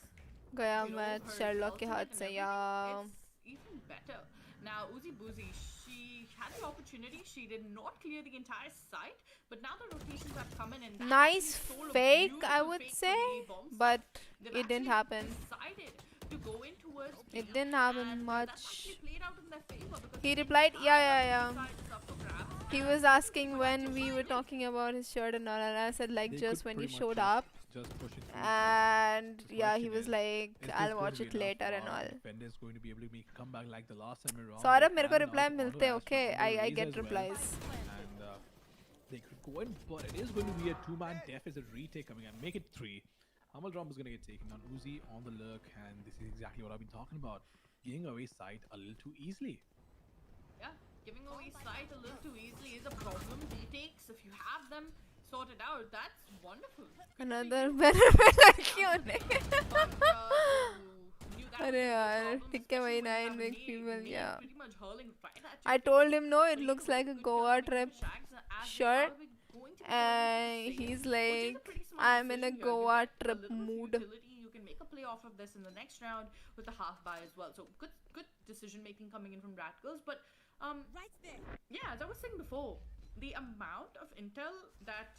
गया you know, मैं her Sherlock के ultimate हाथ and से everything, यार. it's even better. Now, Uzi Boozy, she had the opportunity. She did not clear the entire site, but now the rotations have come in and that Nice actually stole a fake, I beautiful would fake say, from the bomb but site. They've it didn't actually happen. Decided to go in towards It B, didn't happen and much. That's actually played out in their favor because He the replied, entire yeah. side is up for grabs, He and was asking when we were talking about his shirt and all, and I said like They just could when you pretty showed much up, just push it through. and The yeah, he question was is, like, is this I'll going watch to it be enough, later and or all. Defender is going to be able to make a comeback like the last time around. Saurabh, They मेरे को panned reply out onto मिलते हैं, Astra okay? on the I raise get as well. replies. And they could go in, but it is going to be a 2-man def as a retake coming and make it 3. Humble Drum is going to get taken on. Uzi on the lurk, and this is exactly what I've been talking about. Giving away sight a little too easily. yeah, giving away sight a little too easily is a problem. Retakes, if you have them sorted out, that's wonderful. Another benefit लड़की होने के. But, knew that अरे was यार, the problem, ठीक है especially भाई, when you 9 have big Nate- people, Nate yeah. pretty much hurling right at I you. told him no, it So looks you like a could Goa coming trip from Shags as shirt, they are going to be and going to he's save, which is a like, pretty smart I'm in a decision here. You Goa get a trip little bit of mood. utility, you can make a play off of this in the next round with a half buy as well. So good decision making coming in from Rat Girls. But Right there. yeah, as I was saying before, the amount of intel that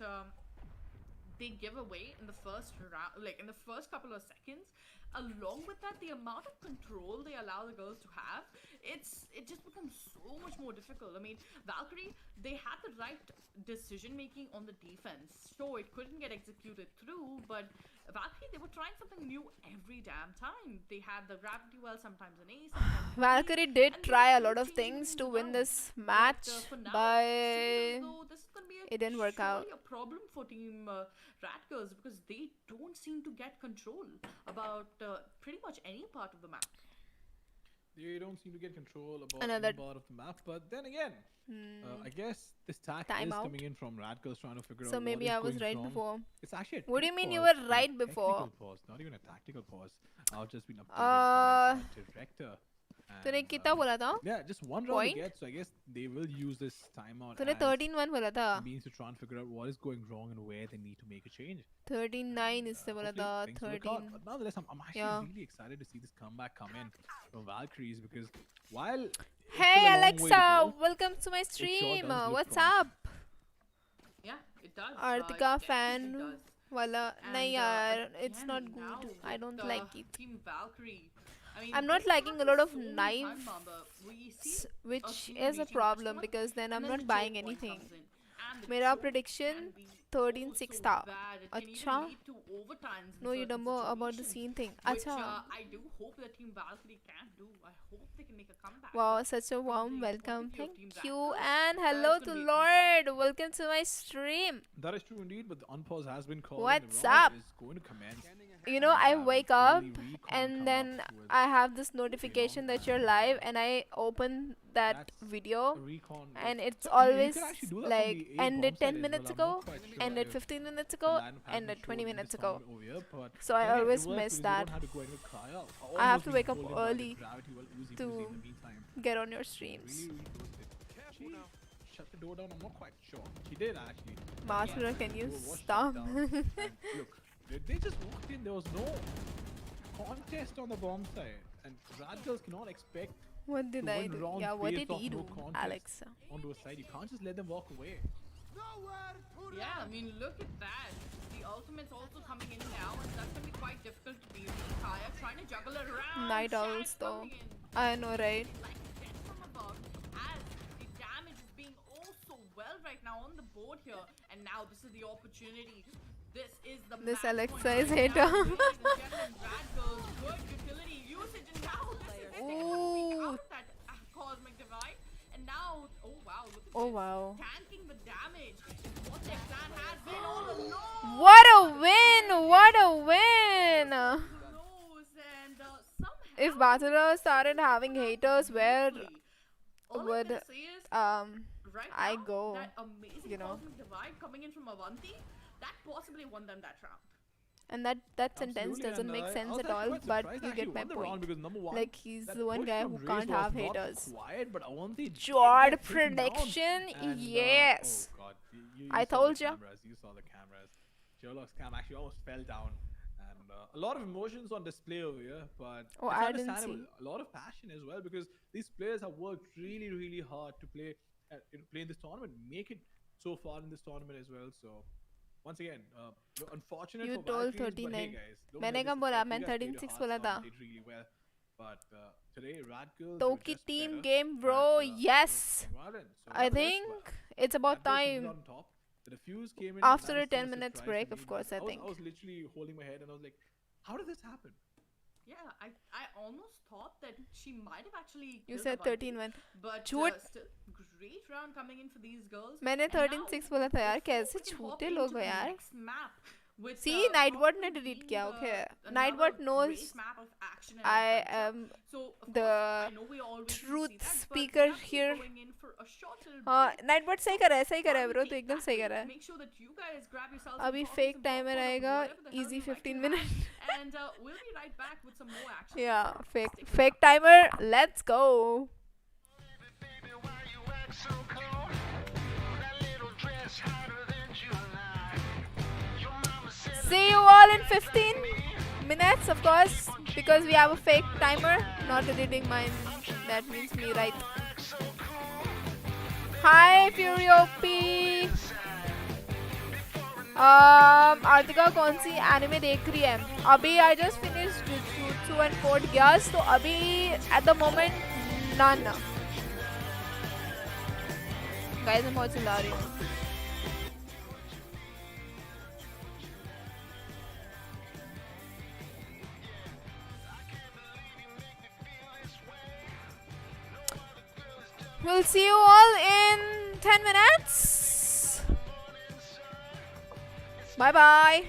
they give away in the first round, like in the first couple of seconds, along with that, the amount of control they allow the girls to have, it just becomes so much more difficult. I mean, Valkyrie, they had the right decision making on the defense. Sure, it couldn't get executed through, but Valkyrie, they were trying something new every damn time. They had the gravity well, sometimes an ace, sometimes an Valkyrie ace, did and they try a kept lot of changing things things to win around. this But, match, for now, but it seems as though this is going to be it didn't work out. surely a problem for Team Rat Girls because they don't seem to get control about pretty much any part of the map. they don't seem to get control about Another any part of the map. But then again, I guess this tack is Timeout. coming in from Radicals trying to figure So out maybe what is I was going right wrong. before. It's actually a What do you tech mean you pause, were a right before? technical pause, not even a tactical pause. I've just been updated by my director. तूने And, कितना बोला था? yeah, just one round to Point? get. So I guess they will use this timeout तूने as 13-1 बोला था. a means to try and figure out what is going wrong and where they need to make a change. 13-9 इससे बोला Hopefully था. things will work out. 13. But nonetheless, I'm actually Yeah. really excited to see this comeback come in from Valkyries because while it's Hey still a long way to Alexa, go, welcome to my sure stream. does look What's promising. up? Yeah, it does. Artika it fan definitely does. वाला नहीं And, यार, it's again, not now good. I with don't the like it. Team Valkyrie. I mean, I'm not they liking have a lot of so many knife time bomber. We see Which few is a waiting problem restaurants, because then I'm and then not the buying choke point anything. comes in, and the मेरा choke prediction can be 13-6 also था. bad. It can even अच्छा. lead to overtimes in No, you certain don't know about the situations, scene thing. which, अच्छा. I do hope the Team Valkyrie can do. I hope they can make a comeback. Wow, But such a from warm the welcome. point of view of Team Thank you. Valkyrie, And that is hello gonna to be a Lord. Welcome to my stream. that is true indeed. But the unpause has been called. What's and the round up? is going to commence. You know, I wake up Early recon come and then up with I have this notification that you're live and I open that That's video a recon with- and it's So you always can actually do that from like the A ended bomb side 10 as minutes well. I'm ago, not quite sure ended if 15 minutes the ago, lineup has been ended 20 shown in minutes this ago. tournament over here, but So I again, it always works miss because you that. don't have to go anywhere cry out. I have Almost to being wake up pulled in by the early gravity while Uzi to Uzi in the meantime. get on your Really, streams. really toasted. She shut the door down. I'm not quite sure. She did actually. Master, can you Door was shut stop? down. And look, they just walked in. There was no contest on the bomb side, and Radicals cannot expect What did to I win do? rounds Yeah, what based did off he no do, contest Alexa? onto a side. You can't just let them walk away. Yeah, I mean, look at that. The ultimate's also coming in now, and that's gonna be quite difficult to beat. Kaya trying to juggle it around. Night Shaq owls though. coming in I know, right? like death from above, as the damage is being also well right now on the board here. And now this is the opportunity. This is the This match Alexa point is right now. hater. Ladies and gentlemen, Radicals, good utility usage, and now this is it. They're gonna peek Ooh. out of that cosmic divide. And now, oh wow, look at Oh this. wow. Tanking the damage is what their plan has been all along. What a win! What a win! Close and somehow If Batara started having haters, where all I'm would gonna say is, right I now, go, that amazing you know? cosmic divide coming in from Avanti, that possibly won them that round. and that sentence Absolutely, doesn't and make I sense was at actually all, quite but surprised you actually get my won the round point. because number one, Like he's that the one push guy from who Raze can't was have not haters. Quiet, but Avanti did Jord get taken down. prediction, And, yes. Oh god, you I saw told the ya. cameras, you saw the cameras. Sherlock's cam actually almost fell down, and a lot of emotions on display over here. But Oh, it's I didn't understandable. see. A lot of passion as well because these players have worked really, really hard to play in this tournament, make it so far in this tournament as well. So. Once again, unfortunate You for told Valkyries, but hey 39. guys, don't मैंने let कब this बोला? affect you मैं guys played your 13-6 hearts बोला out था. and did really well. But today, Radicals तो were की just team better game, at, bro. than Yes. Valorant. So I nonetheless, think it's about Radicals comes time. out on top. The defuse came in, After that a is still 10 minutes surprise break, to of me, course, because I think. I was literally holding my head and I was like, how did this happen? Yeah, I almost thought that she might have actually You killed said Avanti, 13-1. but झूठ. still great round coming in for these girls. मैंने And now, 13-6 बोला था यार, before कैसे we can hop झूठे into लोग हो the यार. next map with, See, Nightbot probably ने delete being किया, the- okay. another Nightbot great knows map of action and I adventure. am So, of the course, I know we always do see truth that, but speaker we are here. going in for a short little हाँ, break. Nightbot सही कर रहा है, सही कर रहा है While we bro, तो take एकदम that सही कर break, रहा है. make sure that you guys grab yourselves अभी some fake coffee, some timer popcorn, or आएगा, whatever the hell easy you like to 15 have, minutes. and we'll be right back with some more action. Yeah, Stick around. fake timer, let's go. See you all in 15 minutes, of course, because we have a fake timer. Not editing mine, that means me, right? Hi, Fury Artika कौन सी anime देख रही है? अभी I just finished Jujutsu and Code Geass, तो अभी at the moment none. Guys, मैं बहुत चिल्ला रही हूँ. We'll see you all in 10 minutes. Bye bye.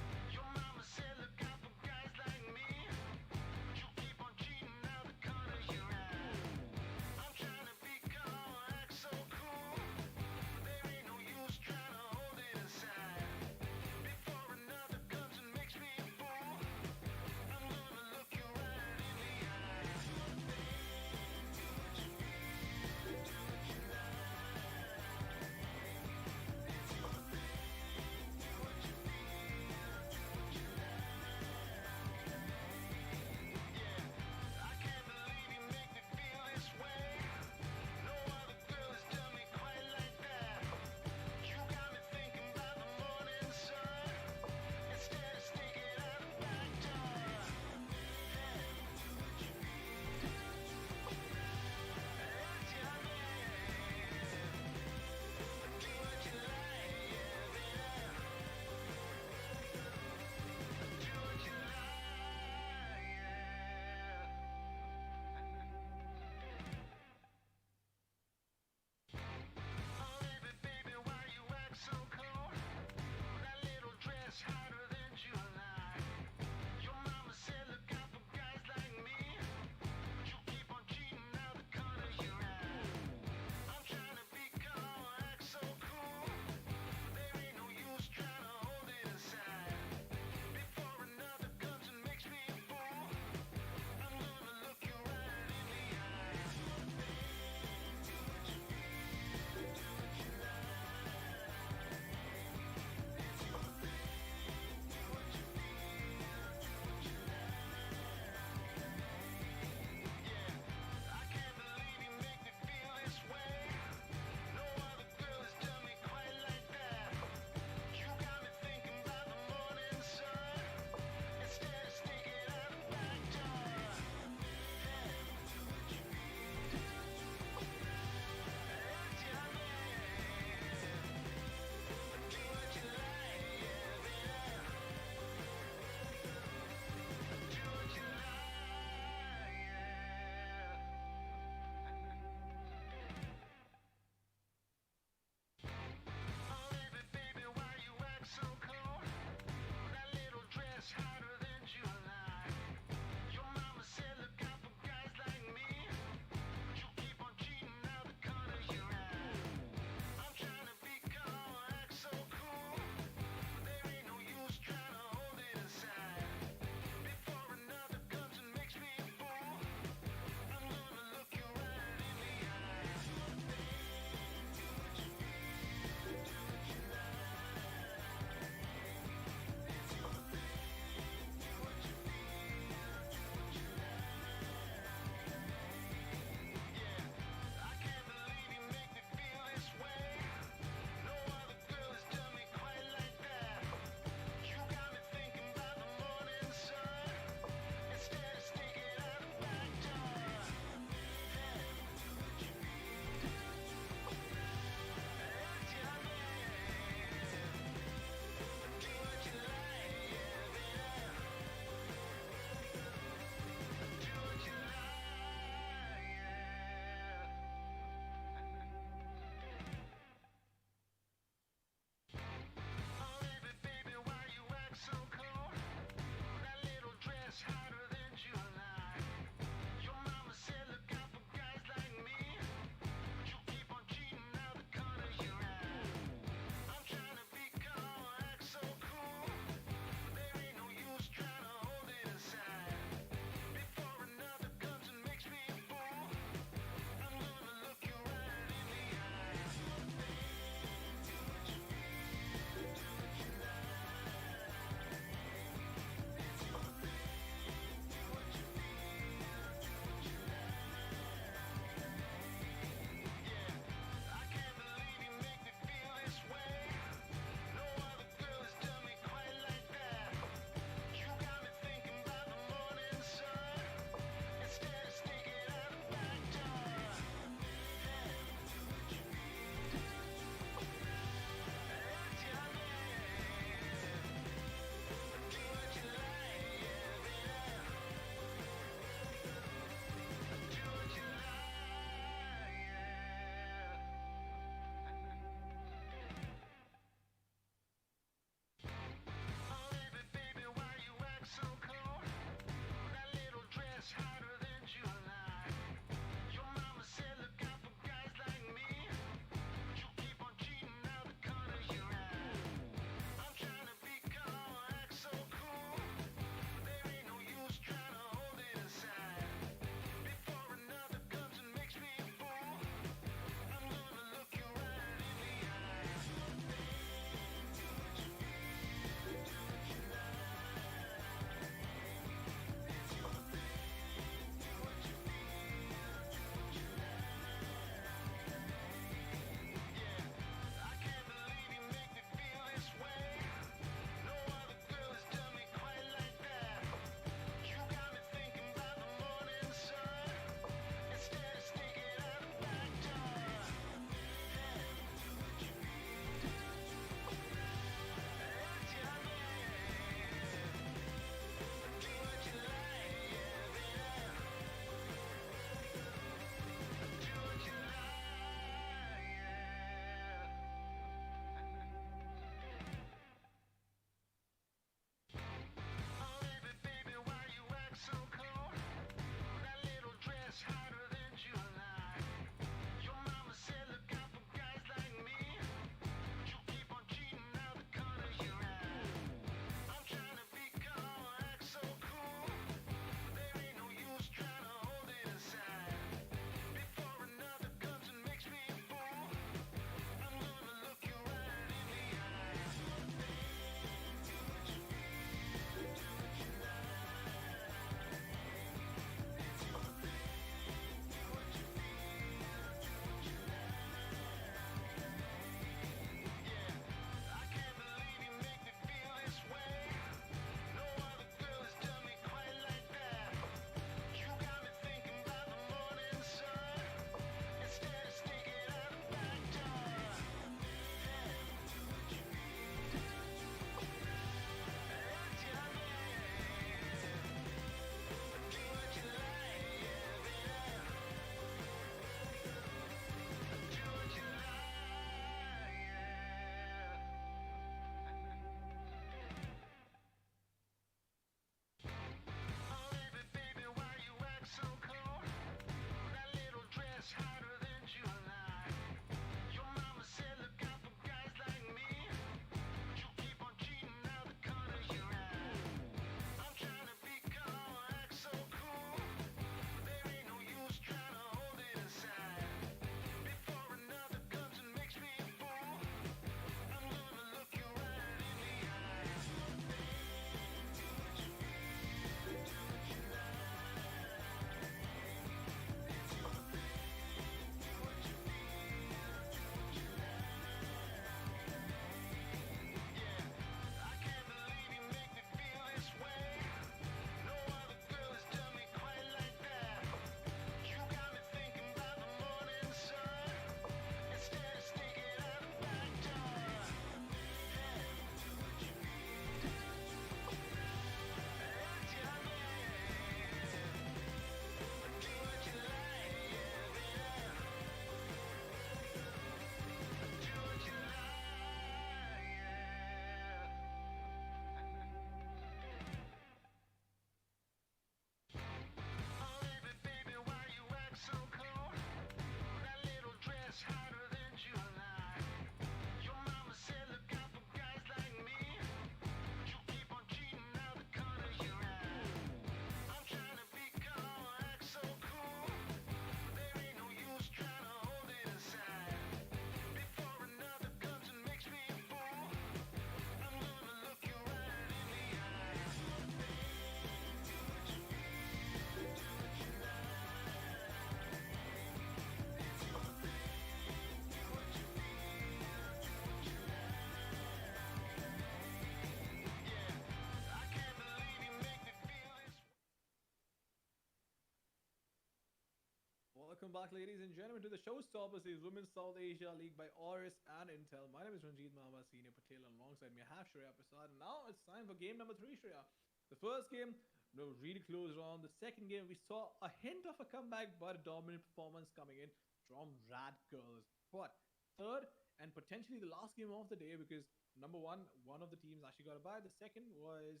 welcome back, ladies and gentlemen, to the Showstopper Series Women's South Asia League by AORUS and Intel. My name is Ranjit Mahaba, Senior Patel, and alongside me I have Shreya Prasad. And now it's time for game number 3, Shreya. The first game, really close round. The second game, we saw a hint of a comeback, but a dominant performance coming in from Rad Girls. But third, and potentially the last game of the day, because number one of the teams actually got a bye. The second was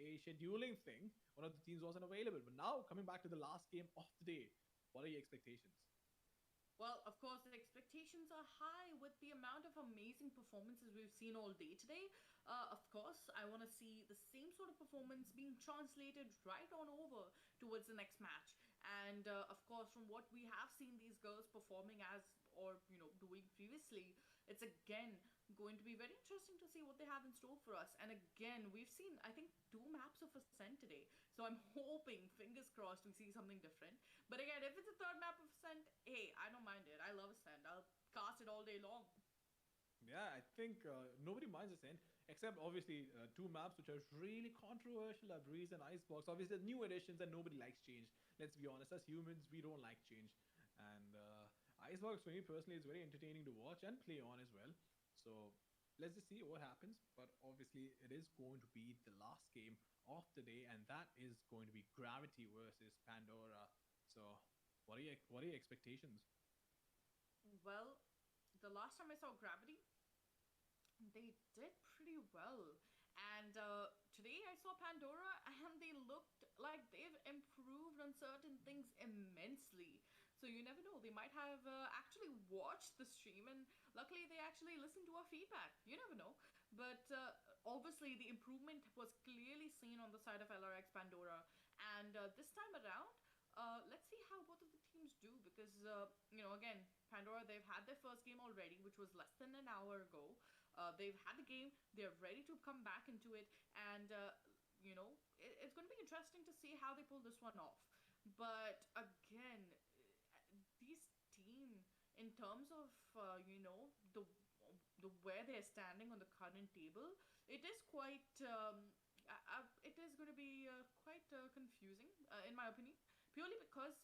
a scheduling thing. One of the teams wasn't available. But now, coming back to the last game of the day, what are your expectations? Well, of course, the expectations are high with the amount of amazing performances we've seen all day today. Of course, I want to see the same sort of performance being translated right on over towards the next match. And of course, from what we have seen these girls performing as or doing previously, it's again going to be very interesting to see what they have in store for us. And again, we've seen, I think, 2 maps of Ascent today. So I'm hoping, fingers crossed, we see something different. But again, if it's a third map of Ascent, hey, I don't mind it. I love Ascent. I'll cast it all day long. Yeah, I think nobody minds Ascent, except obviously 2 maps which are really controversial are Breeze and Icebox. Obviously, the new additions and nobody likes change. Let's be honest, as humans, we don't like change. And Icebox, for me personally, is very entertaining to watch and play on as well. So let's just see what happens. But obviously, it is going to be the last game of the day, and that is going to be Gravity versus Pandora. So, what are your expectations? Well, the last time I saw Gravity, they did pretty well. And today I saw Pandora and they looked like they've improved on certain things immensely. So you never know, they might have actually watched the stream and luckily they actually listened to our feedback. You never know. But obviously the improvement was clearly seen on the side of LRX Pandora. And this time around, let's see how both of the teams do because, again, Pandora, they've had their first game already, which was less than an hour ago. They've had the game, they're ready to come back into it, and, it's going to be interesting to see how they pull this one off. But again, these team, in terms of, the where they're standing on the current table, it is quite it is going to be quite confusing in my opinion, purely because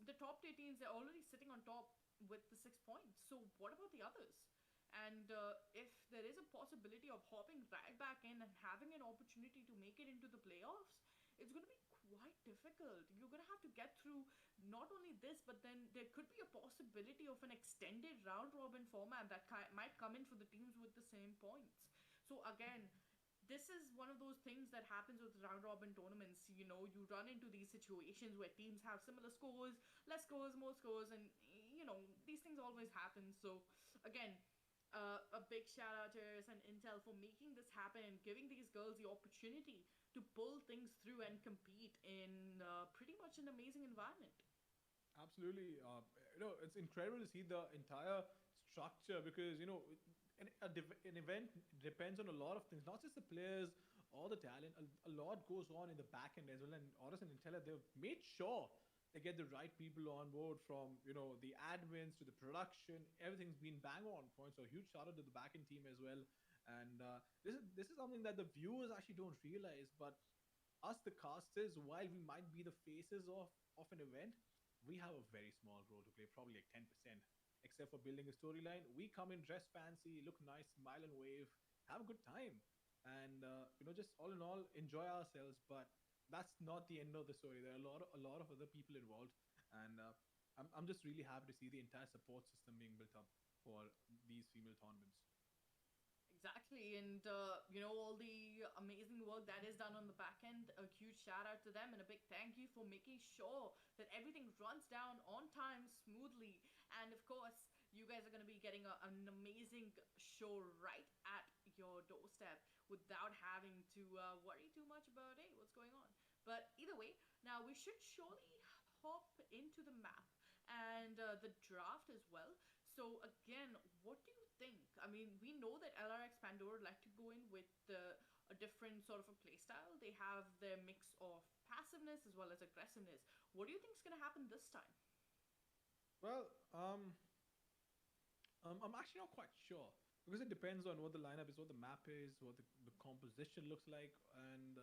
the top tier teams, they're already sitting on top with the 6 points. So what about the others? And if there is a possibility of hopping right back in and having an opportunity to make it into the playoffs, it's going to be quite difficult. You're going to have to get through not only this, but then there could be a possibility of an extended round robin format that might come in for the teams with the same points. So again, this is one of those things that happens with round robin tournaments. You run into these situations where teams have similar scores, less scores, more scores, and these things always happen. So again, a big shout out to AORUS and Intel for making this happen and giving these girls the opportunity to pull things through and compete in pretty much an amazing environment. Absolutely. It's incredible to see the entire structure because, an event depends on a lot of things, not just the players or the talent. A lot goes on in the back end as well. And AORUS and Intel, they've made sure they get the right people on board from, the admins to the production. Everything's been bang on point. So huge shout out to the back end team as well. And this is something that the viewers actually don't realize. But us, the casters, while we might be the faces of an event, we have a very small role to play, probably like 10%. Except for building a storyline, we come in dress fancy, look nice, smile and wave, have a good time, and just all in all, enjoy ourselves. But that's not the end of the story. There are a lot of other people involved, and I'm just really happy to see the entire support system being built up for these female tournaments. Exactly, and all the amazing work that is done on the back end. A huge shout out to them and a big thank you for making sure that everything runs down on time smoothly. And of course, you guys are going to be getting an amazing show right at your doorstep without having to worry too much about hey, what's going on. But either way, now we should surely hop into the map and the draft as well. So again, what do you think? I mean, we know that LRX Pandora like to go in with a different sort of a playstyle. They have their mix of passiveness as well as aggressiveness. What do you think is going to happen this time? Well, I'm actually not quite sure because it depends on what the lineup is, what the map is, what the composition looks like, and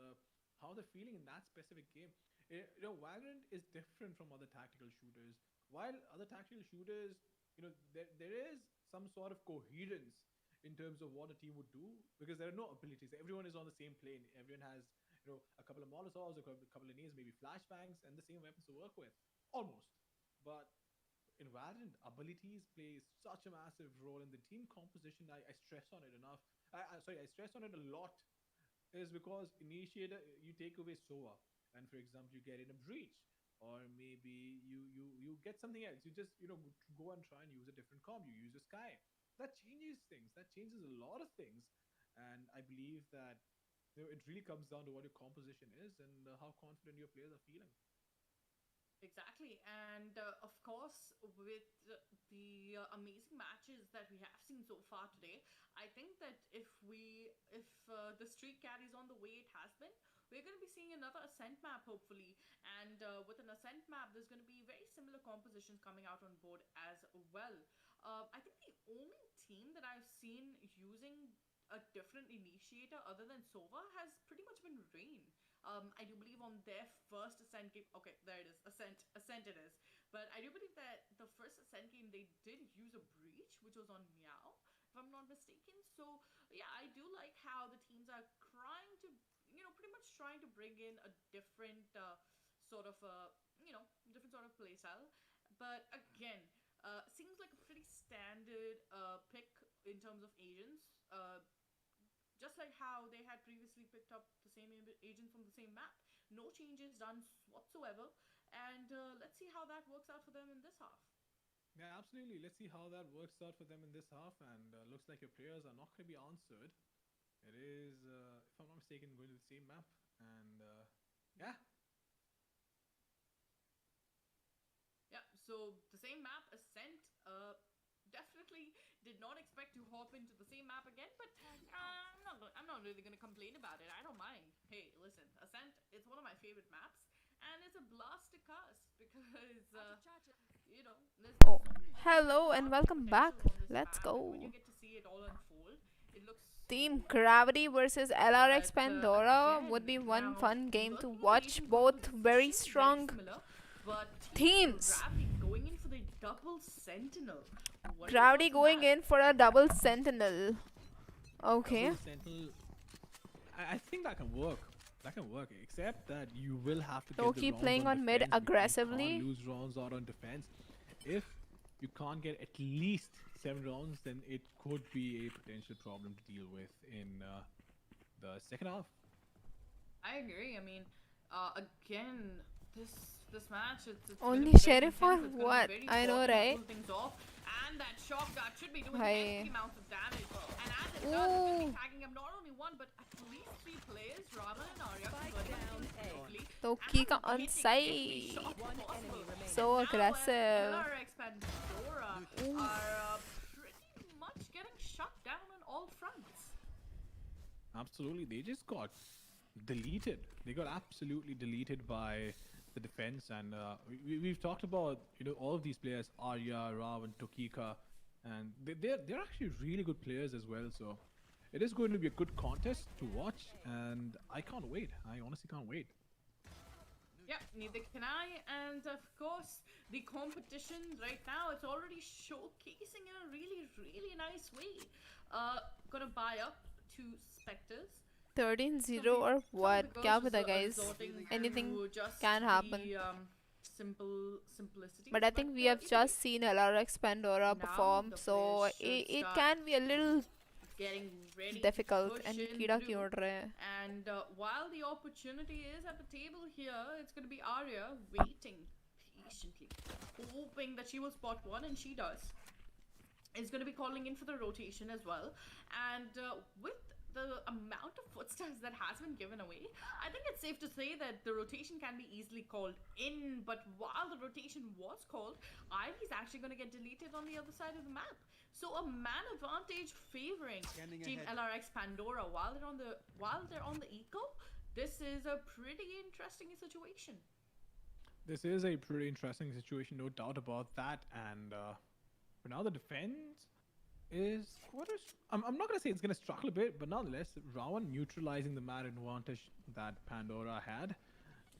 how they're feeling in that specific game. Valorant is different from other tactical shooters. while other tactical shooters, there is some sort of coherence in terms of what a team would do because there are no abilities. Everyone is on the same plane. Everyone has, a couple of Molotovs, a couple of nades, maybe flashbangs, and the same weapons to work with, almost. But in Valorant, abilities play such a massive role in the team composition. I stress on it enough. I stress on it a lot is because initiator you take away Sova, and for example you get in a breach, or maybe you get something else. You just go and try and use a different comp. You use a Sky. That changes things. That changes a lot of things, and I believe that it really comes down to what your composition is and how confident your players are feeling. Exactly, and of course, with the amazing matches that we have seen so far today, I think that if the streak carries on the way it has been, we're going to be seeing another Ascent map hopefully. And with an Ascent map, there's going to be very similar compositions coming out on board as well. I think the only team that I've seen using a different initiator other than Sova has pretty much been Rain. I do believe on their first Ascent game. Okay, there it is. Ascent it is. But I do believe that the first Ascent game they did use a breach, which was on Meow, if I'm not mistaken. So yeah, I do like how the teams are trying to, pretty much trying to bring in a different sort of different sort of playstyle. But again, seems like a pretty standard pick in terms of agents. Just like how they had previously picked up the same agent from the same map. No changes done whatsoever. And let's see how that works out for them in this half. Yeah, absolutely. Let's see how that works out for them in this half. And looks like your players are not going to be answered. It is, if I'm not mistaken, going to the same map. And yeah, Yeah, so the same map, Ascent, definitely did not expect to hop into the same map again, but I'm not really gonna complain about it. I don't mind. Hey, listen, Ascent, it's one of my favorite maps, and it's a blast to cast because there's Oh, so many hello and tons of welcome back. potential on this Let's map, and when you go. get to see it all unfold, it looks so Team amazing. Gravity versus LRX But Pandora would again, be one now fun game to looking at the watch. agent Both very composition, very strong similar. But Team teams. Gravity going in for the double sentinel. What are your Gravity thoughts on going that? in for a double sentinel. Okay. double sentinel. I think that can work. That can work, except that you will have to get the Toki rounds playing on on mid defense. You can't aggressively. lose rounds out on defense. If you can't get at least 7 rounds, then it could be a potential problem to deal with in the second half. I agree. I mean, again, this this match it's going to Only be very Sheriff or intense. It's going to what? be very I know, important to right? pull things off. And that shock dart should be doing Hi. hefty amounts of damage. And as it does, it's going to Ooh. be tagging up not only one but at least 3 players, Raman and Arya, Spike converting down it A. quickly. Toki And on hitting every site. shot One possible. enemy remaining. So Now, aggressive. LRX Pandora are pretty much getting shut down on all fronts. Absolutely, they just got deleted. They got absolutely deleted by the defense, and we've talked about all of these players, Arya, Rav, and Tokika, and they're actually really good players as well. So it is going to be a good contest to watch, and I can't wait. I honestly can't wait. Yep, neither can I. And of course, the competition right now, it's already showcasing in a really, really nice way. Gonna buy up to Spectres. 13-0 or what? Kya pata, guys? Resorting Anything to just can happen. The, simplicity. But I think we have just seen LRX Pandora perform, the so players should it start can be a little getting ready difficult. to push And in कीड़ा through. क्यों उड़ रहा है? And while the opportunity is at the table here, it's going to be Arya waiting patiently, hoping that she will spot one, and she does. Is going to be calling in for the rotation as well. And with the amount of footsteps that has been given away, I think it's safe to say that the rotation can be easily called in. But while the rotation was called, Ivy's actually going to get deleted on the other side of the map. So a man advantage favoring Team LRX Pandora while they're on the eco. This is a pretty interesting situation. This is a pretty interesting situation, no doubt about that. And for now, the defense is I'm not gonna say it's gonna struggle a bit, but nonetheless, Rawan neutralizing the mad advantage that Pandora had.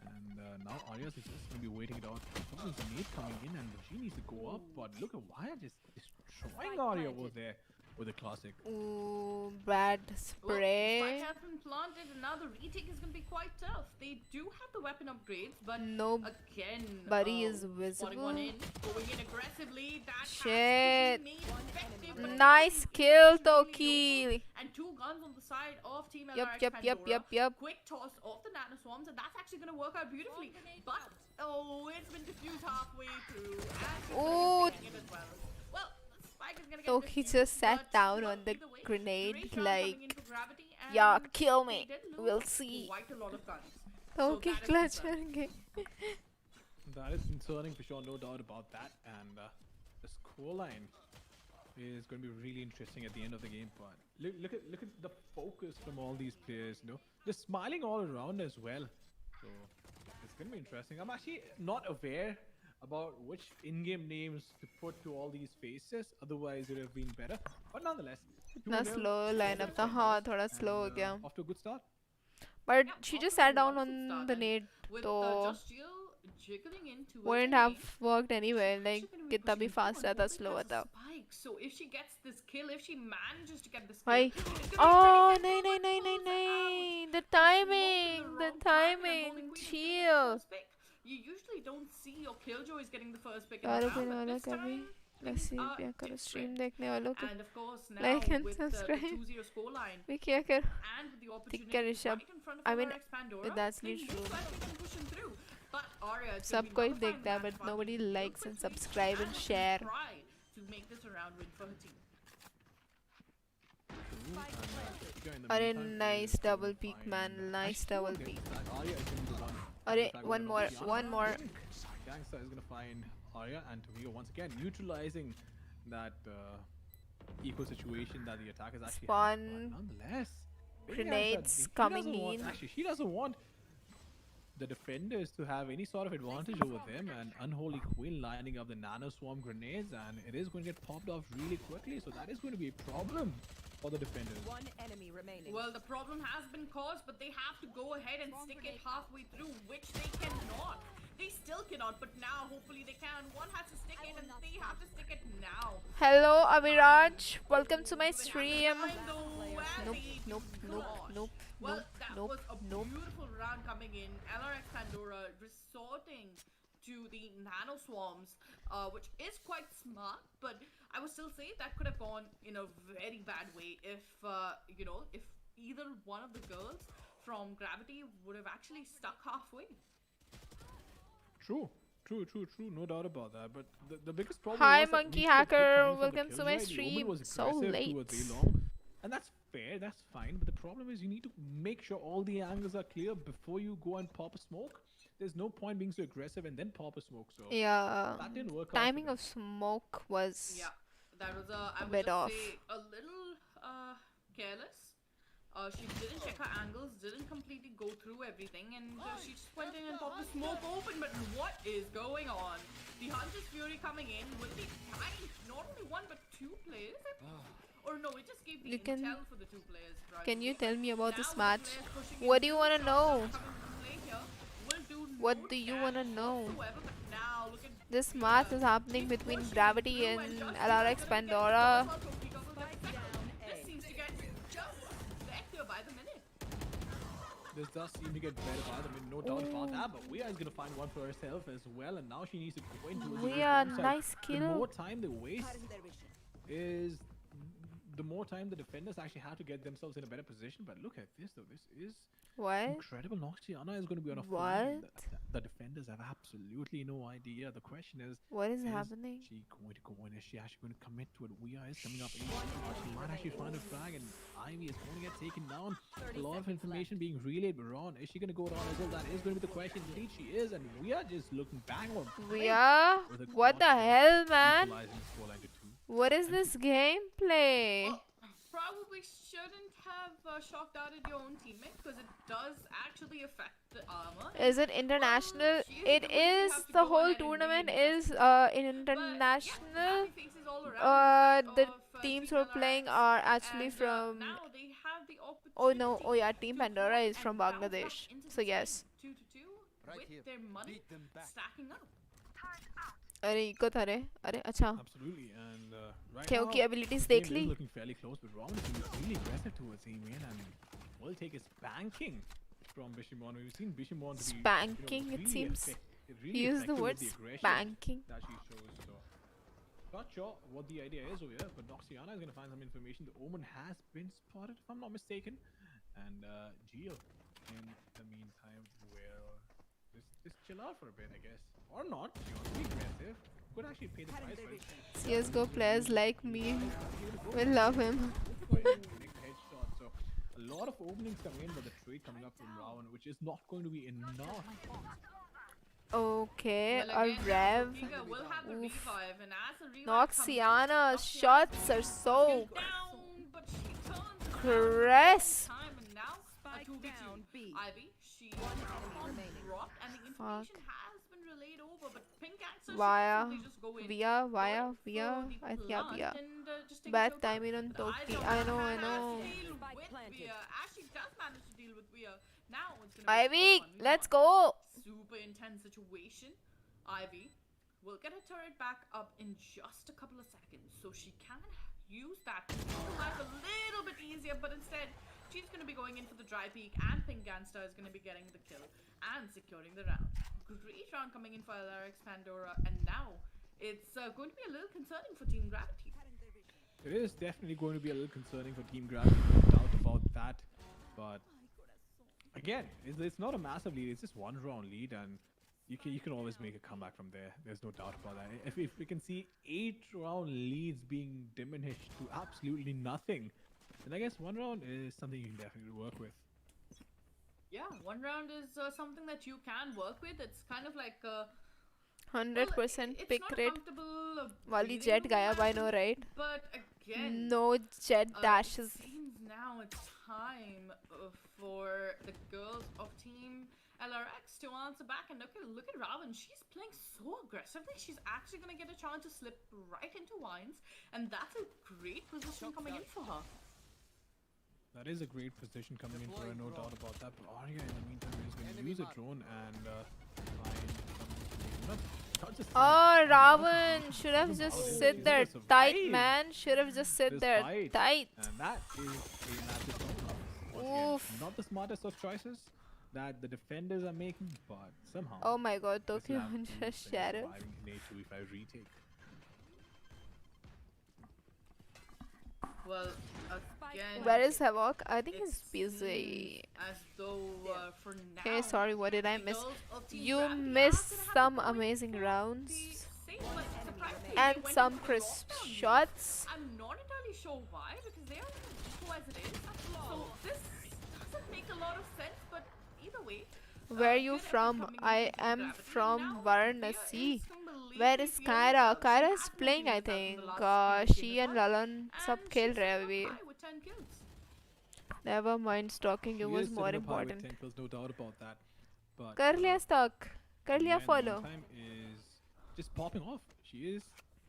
And now Arya's is just going to be waiting it out. There's a nade coming in and she needs to go up. But look at Wire just destroying Arya over there with a classic. Ooh, bad Well, spray. spike has been planted, and now the retake is going to be quite tough. They do have the weapon upgrades, but again, Nobody is spotting one visible. in, going in aggressively. That has to Shit. be made effective, but Nice now kill, it's really Toki. local, and 2 guns on the side of Team Yup, LRX yup, yup, Pandora. yup, yup. Quick toss of the nano swarms, and that's actually going to work out beautifully. But oh, it's been diffused halfway through, and Ooh. it as well. Well, Spike is gonna get Toki defused, just sat but, down well, on the either way, grenade Race round coming in like, for gravity, yeah, and kill they me. did lose We'll see. quite a lot of guns. Toki that is clutch concerning. करेंगे. That is concerning for sure, no doubt about that. And the scoreline is going to be really interesting at the end of the game. But look at the focus from all these players. You know, they're smiling all around as well. So it's going to be interesting. I'm actually not aware about which in-game names to put to all these faces. Otherwise, it would have been better. But nonetheless, इतना 2-0 slow for lineup the था हाँ defenders, थोड़ा and, slow हो गया. Off to a good start. But Yeah, she off just to a sat down wonderful on start, the and nade, with so Just Jill jiggling into wouldn't have worked anyway. Like कितना भी fast रहता slow होता. So if she gets this kill, if she manages to get this kill, भाई, it's gonna be oh pretty नहीं simple, नहीं but नहीं pulls नहीं नहीं, out. the She timing, smoked in the wrong time, and timing, Golden Queen is gonna get the chill. first pick. You usually don't see your killjoys getting the first pick in दारू the पीने round, वाला but this कभी time वैसे things are भी करो stream different. देखने वालों को And of course now like and with the subscribe. 2-0 scoreline भी क्या कर and with the opportunity कर Rishabh. right in front of I mean, LRX Pandora, that's they literally most likely can push him through. But Arya is सब gonna be कोई nullifying देखता है that but advantage nobody real likes and quickly, subscribe and is gonna share. try to make this a round win for her team. अरे nice double peek man, nice double peek. अरे one more. Gangsta is gonna find Arya and Tomigo once again neutralizing that eco situation that the attack is actually Spawn had, but nonetheless, grenades he coming doesn't want- in. Actually, she doesn't want the defenders to have any sort of advantage over them, and Unholy Queen lining up the nano swarm grenades, and it is going to get popped off really quickly, so that is going to be a problem for the defenders. One enemy remaining. Well, the problem has been caused, but they have to go ahead and stick it halfway through, which they cannot. They still cannot, but now hopefully they can. One has to stick it, and they have to stick it now. Hello Aviraj, welcome to my They have stream. time, though, and Nope, they nope, do nope, not. nope, Well, nope, that nope, was a nope. beautiful round coming in. LRX Pandora resorting to the nano swarms, which is quite smart, but I would still say that could have gone in a very bad way if if either one of the girls from Gravity would have actually stuck halfway. True. No doubt about that. But the biggest problem Hi, was that Monkey instead of it Hacker, coming from the welcome to kills, my right, the stream. Omen was So aggressive late. towards A-long, and that's fair, that's fine. But the problem is you need to make sure all the angles are clear before you go and pop a smoke. There's no point being so aggressive and then pop a smoke. So Yeah, that didn't work out. timing for of smoke was Yeah, that was I would bit just off. say a little careless. She didn't check her angles, didn't completely go through everything, and she just went in and popped the smoke open. But what is going on? The Hunter's Fury coming in with the time, not only one but two players. Or no, it just gave the You can- intel for the two players. Right? Can you tell me about Now this with the match? players pushing What in, do you wanna shots know? are coming into play here. Will do What no do you damage wanna know? whatsoever, but now look at This the, match is happening he's between pushing Gravity through and just LRX gonna get Pandora. the first one, Tokiga will get the second. Down This A. seems to get just better by the minute. This does seem to get better by the minute, no doubt about that. But Wea is going to find one for herself as well, and now she needs to go into the Wea, bomb site. nice The kill. more time they waste is the more time the defenders actually have to get themselves in a better position. But look at this, though. This is What? incredible. Noxiana is going to be on a What? flank. The defenders have absolutely no idea. The question is, What is happening? she going to go in? Is she actually going to commit to it? Wea is coming up. She might actually find a frag, and Ivy is going to get taken down. A lot of information being relayed, but Ron, is she going to go down as well? That is going to be the question. Indeed, she is, and we are just looking bang on. We are? With a What the clutch hell, man? equalizing the scoreline to 2. What is this gameplay? Well, probably shouldn't have shocked out at your own teammate because it does actually affect the armor. Is it international? she It is the one you is. have to The go whole ahead and tournament really is But, international. yeah, happy faces all around The of, teams Team who are playing LRX, are actually and, from. now they have the Oh no! Oh yeah, opportunity Team to Pandora go is and from bounce back Bangladesh. into So this yes. game. 2-2. with their money stacking up. अरे eco था रे अरे अच्छा Absolutely, and right क्या now, की abilities the देख game is Lee looking fairly close, but Robin is really aggressive towards him, man, and will take his spanking from Bishimon. We've seen Bishimon to be, Spanking, it really seems. really Use the effective word with the aggression spanking. that she shows. So, not sure what the idea is over here, but Noxiana is going to find some information. The Omen has been spotted, if I'm not mistaken, and Geo, in the meantime, will just chill out for a bit, I guess, or not. She wants to be aggressive. Could actually pay the price for it. CS:GO players like me will love him. Next headshot. So a lot of openings coming in, but the trade coming up from Rowan, which is not going to be enough. Okay, Well, a again, rev. Giga will have the Oof. revive, and as the revive Noxiana's shots are so down, but she turns around crisp. time, and now a Spike 2v2. down B. Ivy, she remaining. dropped, and the Fuck. information has been relayed over, but Pink Axel Via, should just go in. via, Go in for the the via. and, just take a Bad choke. timing on But Toki. Ivy I know, I has to know. deal Spike with planted. Via. As she does manage to deal with Via, now it's gonna be a Ivy, 1v1. let's go. Super intense situation. Ivy will get her turret back up in just a couple of seconds, so she can use that to make life a little bit easier, but instead she's going to be going in for the dry peak, and Pink Gangster is going to be getting the kill and securing the round. Great round coming in for AORUS Pandora, and now it's going to be a little concerning for Team Gravity. It is definitely going to be a little concerning for Team Gravity, no doubt about that. But again, it's not a massive lead; it's just one round lead, and you can always make a comeback from there. There's no doubt about that. If we can see 8 round leads being diminished to absolutely nothing, then I guess one round is something you can definitely work with. Yeah, one round is something that you can work with. It's kind of like 100% pick it's not a rate. comfortable, Wali breathing jet room gayab, I environment, know, right? But again, No jet dashes. It seems now it's time for the girls of Team LRX to answer back, and look at Raven. She's playing so aggressively. She's actually gonna get a chance to slip right into Wines, and that's a great position coming in for her. That is a great position coming in for her, no doubt about that. But Arya, in the meantime, is going to use a drone and find some. Not just Oh, some, Ravan should have some just houses. sit She's there gonna survive tight, man. Should have just sit this there fight. tight. And that is a massive problem. Once Oof. again, not the smartest of choices that the defenders are making, but somehow. Oh my god, this Tokyo lab Hunter is Sheriff. surviving in A2 retake. Well, again, Where is Havoc? I think it he's busy. seems as though for now. Okay, sorry, what did I the miss? girls of Team You Gravity are missed gonna have some to go in amazing for rounds the same, like, surprise play. and They went some in for the crisp lockdown lead. shots. I'm not entirely sure why, because they are equal as it is. So this doesn't make a lot of sense, but either way. Where are you good effort from? coming in I Team am Gravity, and from now Varanasi. Via is completely Where is feeling Kyra? herself. She Kyra is has been playing, I feeling herself in think. the last few She games and as well. Lalan sab And khel she's rahe sitting up abhi. high with 10 kills. Never mind, stalking you She was is more sitting up high with important. 10 kills, no doubt about that. But Kar liya stalk. Kar liya Nia in the follow. meantime is just popping off. She is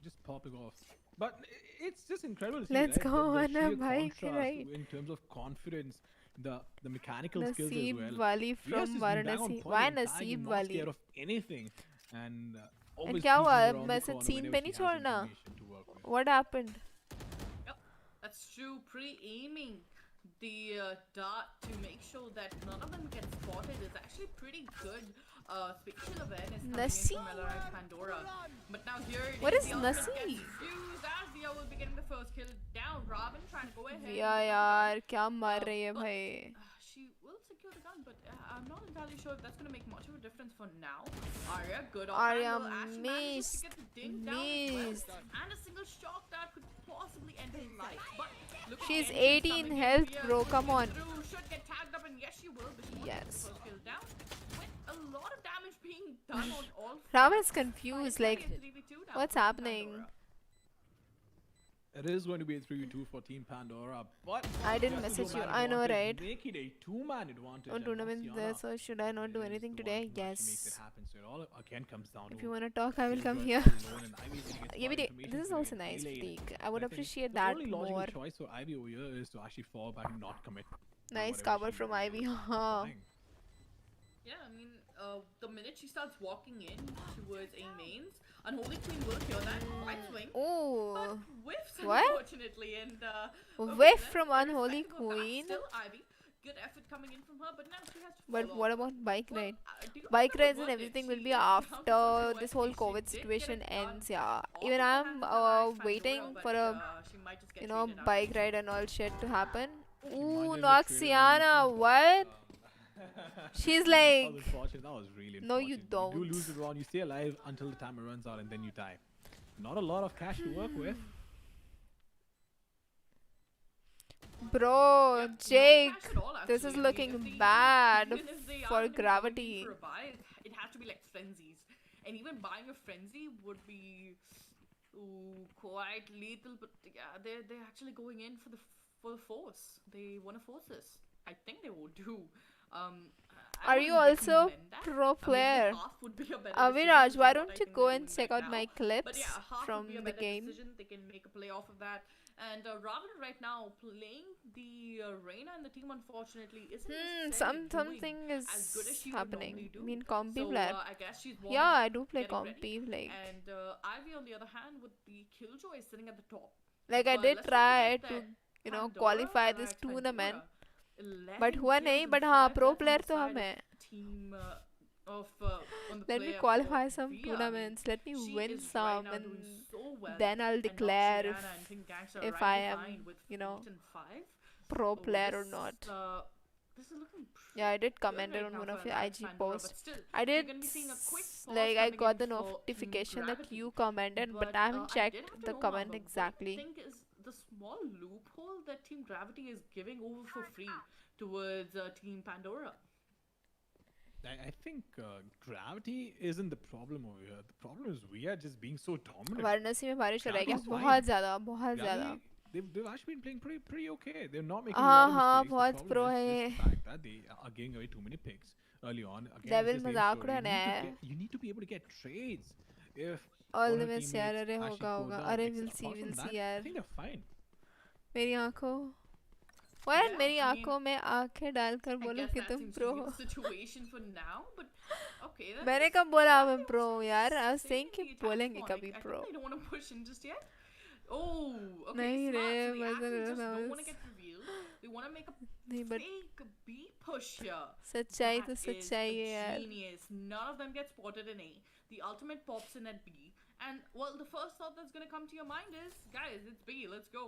just popping off. But it's just incredible to see, Let's right? go The on a sheer bike contrast ride. in terms of confidence, the mechanical skills as Naseeb well. Wali Riya's from just been bang on Varanasi. point Why the entire game, Naseeb not Wali? scared of anything, and always And क्या peeking हुआ? around the Message corner scene whenever पे she नहीं has छोड़ना. information to work with. What happened? Yep, that's true. Pre-aiming the dart to make sure that none of them get spotted is actually pretty good. Spatial awareness coming in Nasi? from LRX Pandora. But now here it What is, is the ultimate Nasi? gets used as Via will be getting the first kill down. Robin trying to go ahead. Via and यार क्या मार रही है but, भाई. she will secure the gun, but I'm not entirely sure if that's going to make much of a difference for now. Arya, good off Arya angle, actually manages to get the ding down as missed. well. And a single shock that could possibly end his life. But look at She's the entrance 18 coming in. health, Via bro, should come get on. through, should get tagged up, and yes, she will. But she will get the Yes. first kill down. With a lot of damage being done on all Ram fronts. is confused, It's gonna like, be a 3v2 now what's for Team happening? Pandora. It is going to be a 3v2 for Team Pandora, but I didn't just message the you. man I know, advantage, right? Make it a two-man advantage. On and tournament Noxiana there, so should I not do is anything the today? one who actually makes it Yes. happen. So it all again comes down If to you wanna talk, I will come Killjoy here. alone, and Ivy's gonna get Yeah, spot but information this is today also in nice, A-lane. Pratik. I And would think appreciate the that only logical more. choice for Ivy over here is to actually fall back and not commit. Nice whatever cover she from is Ivy. Huh. trying. Yeah, I mean, the minute she starts walking in towards A mains, Unholy Queen will hear that right swing, but Oh, whiffs what? unfortunately, and okay, whiff then from very Unholy respectable of that. Queen. Still Ivy, good effort coming in from her, but now she has to But follow what up. about bike Well, ride? do you have Bike the rides and verdict? everything She will be is down to something after this whole quickly. She COVID did get situation it done ends. Yeah, off even of the I'm hands of Alex waiting Pandora, for but a she might just get traded out. bike ride and all shit to happen. She might Ooh, just get traded out Noxiana, really soon. what? She's That like, was unfortunate. That was really no, you unfortunate. You do don't. lose the round. You stay alive until the timer runs out, and then you die. Not a lot of cash to work with. Bro, Yep, no Jake, cash at all, this actually. is I mean, looking if they bad even if they are for gonna be going in Gravity. for a buy, it has to be like frenzies, and even buying a frenzy would be quite lethal. But yeah, they're actually going in for the force. They want to force this. I think they will do. I Are you wouldn't also recommend that. pro Maybe player? half would be a better Aviraj, decision, why which is what don't I you think go they're and doing check right out now. my But clips yeah, half from would be a the better game? decision. They can make a play off of that. And Raven right now playing the Reina and the team unfortunately isn't necessarily doing Something as good as is she would happening. normally do. I mean, compy So player. I guess she's Yeah, I do play getting ready. compy. Like And Ivy on the other hand with the Killjoy sitting at the top. I But did let's not try forget to, that you know, Pandora, qualify this Alex tournament. Pandora, But 11 हुआ kills नहीं. and But हाँ, 5 pro deaths on player the तो side हम of हैं. team on the Let me player qualify for some Via. I mean, tournaments. Let me she win is right some, now and doing so well. then I'll And declare Noxiana and Pink Gangs are if right I am, behind with you know, 8 and 5. pro Oh, player or this, not. this is looking Yeah, I did good comment right on now one for of your Alex IG Pandora, but posts. still, I we're did gonna be seeing a quick pause like I coming got in the for Team notification that Gravity. you commented, but I haven't I checked did have to the know, comment Mamba, exactly. what do you think is the small loophole that Team Gravity is giving over for free towards Team Pandora? I think gravity isn't the problem over here. The problem is we are just being so dominant. Varanasi में बारिश हो रही है क्या? Gravity's fine. बहुत ज़्यादा, बहुत ज़्यादा. Gravity, they've actually been playing pretty okay. They're not making a हाँ lot of हाँ, mistakes. The बहुत problem pro is है. just the fact that they are giving away too many picks early on. Again, Devil it's the same मजाक story. उड़ाना है. You need to be able to get trades. If All one the of her miss यार, teammates अरे actually होगा goes होगा. down, अरे apart we'll see from that, I यार. think they're fine. मेरी आँखों. वो यार Yeah, मेरी I mean, आँखों में आँखें डालकर I बोलो guess कि that तुम seems pro to be हो. the situation for now, but okay. That मैंने is- कब बोला yeah, मैं they pro also यार? I was stay saying in कि the attack बोलेंगे point. कभी I pro. think they don't want to push in just yet. Oh, okay, नहीं smart. रे, So they मैं actually तो just don't want was to get revealed. They want to make a नहीं, but fake B push here. सच्चाई तो That सच्चाई है is यार. genius. None of them get spotted in A. The ultimate pops in at B. And, well, the first thought that's going to come to your mind is, guys, it's B, let's go.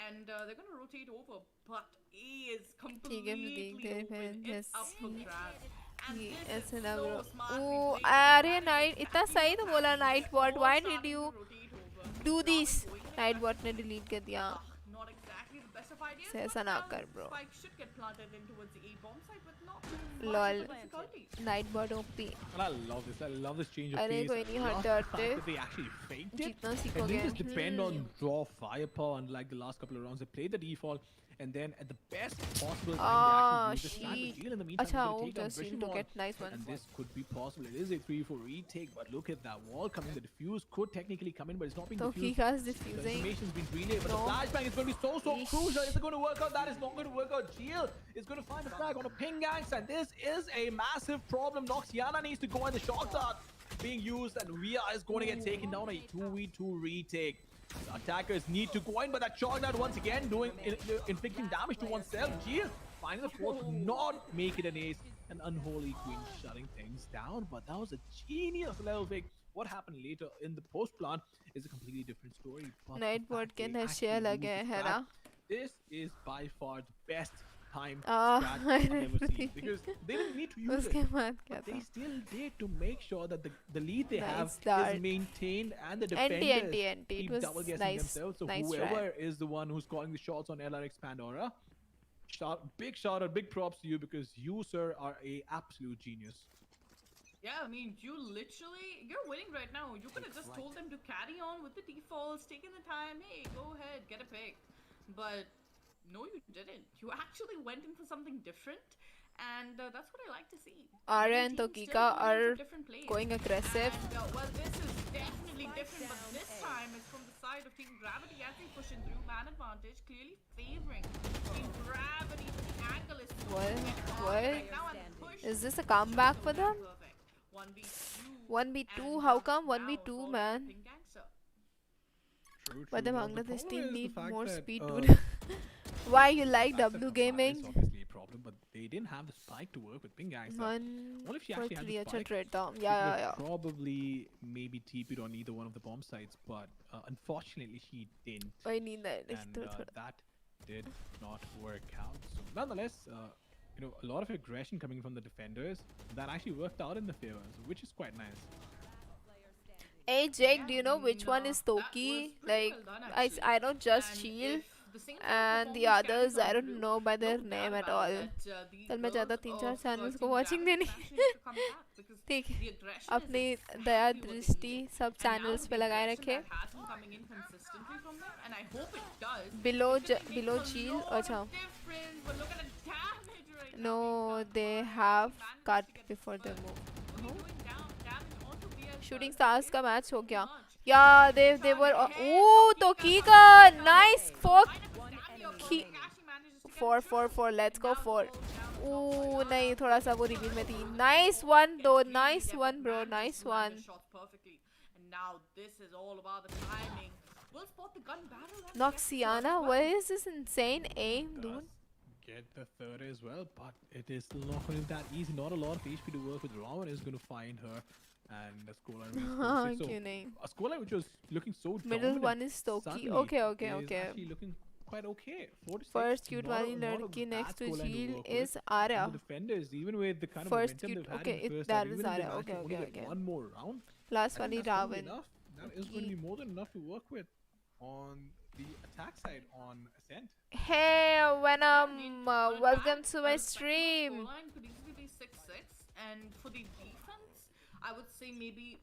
And they're going to rotate over. But A is completely open. It's up for grabs. And ये this ऐसे is ना so बोलो. smartly ओ played. अरे That is night इतना exactly सही तो what's बोला happening. Night They're bot. all Why did starting you to rotate over. do Ramen this? going in night aggressive. Bot ने डिलीट कर दिया. Not exactly the best of ideas. से but ऐसा ना now कर bro. Spike should get planted in towards the A bomb site, but not too much Lol. of a difficulty. Nightbot OP. And I love this. I love this change of अरे pace. कोई नहीं, I love हटते the fact हटते that they actually faked it. जीतना And सीखोगे. they just depend on raw firepower, unlike the last couple of rounds. They play the default, and then at the best possible time, they actually use the stand to shit. deal. In the meantime, अच्छा, they're oh, going to take down just Vision to Wall. get nice one. And this could be possible. It is a 3-4 retake, but look at that wall coming. The defuse could technically come in, but it's not being तो defused. Kika's The diffusing. information's been relayed, but No. the flashbang is going to be so Eesh. crucial. Is it going to work out? That is not going to work out. Geo is going to find a frag on a ping gangs, and this is a massive problem. Noxiana needs to go, and the shots are being used, and Via is going to get taken down. A 2v2 retake. The attackers need to go in, but that shot out once again doing inflicting damage to oneself. Geo finding the fourth, not make it an ace. An Unholy Queen shutting things down, but that was a genius level fake. What happened later in the post plant is a completely different story. But the Nightbot fact के they अंदर actually share use लगे this है strat, ना. this is by far the best time Ah, strat I I've ever seen, really- because they didn't need to use उसके it. बाद क्या But they था? still did to make sure that the lead they Nice have start. is maintained and the Anti, defenders anti, anti. It keep was double guessing nice. themselves. So Nice whoever try. is the one who's calling the shots on LRX Pandora, big shout out, big props to you, because you, sir, are a absolute genius. Yeah, I mean, you're winning right now. You could have just told them to carry on with the defaults, taking the time. Hey, go ahead, get a pick. But no, you didn't. You actually went in for something different, and that's what I like to see. Arya Every and team Tokika still going in for are different plays. going aggressive. And, well, this is definitely different, but this time it's from the side of Team Gravity as they push in through. Man advantage clearly favoring Team Gravity, but the angle is so What? get off What? right now, and the push Is this a comeback for them? perfect. 1v2. 1v2, and, how come now 1v2, it's all about man? Pink Gangster. True, But true. the Now, Bangladesh problem team is the need fact more that, speed, dude. Why you like fact that W Kamal is Gaming? obviously a problem, but they didn't have the spike to work with Ping Gangster. One What if she for actually had 3 the अच्छा spike? trade था. She Yeah, could yeah, have yeah. probably maybe TP'd on either one of the bomb sites, but unfortunately she didn't, I need that. and that did not work out. So nonetheless, a lot of aggression coming from the defenders that actually worked out in the favor, which is quite nice. Hey Jake, Yeah, do you know which one is that was Toki? pretty Like, well done, I actually. know just And Shield if the same sort of and the performance others carries I on don't through, know by their no name doubt at about all. it that the चल मैं ज़्यादा girls 3-4 of channels को Team watching Gravity देनी. can actually make a comeback because ठीक the aggression is अपनी exactly Daya what they दृष्टि needed. सब And now channels with पे the लगाए aggression रखे. that has been coming in consistently from them, and I hope it does. Below it's gonna make below a Shield. lot अच्छा. of difference, but look at the damage right now No, being done they by have Managed to cut get before they first. move. Only doing damage onto BS Shooting first. stars It's का match हो गया. much. Yeah, they were. Ooh, Tokika, nice fuck. Four. Let's go 4. Ooh, नहीं थोड़ा सा वो review में थी. Nice one though. Nice one, bro. Nice one. And now this is all about the timing. We'll spot the gun battle. and Noxiana, get what is this insane aim, dude? Get the third as well, but it is still not going to be that easy. Not a lot of HP to work with. Raman is going to find her, and the scoreline is 4-6. क्यों नहीं? A scoreline which was looking so Middle dominant one is Toki. suddenly Okay. is actually looking quite okay. 4-6. First cute Not a- वाली not a लड़की bad next to scoreline Shield work with. is And Arya. the defenders, even with the kind of First momentum cute. they've had Okay, in the first that half, is even if they Arya. managed to Okay. only get one more round, Last I one think is that's gonna be Ravan. enough. That is going to be more than enough to work with on the attack side on Ascent. Hey, Venom, welcome to my stream. Scoreline could easily be 6-6, and for the defense, I would say maybe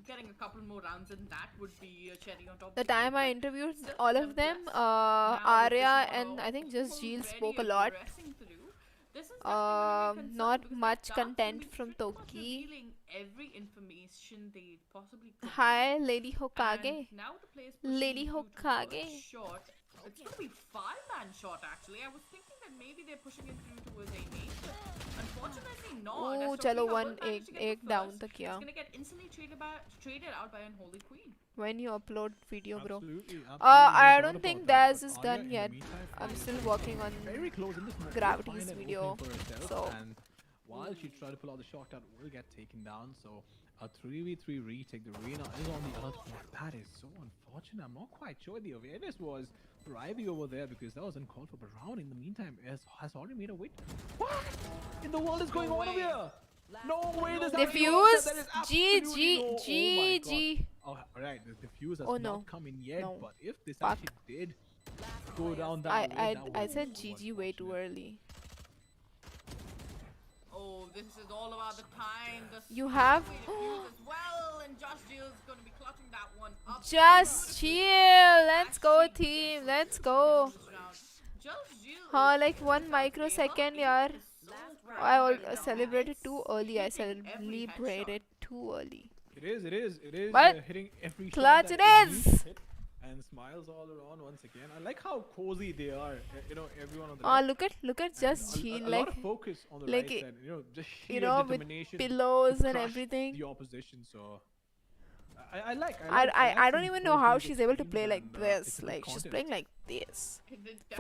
getting a couple more rounds in that would be a cherry on top. The of the time cake, I but interviewed still, all of them, nevertheless, now with Arya this and I think just Jill already spoke a lot. progressing through, this is definitely gonna be a concern Not because much that dark content will be from pretty much Toki. revealing every information they possibly could. Hi, Lady Hokage. And now the players Lady Hokage. shot. It's gonna be 5-man shot actually. I was thinking that maybe they're pushing it through towards a main, but unfortunately not. Oh, As चलो Tokika one will manage to get एक the down first. तक किया. It's gonna get instantly traded out by Unholy Queen. When you upload video, bro. Absolutely, I no don't doubt think about that, Daz but is Arya, done in the yet. meantime, I'm is still working on very close in this moment to Gravity's find an video, opening for herself, so- and while she tried to pull out the shot, that will get taken down. So a 3v3 retake. The Reyna is on the other point. That is so unfortunate. I'm not quite sure the awareness was for Ivy over there because that was uncalled for. But Round in the meantime has already made a win. What in the world is going No on over way. here? No way. There's Diffuse. There is G absolutely G no- G oh my G. God. Oh, right. The diffuse has Oh, no. not come in yet. No. But if this Fuck. actually did go down that way, that I would said be so GG way too unfortunate. early. Oh, this is all about the time. The You have- diffuse as well, and Josh Jill's gonna be clutching that one up. Just chill. Let's go, team. Let's go. हाँ, like 1 microsecond, यार. I celebrated too early. I celebrated too early. It is. It is But hitting every clutch shot it that needs is. to hit, and smiles all around once again. I like how cozy they are. Everyone on the Ah, right. look at And just a Jheel, lot like, of focus on the like right it- side. Just you sheer know, with determination pillows to and crush everything. the opposition. So I like. I don't even know how close she's games able to play like and, it's this. a good Like she's content. playing like this.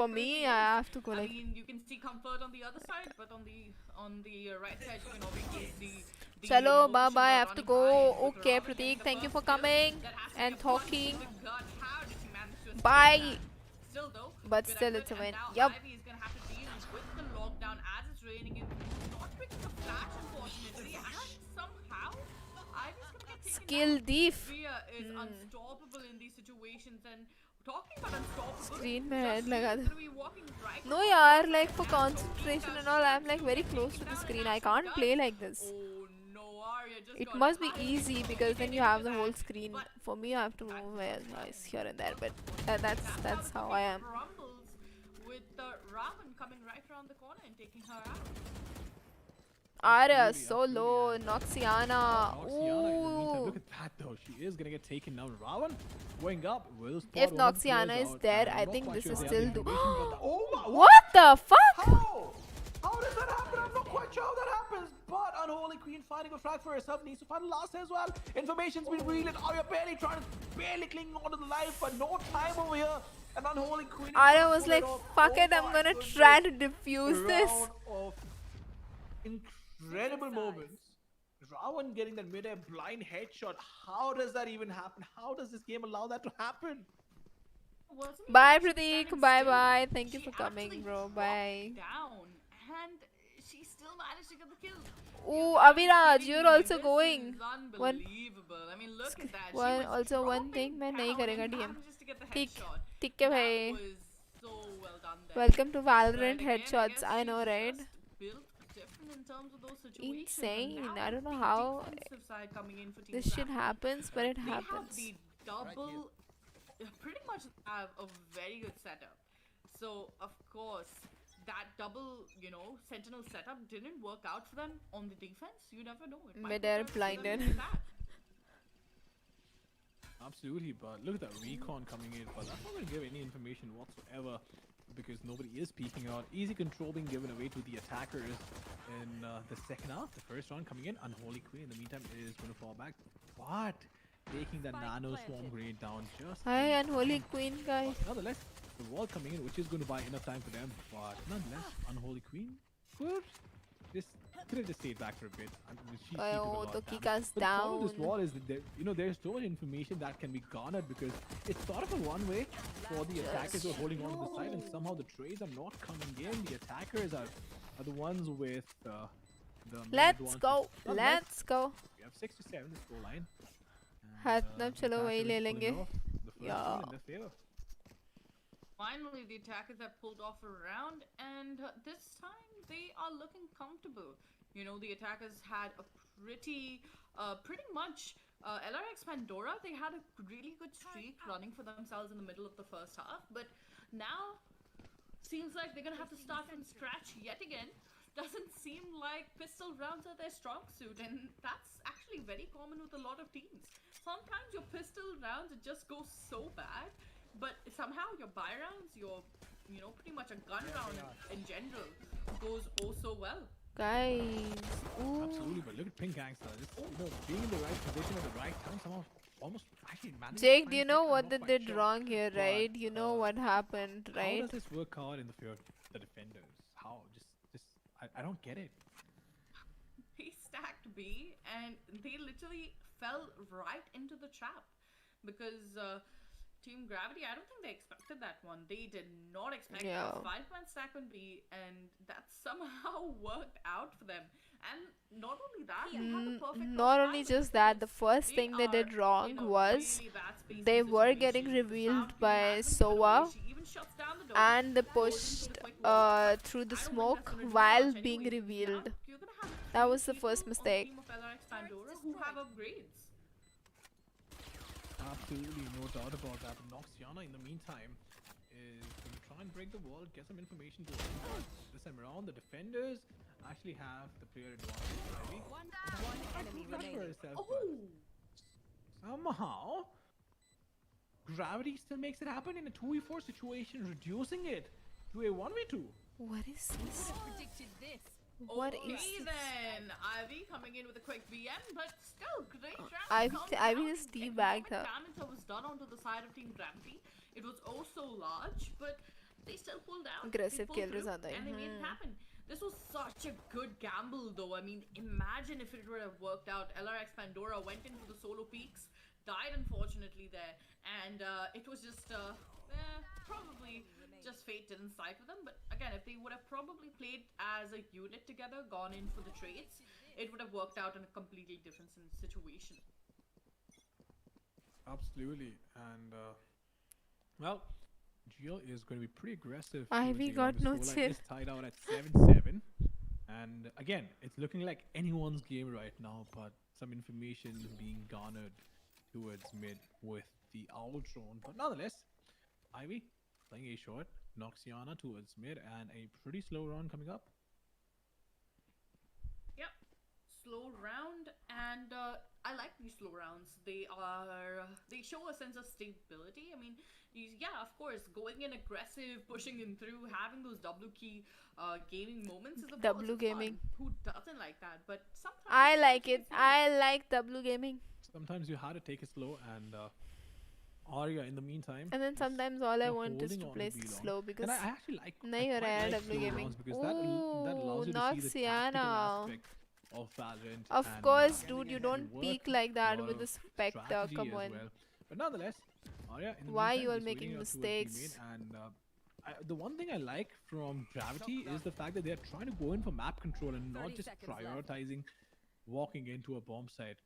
For me, I have to go I like. mean, you can see comfort on the other side, but on the right side, you can obviously see. the Chalo, bye emotions bye. I are have to running go. high with Okay, Ravan getting Prateek, the thank you first for kill. coming That has to and be a punch talking. in the gut. How did she manage to escape Bye. that? Still though, But good still, effort, it's a and win. now Yup. Ivy is gonna have to deal with the lockdown as it's raining in. Not picking a flash, unfortunately, and somehow Ivy's gonna get taken Skill down. thief. Priya is unstoppable in these situations, and talking about unstoppable, Screen में Just head Jill's लगा दे. gonna be walking right No, across yaar. the Like for line, and concentration Tokika, and all, I'm she's like gonna very be close to taken the down, screen. and I she can't does. play like this. Oh no, Arya just It got must be highly easy because then you motivated have the into whole that. screen. But For me, I have to move my eyes here and there. But that's how I am. Rumbles with the Ravan coming right around the corner and taking her out. Arya Absolutely, so low. absolutely, Noxiana. Noxiana, in the meantime, Ooh. look at that though. She is gonna get taken down. Ravan going up. Will spot If one of the Noxiana players is out. there, I'm I not think quite this sure is if they have still the information, but oh my! What the fuck? How? How does that happen? I'm not quite sure how that happens. But Unholy Queen finding a frag for herself, needs to find the last as well. Information's been revealed. Arya barely clinging onto the life, but no time over here. An Unholy Queen. Arya was like, fuck it, I'm gonna try to defuse this. Round of incredible moments. Ravan getting that mid-air blind headshot. How does that even happen? How does this game allow that to happen? Wasn't Bye, even Prateek. standing Bye still. bye. Thank you She for coming, actually bro. dropped Bye. down, and she still managed to get the kill. Ooh, Aviraj, Kidding you're me, also this going. is One, unbelievable. I mean, look at that. She one, was also one dropping thing मैं नहीं down करेगा and DM. manages to get the ठीक, headshot. ठीक है That भाई. was so well done there. Welcome to But Valorant again, headshots. guess I know, she's right? just built different in terms of those situations. Insane. And now I don't it's know the how defensive side coming in for Team this shit Gravity. happens, but it They have happens. the double, pretty much have a very good setup. So of course, that double, sentinel setup didn't work out for them on the defense. You never know. It might Mid-air work out for them blinded. in attack. Absolutely, but look at that recon coming in, but that's not going to give any information whatsoever because nobody is peeking out. Easy control being given away to the attackers in the second half. The first round coming in, Unholy Queen in the meantime is going to fall back, but taking that nano swarm grenade down just Hi, Unholy Queen guy. but nonetheless, the wall coming in, which is going to buy enough time for them, but nonetheless, Unholy Queen could have just stayed back for a bit. I mean, she took a Oh, lot the of damage. Kika's But the problem with this down. wall is that there's so much information that can be garnered because it's sort of a one-way for the attackers who are holding on to the side, and somehow the trades are not coming in. The attackers are the ones with the Let's ones go. with- Let's go. We have 6 to 7 the score line. हाँ, तब चलो वही ले लेंगे. Yeah. Yeah. Finally, the attackers have pulled off a round, and this time they are looking comfortable. The attackers had a pretty much LRX Pandora. They had a really good streak running for themselves in the middle of the first half, but now seems like they're gonna have to start from scratch yet again. Doesn't seem like pistol rounds are their strong suit, and that's actually very common with a lot of teams. Sometimes your pistol rounds it just goes so bad, but somehow your buy rounds, your pretty much a gun round in general goes oh so well. Guys. Ooh. Absolutely, but look at Pink Gangster. Just, being in the right position at the right time, somehow almost actually managed to Jake, find do you a know kick, I'm what not they quite did sure. wrong here, But, right? You know what happened, How right? does this work out in the favor of the defenders? How? Just I don't get it. He stacked B, and they literally fell right into the trap because Team Gravity, I don't think they expected that one. They did not expect Yeah. a 5-man stack on B, and that somehow worked out for them. And not only that, they had the perfect Not cross only timing just that, the because first they thing they did are wrong in a was really bad spacing they were getting situation. The revealed Sound by Queen has been put away. Sova, She even shuts down the door, and they goes in for pushed the quick wall. through the I don't think smoke that's gonna do while much being anyway. revealed. Now you're gonna have That three was the first people on mistake. Team of LRX Pandora who have upgrades. Absolutely, no doubt about that. Noxiana, in the meantime, is going to try and break the wall, get some information to him. This time around, the defenders actually have the player advantage. Ivy. One enemy Flash for remaining. herself, but somehow, Gravity still makes it happen in a 2v4 situation, reducing it to a 1v2. What is this? Predicted this. What Okay is this? then, Ivy coming in with a quick BM, but still great round. Ivy- comes Ivy out. just teabagged her. Economic damage that was done onto the side of Team Gravity. It was also large, but they still pulled out. Aggressive They pulled kill through, result है. and they made it happen. This was such a good gamble, though. I mean, imagine if it would have worked out. LRX Pandora went in for the solo peaks, died unfortunately there, and it was just probably just fate didn't side with them. But again, if they would have probably played as a unit together, gone in for the trades, it would have worked out in a completely different situation. Absolutely, and well, Geo is going to be pretty aggressive. Ivy towards the got end. The notes scoreline here. is tied out at 7-7, and again, it's looking like anyone's game right now. But some information being garnered towards mid with the owl drone. But nonetheless, Ivy playing a short, Noxiana towards mid, and a pretty slow run coming up. Yep. slow round, and I like these slow rounds. They show a sense of stability. I mean, yeah, of course, going in aggressive, pushing in through, having those W key gaming moments is of course W fun. gaming. Who doesn't like that? But sometimes I you have to like take it. it slow. I like W gaming. Sometimes you have to take it slow, and Arya, in the meantime, And then is sometimes all I they're want is holding to on play to B long. slow because And I actually like, I nahi ho quite raha hai like W slow gaming. rounds because that allows Ooh, you to see the tactical Noxiana. aspect of Valorant. Of And course, getting dude, you ahead don't work peek like a that lot with the of Spectre. strategy Come as on. well. But nonetheless, Arya, in the Why meantime, you are just waiting making out to her teammate. mistakes? And the one thing I like from Gravity is the fact that they're trying to go in for map control and not 30 just seconds left. prioritizing walking into a bomb site.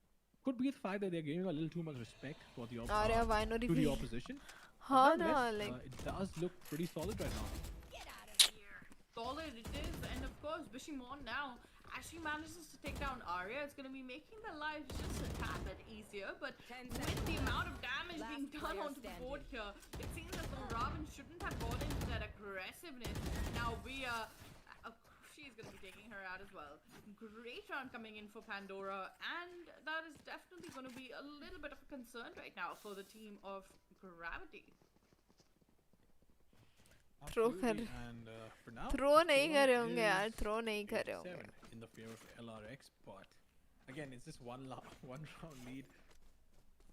Could be the fact that they're giving a little too much respect for the Arya, why no to the reveal? opposition. Huh, no, Nonetheless, like it does look pretty solid right now. Get out of here. Solid it is, and of course, Bishimon now actually manages to take down Arya. It's going to be making their lives just a tad bit easier, but 10 with seconds the left. amount of damage Last being done player onto the board standing. here, it seems as though Robin shouldn't have gone into that aggressiveness. Now Rhea, she's going to be taking her out as well. Great round coming in for Pandora, and that is definitely going to be a little bit of a concern right now for the team of Gravity. Throw Absolutely, कर and for now, throw the नहीं score कर रहे होंगे यार, is throw नहीं कर रहे 8-7 होंगे. in the favor of LRX, but again, it's just one round lead,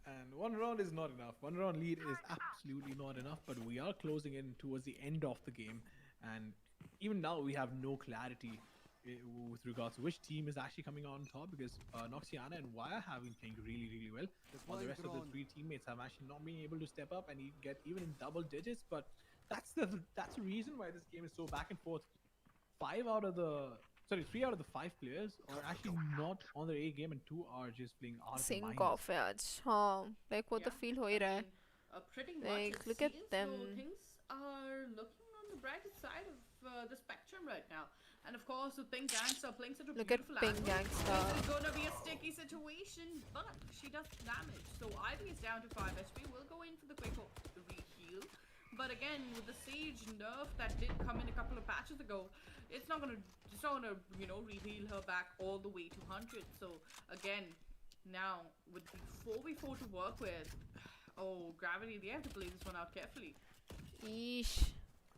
and one round is not enough. One round lead is absolutely not enough, but we are closing in towards the end of the game, and even now we have no clarity with regards to which team is actually coming out on top, because Noxiana and Wire have been playing really, really well, while the rest of the three teammates have actually not been able to step up and get even in double digits. But that's the reason why this game is so back and forth. 3 out of the 5 players are actually not on their A game, and 2 are just playing out of the Sync minds. off है आज. हाँ, like वो तो Yeah, feel हो ही I रहा है. mean, pretty much. Like, It look at seems them. though things are looking on the brighter side of the spectrum right now. And of course, with Pink Gangster playing such a Look at beautiful Pink angle, Gangster. this is gonna be a sticky situation, but she does damage. So Ivy is down to 5 HP. We'll go in for the quick re-heal. But again, with the Sage nerf that did come in a couple of patches ago, it's not gonna re-heal her back all the way to 100. So again, now with the 4v4 to work with, oh, Gravity, they have to play this one out carefully. Eesh.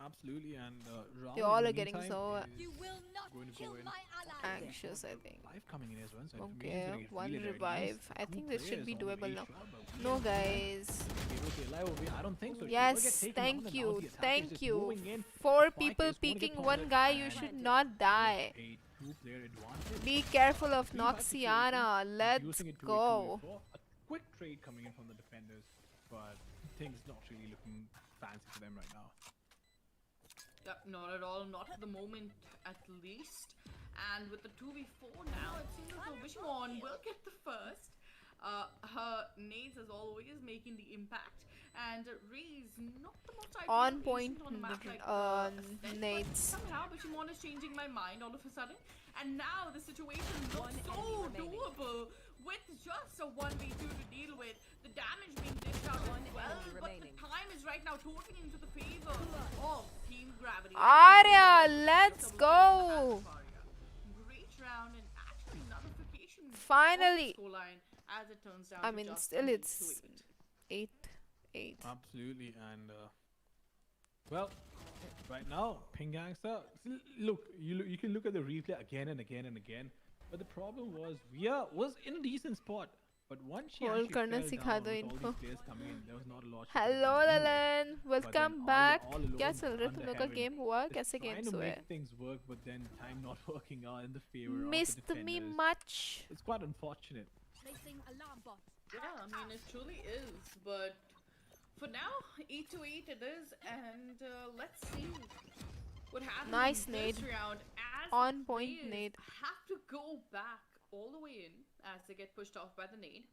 Absolutely, and Ram They in all the are getting meantime so is You will not going to kill go in. my ally. anxious, I think. Live coming in as well, so information's Okay, gonna get one really revive. nice. I 2 think this should players be on the doable A now. shot, but No, we are guys. able to alive over here. I don't think so. She will Yes, get taken thank down, and you, now the attack is thank just you. moving in. 4 Spike people is gonna get peeking taunted, 1 guy, you and should Planted. not die. a 2-player advantage. Be careful of Three fight Noxiana. situation, Let's reducing it to a go. 2v4. A quick trade coming in from the defenders, but things not really looking fancy for them right now. Yep, not at all, not at the moment at least. And with the 2v4 now, it seems as though Bishimon will get the first. Her nades as always making the impact. And Ree's not the most ideal On patient point on a map like Ascent, but nades. somehow Bishimon is changing my mind all of a sudden. And now the situation looks One so enemy remaining. doable with just a 1v2 to deal with. The damage being dished out One as well, enemy but remaining. the time is right now totally into the favor of Team Gravity. Arya, let's go. Great round and actually nullification. Finally. Of the scoreline as it turns down I to mean, just still 8 it's to 8. 8. Absolutely, and well, right now, Ping Gangster. Look, you can look at the replay again and again and again, but the problem was Via was in a decent spot, but once she Hold actually fell करना down सिखा with दो all इनको. these players coming in, there was not a lot. she could have Hello done anyway. Lalan, But then welcome Arya back. all alone क्या चल रहा है तुम under लोग का heaven गेम हुआ? is कैसे trying गेम्स to हुए? make things work, but then time not working out in the favor of Missed the me defenders. much. It's quite unfortunate. Placing alarm bot. Yeah, I mean, it truly is, but for now, 8 to 8 it is, and let's see what happens Nice in this nade. round as On the point players nade. have to go back all the way in as they get pushed off by the nade.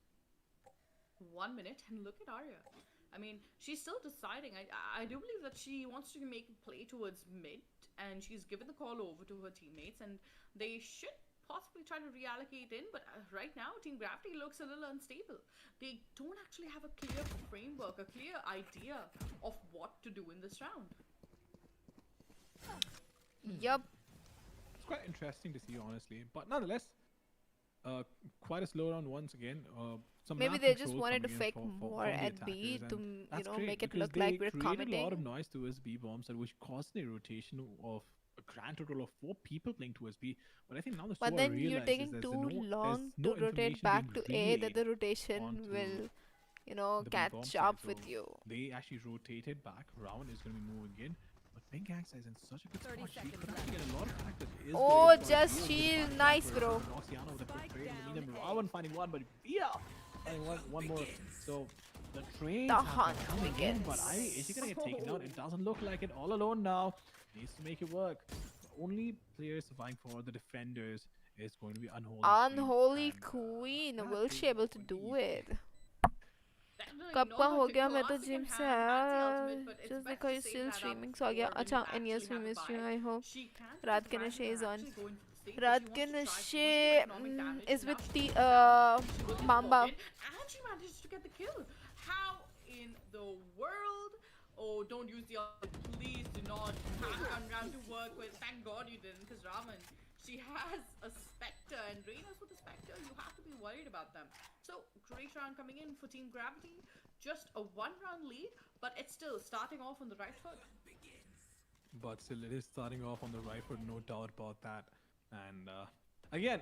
1 minute, and look at Arya. I mean, she's still deciding. I do believe that she wants to make a play towards mid, and she's given the call over to her teammates, and they should possibly try to reallocate in, but right now Team Gravity looks a little unstable. They don't actually have a clear framework, a clear idea of what to do in this round. Yup. It's quite interesting to see, honestly, but nonetheless, uh, quite a slowdown once again. Some Maybe map they just control wanted to coming in fake more from the at B attackers, to, and that's great make it because look like they we're created a lot of committing. noise towards B bombs, and which caused a rotation of a grand total of 4 people playing towards B. But I think now the But SOA then you're realizes taking too there's long no to rotate information being back to A that relayed the rotation onto will, the B bomb catch side. up So with you. they actually rotated back. Round is going to be moving in. But Pink Axe is in such a good 30 spot. She seconds could left. actually get a lot of practice. Is Oh, good. just shield. Nice, bro. Noxiano with a quick Spike trade. In the down meantime, A. Ravan finding one, but yeah, finding one more. So the trades The have hunt been coming in, but begins. is she gonna get taken down? It doesn't look like it. All alone now. Needs to make it work. The only player surviving for the defenders is going to be Unholy Queen. Unholy And, Queen. that Will is she able to going do easy. it? Definitely कब का not हो a गया मैं तो classic gym in से hand. That's the आया ultimate, but it's just best because to still save that up streaming so आ गया for when अच्छा you and yes actually we have a missed you buy. I hope She can रात take के advantage नशे of is on actually going for the save, but रात she के wants to try to नशे push the economic damage. is Now with she's the down. She was Mamba important, and she managed to get the kill. How in the world? Oh, don't use the other. Please do not. Come round to work with. Thank God you didn't, because Raman, she has a Spectre, and Reyna's with a Spectre. You have to be worried about them. So, great round coming in for Team Gravity. Just a 1-round lead, but it's still starting off on the right foot. But still, it is starting off on the right foot, no doubt about that. And again,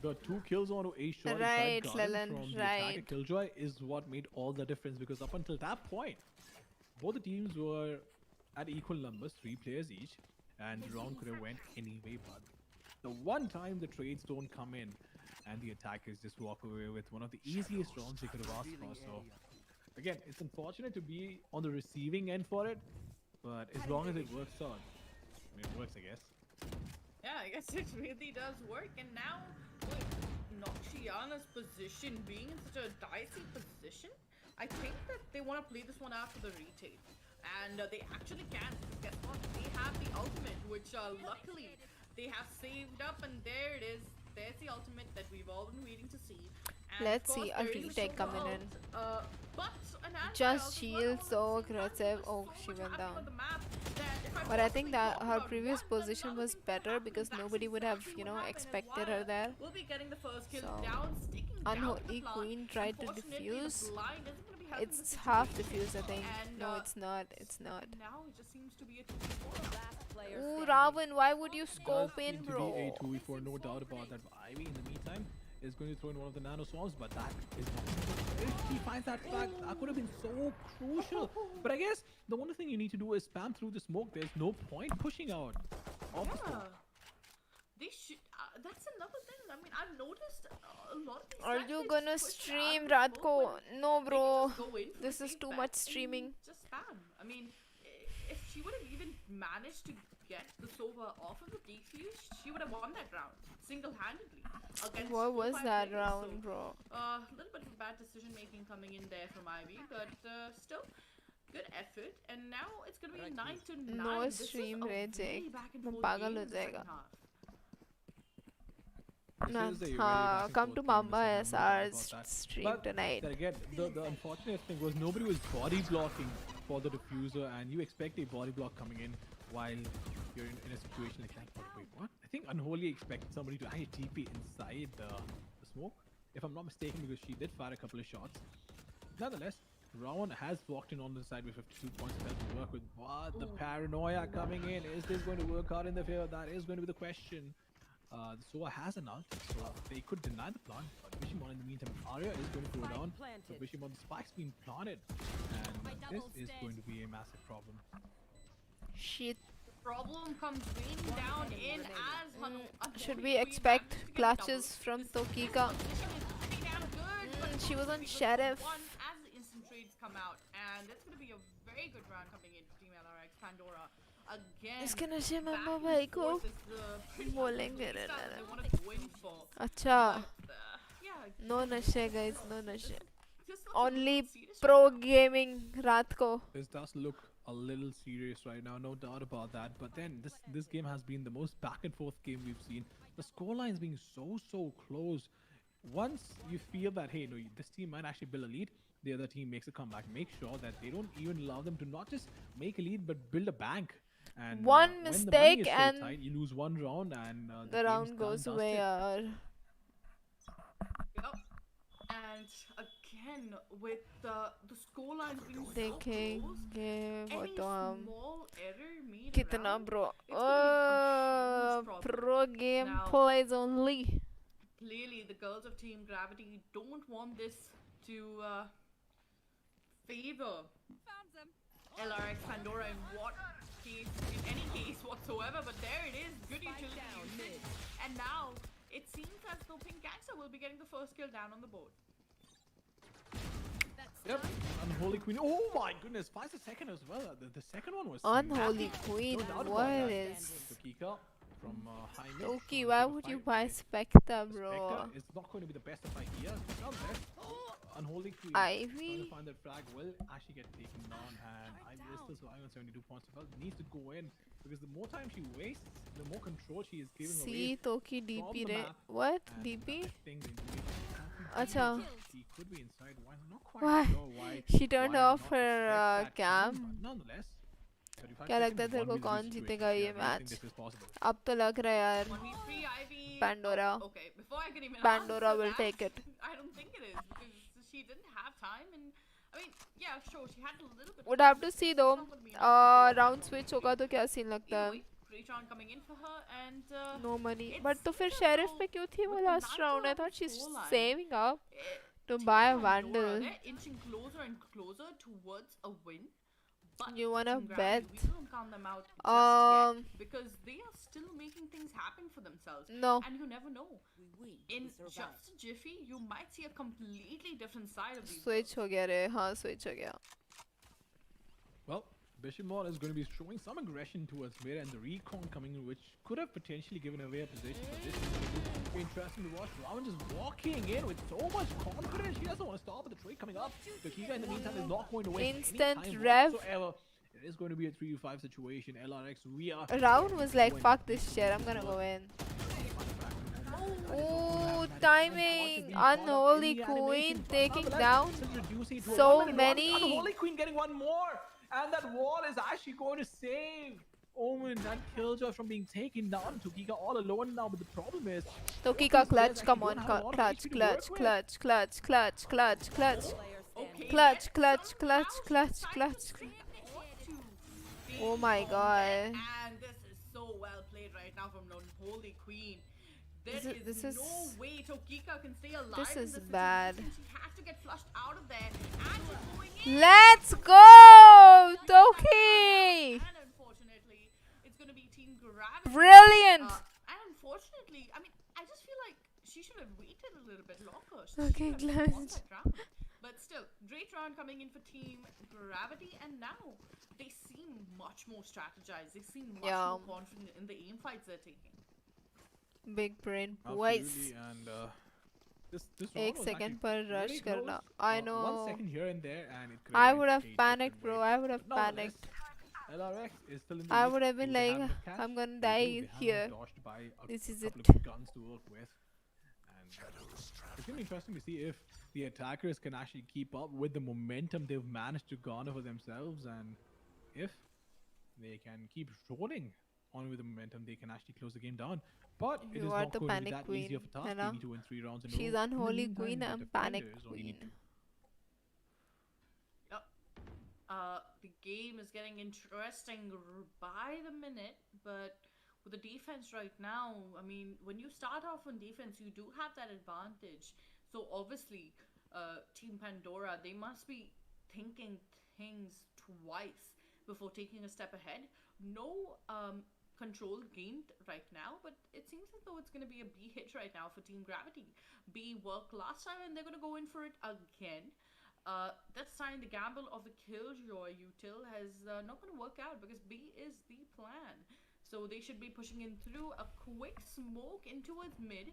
the 2 kills on a shot Right, inside garden Lalan, from the attacker right. Killjoy is what made all the difference, because up until that point, both the teams were at equal numbers, 3 players each, and the round could have went anyway. But the one time the trades don't come in, and the attackers just walk away with one of the easiest rounds they could have asked for. So again, it's unfortunate to be on the receiving end for it, but as long as it works out, I mean, it works, I guess. Yeah, I guess it really does work. And now, with Noxiana's position being in such a dicey position, I think that they want to play this one out for the retake. And they actually can, because guess what? They have the ultimate, which luckily they have saved up, and there it is. There's the ultimate that we've all been waiting to see. And of Let's see course, a there is the retake silver coming in. ult, but an anti-ult Just as shield well so on the same time. aggressive. There's Oh, so she much went happening on down. the map that if I But I think possibly that talk her about previous one, then position another was thing could better happen. because That's nobody would have, exactly what happened, and expected her Wyatt there. will be getting the first kill So, down, sticking down to the Unholy plant. Queen tried to Unfortunately, the defuse. blind isn't gonna be helping the It's half situation. defused, I think. And, No, it's not. It's not. now it just seems to be a 2v4. Last player Ooh, standing. Ravan, why would you Does scope seem in, to be a bro? 2v4, no doubt about that. But Ivy, in the meantime, is going to throw in one of the nano swarms, but that is not. If he finds that frag, that could have been so crucial. But I guess the only thing you need to do is spam through the smoke. There's no point pushing out of the smoke. They should. That's another thing. I mean, I've noticed a lot of these Are sites, you they gonna just push stream, out of the Radko? smoke when No, they can bro. just go in for This the is safe too bet much and streaming. Just spam. I mean, if she would have even managed to get the Sova off of the defuse, she would have won that round single-handedly against What was 4-5 that players. round, So, bro? a little bit of bad decision making coming in there from Ivy, but still good effort. And now it's gonna be 9-9. No This is stream a रहे very थे. back and मैं forth पागल game हो in the second जाएगा. half. This Nah, is a very हाँ, back and come to forth game in Mamba the second half, no doubt SR's about that. stream But tonight. then again, the unfortunate thing was nobody was body blocking for the diffuser, and you expect a body block coming in while you're in a situation like that. But wait, what? I think Unholy expected somebody to actually TP inside the smoke, if I'm not mistaken, because she did fire a couple of shots. Nonetheless, Rowan has walked in on the side with 52 points of health to work with. But the paranoia coming in, is this going to work out in the favor? That is going to be the question. The Sova has an ult, so they could deny the plant, but Vishimon in the meantime, Arya is going to go Spike down. planted. But Vishimon, the spike's been planted, and My this double's is dead. going to be a massive problem. Shit. Problem comes raining down in as Should we expect clutches from Tokika? She was on Sheriff. As the instant trades come out, and it's going to be a very good round coming in for Team LRX Pandora. Again, इसके नशे back mamma and भाई को forth is the pretty बोलेंगे much the रे style रे they रे. want to go in for. अच्छा. But, yeah, No नशे guys, no नशे. just looks Only serious pro right now. gaming रात को. This does look a little serious right now, no doubt about that. But then this game has been the most back and forth game we've seen. The scorelines being so close. Once you feel that, hey, no, this team might actually build a lead, the other team makes a comeback. Make sure that they don't even allow them to not just make a lead, but build a bank. And One when the money mistake is so and tight, you lose one round, and The game's round done, goes away dusted. यार. And again, with the scoreline being so देखेंगे close, वो any तो हम small error made कितना around, bro it's gonna be a huge problem. pro game Now, plays only clearly, the girls of Team Gravity don't want this to favor Found them. LRX Pandora in what case, in any case whatsoever. But there it is, good Spike utility down usage. And now it seems as though Pink Gangster will be getting the first kill down on the board. That's Yep, done. Unholy Queen. Oh my goodness, finds the second as well. The second one was unholy massive. queen No doubt about what that. is So Kika from high mid. Toki trying to why take a would you fight buy with Spectre bro Spectre. It's not going to be the best of ideas. Nonetheless, Unholy Queen Ivy? trying to find that frag will actually get taken down, and Ivy is still surviving on 72 points of health. Needs to go in because the more time she wastes, the more control she is giving see away. Toki from DP the re map. what And DP I think the information Acha. she could be inside. Why? Not quite Why? sure why. She turned why off not her expect that cam. but nonetheless, 35 क्या लगता है seconds, तेरे को 1v0 कौन situation. जीतेगा ये Yeah, I don't match think this is possible. अब तो लग रहा है यार 1v3 Ivy. Pandora. Oh, okay, before I can even Pandora answer will that, take it. I don't think it is because she didn't have time, and I mean, yeah, sure, she had a little bit. would of have time, to but see it's though not gonna be enough to go round all switch the होगा way. तो क्या scene लगता Either है way, great round coming in for her, and no money it but तो फिर seems as sheriff though पे क्यों थी वो with the last 9 round I round thought she's scoreline, saving up to Team buy a Pandora, vandal they're inching closer and closer towards a win. But You wanna Team Gravity, bet? we don't count them out just Um, yet because they are still making things happen for themselves. no And you never know. We win. In We survive. just a jiffy, you might see a completely different side of these. switch हो गया रे हाँ switch हो गया Well, Bishimon is going to be showing some aggression towards mid, and the recon coming in, which could have potentially given away a position. But this is going to be interesting to watch. Rowan just walking in with so much confidence. She doesn't want to stop with the trade coming up. Kika in the meantime is not going to waste Instant any time rev. whatsoever. It is going to be a 3v5 situation. LRX, we are. Round was like fuck this shit I'm gonna go in oh timing unholy queen taking down so many Unholy Queen getting one more, and that wall is actually going to save Omen and Killjoy from being taken down. Tukika all alone now, but the problem is Toki these ka players clutch actually come don't on have a lot of clutch HP to clutch work with. clutch clutch clutch clutch clutch Player standing. Okay, clutch let's clutch somehow clutch clutch decide clutch to stay oh my on god it, and this is so well played right now from Unholy Queen. This is- no way Tokika can stay alive this in is this bad. situation. She has to get flushed out of there, and she's going in. let's go Toki And unfortunately, it's going to be Team Gravity. brilliant And unfortunately, I mean, I just feel like she should have waited a little bit longer. Okay, She should have won clutch. that round. But still, great round coming in for Team Gravity, and now they seem much more strategized. They seem much Yeah. more confident in the aim fights they're taking. big brain boys Absolutely, and this round एक was second actually पर rush very करना close. I 1 know second here and there, and it could I have would went have 8 panicked different bro ways. I would have Nonetheless, panicked LRX is still in the I lead. would have been Do they like, have the catch? I'm gonna They die do. They have here. dodged by a This is couple it. of guns to work with. And it's gonna be interesting to see if the attackers can actually keep up with the momentum they've managed to garner for themselves, and if they can keep rolling on with the momentum, they can actually close the game down. But it is You are not the going to be panic that queen, easy of a task. है They ना? need to win 3 rounds in a She's row. In the unholy meantime, queen, the I'm panic defenders only need queen. Yep. The game is getting interesting by the minute, but with the defense right now, I mean, when you start off on defense, you do have that advantage. So obviously, Team Pandora, they must be thinking things twice before taking a step ahead. No control gained right now, but it seems as though it's going to be a B hit right now for Team Gravity. B worked last time, and they're going to go in for it again. This time, the gamble of the Killjoy util has not going to work out because B is the plan. So they should be pushing in through a quick smoke in towards mid,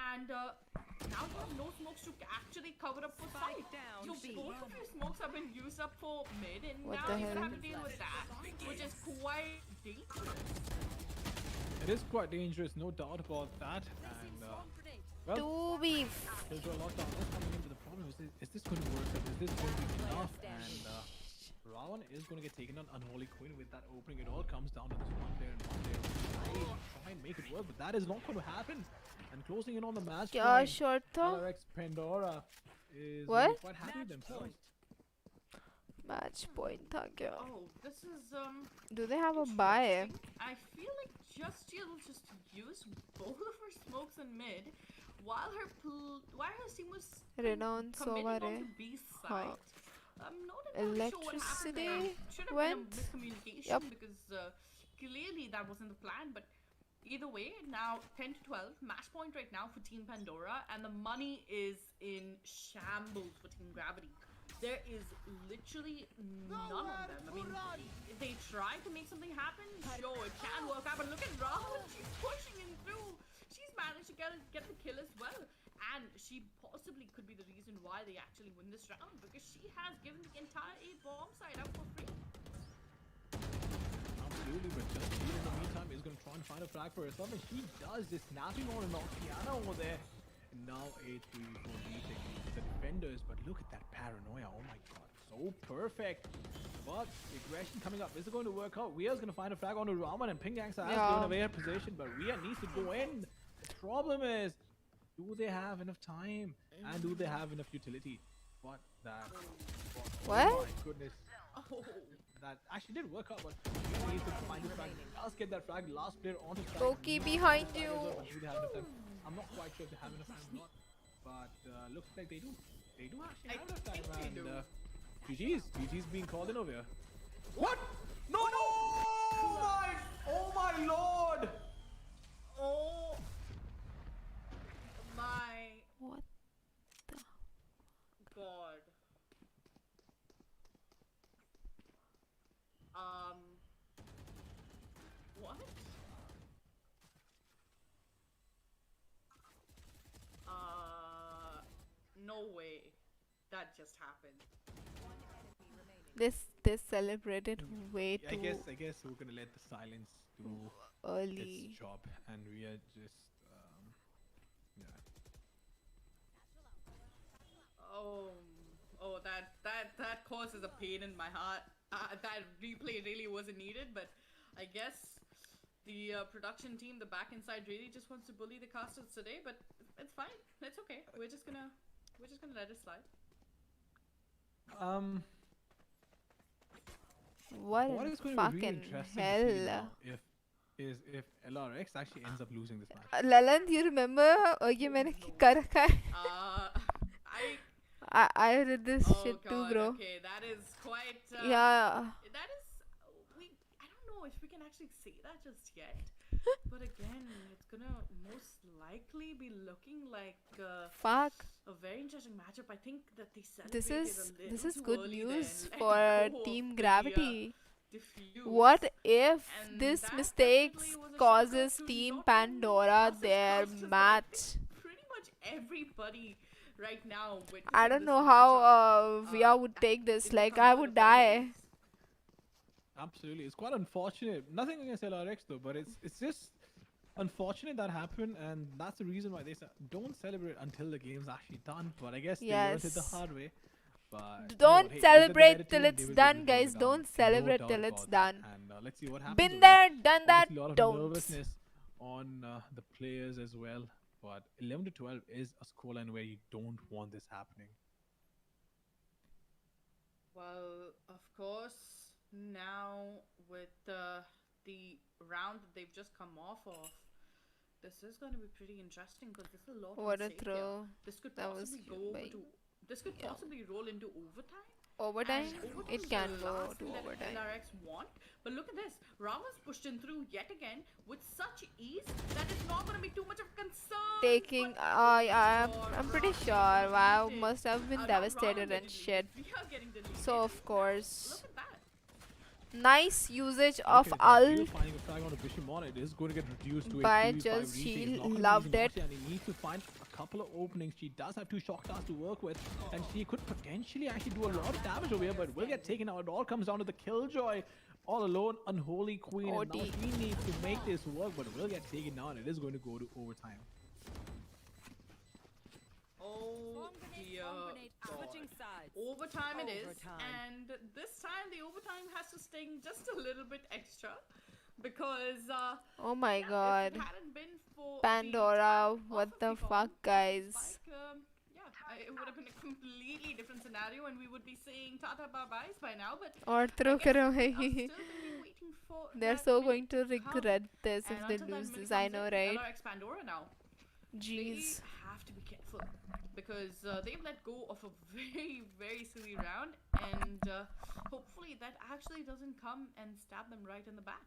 and now you have no smokes to actually cover up for Spike side. down So B. both of your smokes have been used up for mid, and What now the you're hell? gonna have to deal with that, which is quite dangerous. It is quite dangerous, no doubt about that. And Bomb grenade. well, Two beef Killjoy lockdown is coming in, but the problem is this going to work out? Is this going to be enough? And Rawan is going to get taken on Unholy Queen with that opening. It all comes down to this one player and one player. Try and make it work, but that is not going to happen. And closing in on the match क्या point, shot था LRX Pandora is What? really quite happy with themselves. Match point था क्या? Oh, this is Do they have a buy? interesting. I feel like she'll just use both of her smokes in mid, while her team was Renounce committing over onto है. B हाँ. side. I'm not entirely sure what happened there. Electricity Should have went. been a miscommunication Yep. because clearly that wasn't the plan. But either way, now 10 to 12, match point right now for Team Pandora, and the money is in shambles for Team Gravity. There is literally none of them. I mean, if they try to make something happen, sure, it can work out. But look at Rahul, she's pushing in through. She's managed to get the kill as well. And she possibly could be the reason why they actually win this round, because she has given the entire A bomb side out for free. Absolutely, but just Sheila in the meantime is going to try and find a frag for herself, and she does. Just snapping on an Oceana over there. And now a 3-4 lead taking the defenders, but look at that paranoia. Oh my god, so perfect. But aggression coming up. Is it going to work out? Ria's going to find a frag onto Raman, and Ping Gangsta has given away her position, but Ria needs to go in. The problem is, do they have enough time? And do they have enough utility? What that? What? Oh my goodness. Oh, That actually did work out, but he needs to find the frag. Does get that frag. Last player onto frag. Toki Not behind frag as you. well, but do they have enough time? I'm not quite sure if they have enough time or not, but looks like they do. They do actually I have enough time, think they and do. GG's being called in over here. What? No! Oh my lord! oh my What? god. What? No way. That just happened. This celebrated way I too guess we're gonna let the silence do early. its job, and we are just yeah. Oh, that causes a pain in my heart. That replay really wasn't needed, but I guess the production team, the back end side, really just wants to bully the casters today. But it's fine. It's okay. We're just gonna let it slide. What What in is going to be really fucking interesting to see hell? now if LRX actually ends up losing this match. Lalan, you remember ये मैंने कर रखा है? I did this Oh shit too, god. bro. Okay, that is quite. Yeah. That is. I don't know if we can actually say that just yet. But again, it's gonna most likely be looking like Fuck. a very interesting matchup. I think that they This celebrated is a this little is too good early news then. for Let go of Team the, Gravity. diffuse. What if And this that mistakes definitely was a causes shocker to Team not only Pandora us as their casters, but I match? think pretty much everybody right now. I don't witnessing know this how matchup, Via would take this. in the Like I comfort would of their die. homes. Absolutely, it's quite unfortunate. Nothing against LRX though, but it's just unfortunate that happened, and that's the reason why they don't celebrate until the game's actually done. But I guess they learned it the Yes. hard way. But you know what, Don't hey, look at the celebrate better till team, it's they will be done, able to hold guys. it Don't down. celebrate No till doubt it's about that. done. And let's see what happens. Been over there, done that. Obviously, a lot of Don't. nervousness on the players as well. But 11 to 12 is a scoreline where you don't want this happening. Well, of course, now with the round that they've just come off of, this is going to be pretty interesting because there's a lot What on a stake here. throw. This could That was possibly go over by- to. This could yeah. possibly roll into overtime. Overtime? And overtime It is can the go last to thing that overtime. LRX want. But look at this. Rama's pushed in through yet again with such ease that it's not going to be too much of a concern. Taking, but I'm pretty Rama sure getting WoW deleted. must have been Not devastated Rama and getting shit. deleted, we are getting deleted. So of course, Look at that. nice usage of Okay, ult. Shield finding a frag on a Bishimon, it is going to get reduced to By a 2v5 just retake. Shield, It's not gonna be loved easy, it. Marcia, and he needs to find a couple of openings. She does have 2 shock stars to work with, and she could potentially actually do a lot of damage over here, but will get taken out. It all comes down to the Killjoy. All alone, Unholy Queen, and now OD. she needs to make this work, but will get taken down. It is going to go to overtime. Oh dear God. Switching sides. Overtime it is, Overtime. and this time the overtime has to sting just a little bit extra because Oh my yeah, god. if it hadn't been for Pandora, the what the kickoff, fuck, guys? like, yeah, it would have been a completely different scenario, and we would be saying Tata bye byes by now. But और I throw guess करो I'm भाई. still gonna be waiting for They're that so mid going to to come. regret this And if they until that lose mid this. I comes know, in, right? LRX Pandora now, they Jeez. have to be careful because they've let go of a very, very silly round, and hopefully that actually doesn't come and stab them right in the back.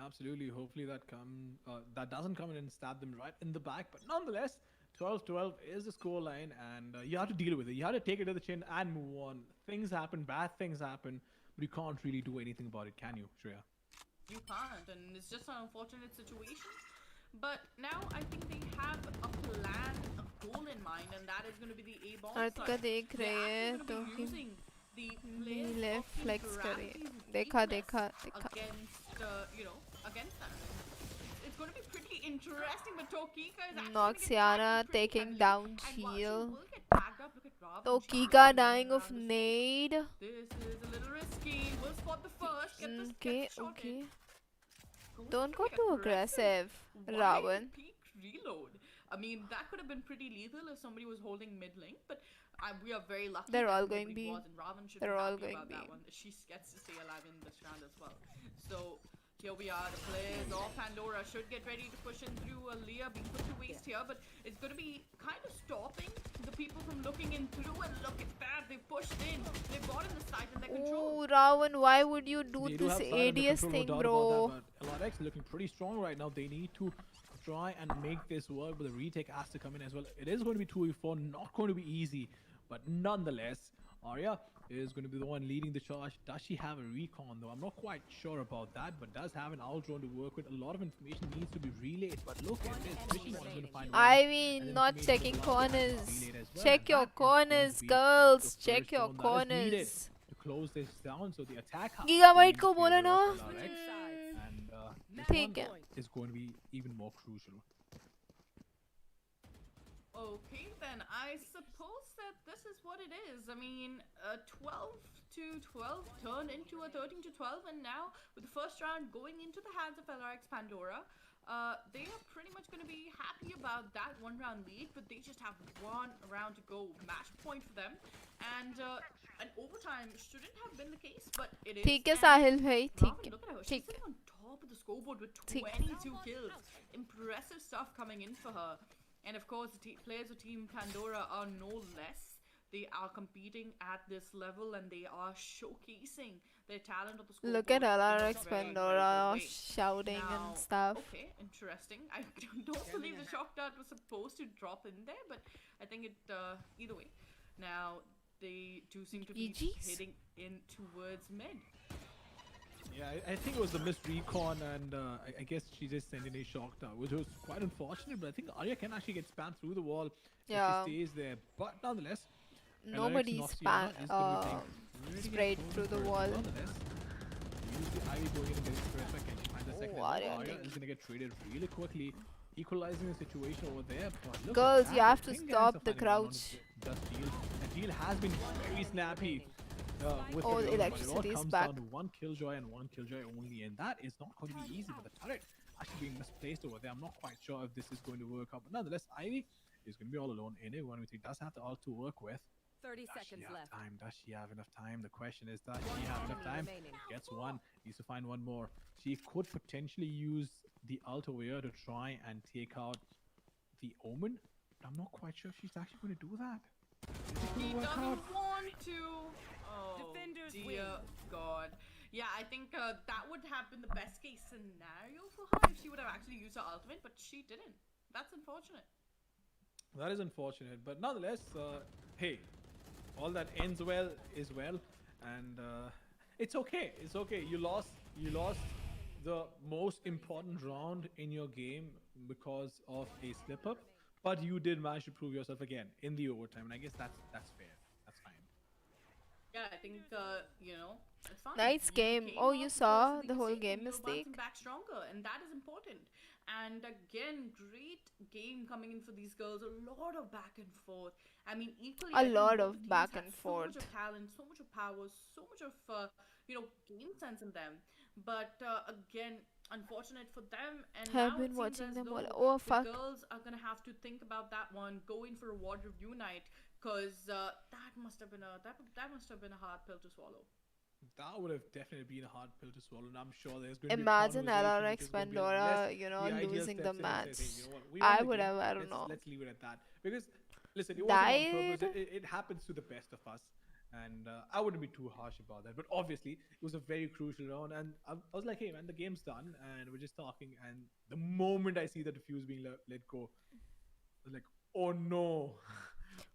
Absolutely. Hopefully that doesn't come in and stab them right in the back. But nonetheless, 12-12 is the score line, and you have to deal with it. You have to take it to the chin and move on. Things happen, bad things happen, but you can't really do anything about it, can you, Shreya? You can't, and it's just an unfortunate situation. But now I think they have a plan, a goal in mind, and that is going to be the A bomb आर्थिका side. देख They're रही actually है going to तो be using the नीले players of Team flex करे. Gravity देखा weakness देखा देखा. against, against them. It's going to be pretty interesting, but Tokika is actually going to get Noxiana tagged pretty taking heavily. down And while she Geo. will get tagged up, look at Rav. and she's Tokika running dying of around the nade. This is a little risky. We'll spot the first. Get this Okay, get shot okay. in. Don't go Pretty too aggressive, Why Ravan. peak reload? I mean, that could have been pretty lethal if somebody was holding mid lane, but we are very lucky. They're that all going nobody B. was, and Ravan should They're be all happy going about B. that one. She gets to stay alive in this round as well. So here we are. The players of Pandora should get ready to push in through. Leah being put to waste here, but it's going to be kind of stopping the people from looking in through. And look at that, they pushed in. They got in the site and they control. Ooh, Ravan, why would you do They do this have side under ADS control, no thing, doubt bro? about that, but LRX is looking pretty strong right now. They need to try and make this work, but the retake has to come in as well. It is going to be 2v4, not going to be easy, but nonetheless, Arya is going to be the one leading the charge. Does she have a recon though? I'm not quite sure about that, but does have an outrun to work with. A lot of information needs to be relayed, but look at this. Vision is going to find one, I and mean, then not information checking will also have to be corners. relayed as well, Check and your that is going to corners, be girls. the Check first your zone that is needed corners. to close this down. So the attack Gigabyte को बोला ना. and this ठीक है. one is going to be even more crucial. Okay, then I suppose that this is what it is. I mean, 12 to 12 turned into a 13 to 12, and now with the first round going into the hands of LRX Pandora, they are pretty much going to be happy about that one round lead, but they just have one round to go. Match point for them, and an overtime shouldn't have been the case, but it is. ठीक है and साहिल भाई, ठीक Ravan, है. look at her. She's ठीक sitting on top of the scoreboard with ठीक. 22 kills. Impressive stuff coming in for her. And of course, the players of Team Pandora are no less. They are competing at this level and they are showcasing their talent on the scoreboard. Look at in a LRX very, very Pandora good way. shouting Now, and stuff. Okay, interesting. I don't believe the shock dart was supposed to drop in there, but I think it either way. Now they do seem to be GGs? heading in towards mid. Yeah, I think it was a missed recon, and I guess she just sent in a shock down, which was quite unfortunate. But I think Arya can actually get spammed through the wall Yeah. if she stays there. But nonetheless, Nobody Noxiana is gonna be playing pretty sprayed close through the for it. wall. Nonetheless, use the Ivy going in and getting straight back. Can she find the second? Oh, Arya Arya is gonna get traded really quickly, equalizing the situation over there. But look Girls, at you that. have to Pink stop guys are the finding one on crouch. Just deal. And deal has been very snappy. With Oh, the the kills, but electricity it is all comes back. down to one killjoy and one killjoy only, and that is not going to be easy. But the turret actually being misplaced over there. I'm not quite sure if this is going to work out, but nonetheless, Ivy is going to be all alone in it. One which he does have the ult to work with. 30 Does she seconds have left. time? Does she have enough time? The question is, does she have enough time? Gets one, needs to find one more. She could potentially use the ult over here to try and take out the Omen. But I'm not quite sure if she's actually going to do that. Is it going He to work out? doesn't want to. Oh, Defenders dear win. God. Yeah, I think that would have been the best case scenario for her if she would have actually used her ultimate, but she didn't. That's unfortunate. That is unfortunate, but nonetheless, hey, all that ends well is well, and it's okay. It's okay. You lost. You lost the most important round in your game because of a slip up, but you did manage to prove yourself again in the overtime, and I guess that's fair. That's fine. Yeah, I think it's fine. Nice game. came Oh, out you because saw like the you whole said, game you're bouncing mistake? back stronger, and that is important. And again, great game coming in for these girls. A lot of back and forth. I mean, equally, A I think lot both of the teams back had and so much forth. of talent, so much of power, so much of game sense in them. But again, unfortunate for them. And Have now it been seems watching as them all. though Oh the fuck. girls are gonna have to think about that one, going for a ward review night, because that must have been a hard pill to swallow. That would have definitely been a hard pill to swallow, and I'm sure there's going to be a Imagine conversation which LRX is going to be like, Pandora, you know, the ideal losing the steps in and says, match. hey, you know what, we won I the would game. have, I don't Let's know, let's leave it at that. Because listen, it wasn't on purpose. died. It happens to the best of us, and I wouldn't be too harsh about that. But obviously, it was a very crucial round, and I was like, hey man, the game's done, and we're just talking. And the moment I see the defuse being let go, I was like, oh no,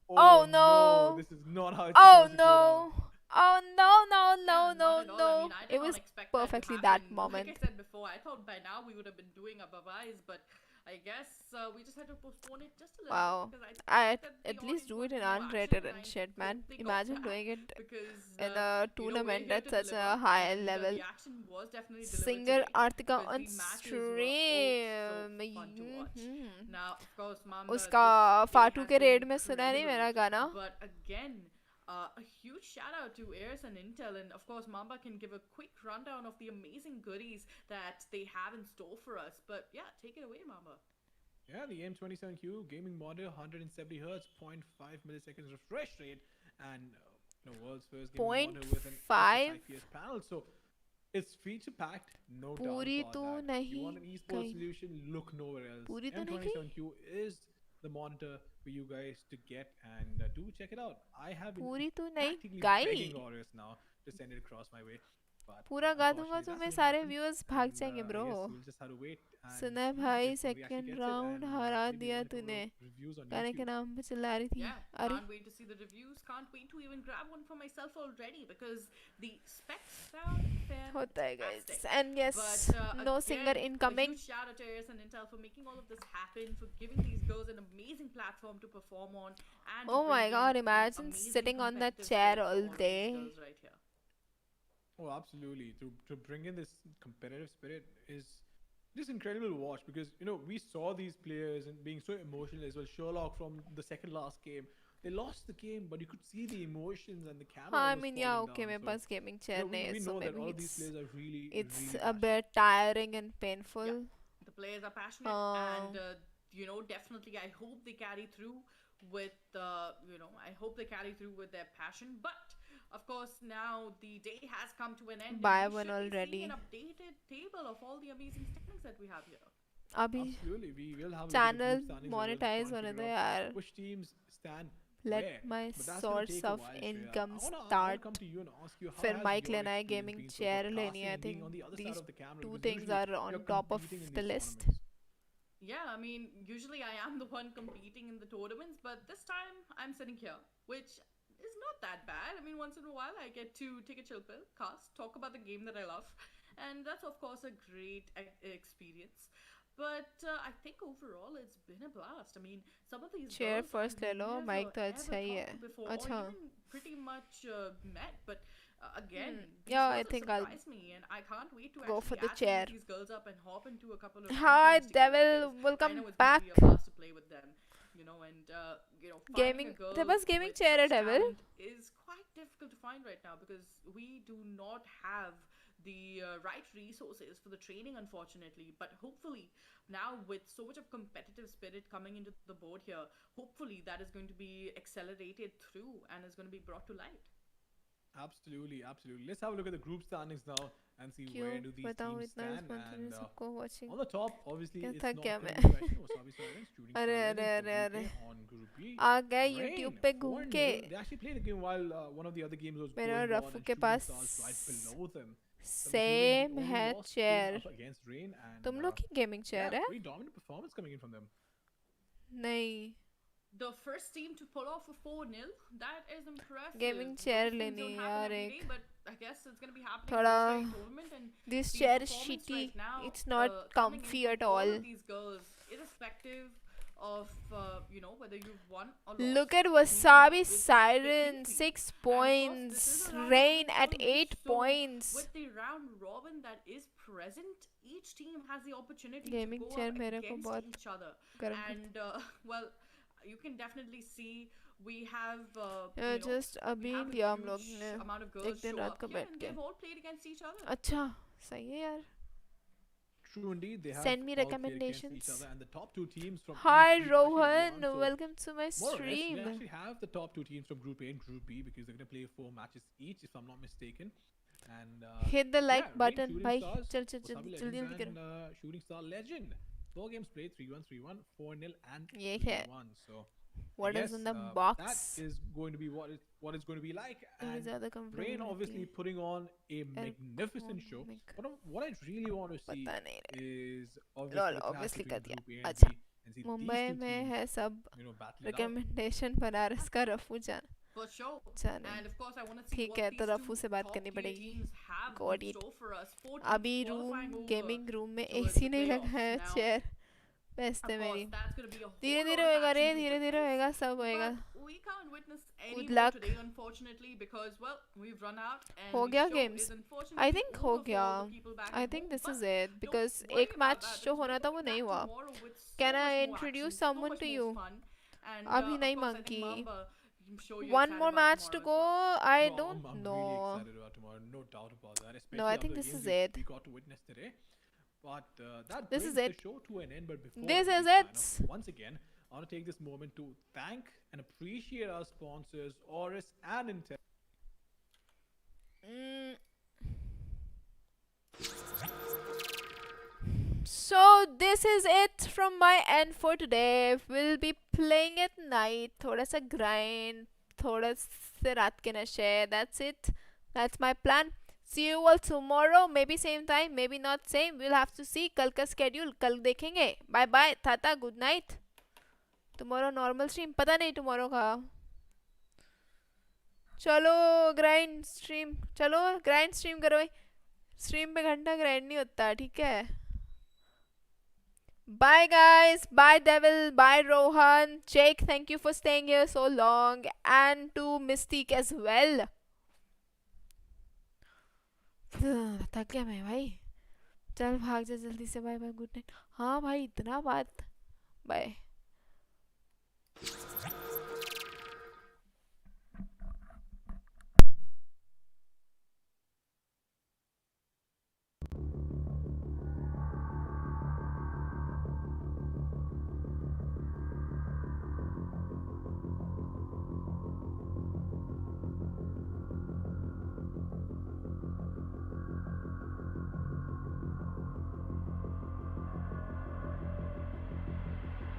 Oh oh no, no! this is not how it's Oh supposed to go down. no! Oh no, no, Yeah, no, not no, at all. I mean, no! I did It not was expect that to perfectly happen. that Like I moment. said before, I thought by now we would have been doing a bye-byes, but I guess we just had to postpone it just a little bit Wow. because I I think that the at least audience do it wanted in more action, unrated and and I shit, hope man. they got Imagine that doing it because in a we're tournament here at to such deliver, a high and level. the action was definitely delivered Singer today Artika because on the matches were oh so stream. fun to watch. Mhm. Now, of course, Mamba, उसका this day फाटू has के been red में सुना नहीं incredible, मेरा गाना. but again, a huge shout out to AORUS and Intel, and of course, Mamba can give a quick rundown of the amazing goodies that they have in store for us. But yeah, take it away, Mamba. Yeah, the M27Q gaming monitor, 170 hertz, zero point 0.5 milliseconds refresh rate, and world's first gaming Point monitor with an five. SSIPS panel. So it's feature packed, no doubt पूरी about तो that. You नहीं want an esports कहीं. solution? Look nowhere else. पूरी तो नहीं. M27Q is the monitor for you guys to get, and do check it out. I have been पूरी तो नहीं practically begging गाई. AORUS now to send it across my way, but पूरा गा दूंगा unfortunately तो that's मैं not going to सारे happen. व्यूअर्स भाग And जाएंगे I bro. guess we'll just have to wait and सुना see भाई if we actually second gets it, round and हरा maybe दिया watch a couple तूने. of reviews on गाने के YouTube. नाम पे चिल्ला रही थी. Yeah, अरे can't wait to see the reviews. Can't wait to even grab one for myself already because the specs sound होता है guys. fantastic. And yes, But no singer again, a incoming. huge shout out to AORUS and Intel for making all of this happen, for giving these girls an amazing platform to perform on, and Oh my bringing god, the imagine amazing sitting on that competitive chair spirit for all all of day. these girls right here. Oh, absolutely. To bring in this competitive spirit is just incredible to watch because we saw these players and being so emotional as well. Sherlock from the second last game, they lost the game, but you could see the emotions and the camera हाँ, I was mean, yeah, falling okay, down. मेरे So पास gaming chair नहीं we है, so know that maybe all of these it's players are really, it's really a passionate. bit tiring and painful. Yeah, the players are passionate, and definitely, I hope they carry through with I hope they carry through with their passion. But of course, now the day has come to an end, Buy and we one should be already. seeing an updated table of all the amazing standings that we have here. अभी Absolutely, we will have a look at the channel group standings as well to try monetize and होने figure दो out यार. which teams stand Let where. my But that's going to source take a of while, Shreya. income I wanna start. come to you and ask you how फिर has mic your लेना है, experience gaming been so chair far लेनी है. casting I and being think on the other these side of the camera two because things usually are on you're top of competing in the these list. tournaments. Yeah, I mean, usually I am the one competing in the tournaments, but this time I'm sitting here, which is not that bad. I mean, once in a while I get to take a chill pill, cast, talk about the game that I love, and that's of course a great experience. But I think overall it's been a blast. I mean, some of these Chair girls first ले I've लो, never mic तो ever अच्छा ही है. talked to before, or अच्छा. even pretty much met. But again, these Yeah, I girls have think I'll surprised me, and I can't wait to go actually for the catch some chair. of these girls up and hop into a couple of Hi, rankings together Devil, because welcome I know it's back. going to be a blast to play with them. And finding Gaming, a girl तेरे पास gaming with chair है, such Devil? talent is quite difficult to find right now because we do not have the right resources for the training, unfortunately. But hopefully, now with so much of competitive spirit coming into the board here, hopefully that is going to be accelerated through and is going to be brought to light. Absolutely, absolutely. Let's have a look at the group standings now and see क्यों where do these बताऊँ teams इतना stand. Sponsor And सबको watching. on the top, obviously, क्या it's थक not गया going to मैं. be question. Wasabi Silence, Shooting अरे Star अरे Legends अरे for अरे. UK on Group B. आ गए Rain, YouTube पे घूम 4-0. के. They actually played the game while one of the other games was मेरा going on, रफू and के Shooting pass Stars right below them. So I'm assuming same the only है loss chair. came up against Rain, and तुम लोग की gaming chair yeah, है? pretty dominant performance coming in from them. नहीं. The first team to pull off a 4-0, that is impressive. Gaming Those chair things लेनी don't है happen यार every एक. day, but I guess it's going to be happening थोड़ा in this very tournament. And this the chair is performance shitty. right now, It's not coming in comfy from at all all. of these girls, irrespective of whether you've won or lost. Look at the team Wasabi is Siren, clean 6 And of course, this points. is a round of Rain robin at tournament, 8 so points. with the round robin that is present, each team has the opportunity Gaming to go chair up मेरे को against बहुत each other. गर्म करता And well, you can definitely see we have है. Just we अभी have a लिया हम लोग huge ने amount of एक girls दिन show रात up को here बैठ and के. they've all played against each other. अच्छा सही है यार. True indeed, they have Send me all played against each recommendations. other, and the top two teams from Hi each group actually Rohan, advanced. So welcome to my more or less, we stream. actually have the top two teams from Group A and Group B because they're going to play 4 matches each, if I'm not mistaken. And Hit the like yeah, Rain button Shooting भाई. Stars, चल चल Wasabi जल्दी Legends, जल्दी करो. and Shooting Star Legend. 4 games played, 3-1, 3-1, 4-0, and ये है. 3-1. So I What is guess in the that box? is going to be what it's going to be like. थोड़ी And ज़्यादा Rain complaint obviously putting on a magnificent show. But what I really want to see पता नहीं रहा. is obviously lol the clash obviously कर between दिया. Group A and अच्छा. B, and see these Mumbai two में teams, है सब battle it out. Recommendation Banaras का रफू जान. For sure. जाने. And of course, I want to see ठीक what है these तो two रफू से बात top करनी tier पड़ेगी. teams have Got in it. store for us. 4 अभी teams room qualifying over gaming room में towards एसी the नहीं लगा playoffs. है. Now, चेयर of बेचते मेरी. course, that's going to be a धीरे whole धीरे lot of होएगा रे. action to धीरे धीरे witness. होएगा सब होएगा. But we can't witness any Good more luck. today, unfortunately, because well, we've run out, and हो the गया show games. is I unfortunately think हो over for गया. all the people back I at think home. this But is it don't because worry एक about match that, जो because होना we're था gonna वो be नहीं back हुआ. tomorrow with so Can much I more introduce action, so someone much to more you? fun. And अभी of नहीं course, I think monkey. Mamba, I'm sure you're One excited more about match to tomorrow go. as well. I No, don't I'm really know. excited about tomorrow, no doubt about that. Especially No, I after think the this games is it. we got to witness today. But that This brings is the it. show to an end. But before This we is sign it. off, once again, I want to take this moment to thank and appreciate our sponsors, AORUS and Intel. Mm. So this is it from my end for today. We'll be playing at night. थोड़ा सा grind, थोड़ा से रात के नशे. That's it. That's my plan. See you all tomorrow. Maybe same time, maybe not same. We'll have to see. कल का schedule कल देखेंगे. Bye bye. Tata. Good night. Tomorrow normal stream. पता नहीं tomorrow का. चलो ग्राइंड स्ट्रीम. चलो grind stream करो. स्ट्रीम पे घंटा ग्राइंड नहीं होता. ठीक है. Bye guys, bye Devil, bye Rohan, Jake, thank you for staying here so long, and to Mystique as well. थक गया मैं भाई. चल भाग जा जल्दी से. Bye bye, good night. हाँ भाई इतना बात. बाय.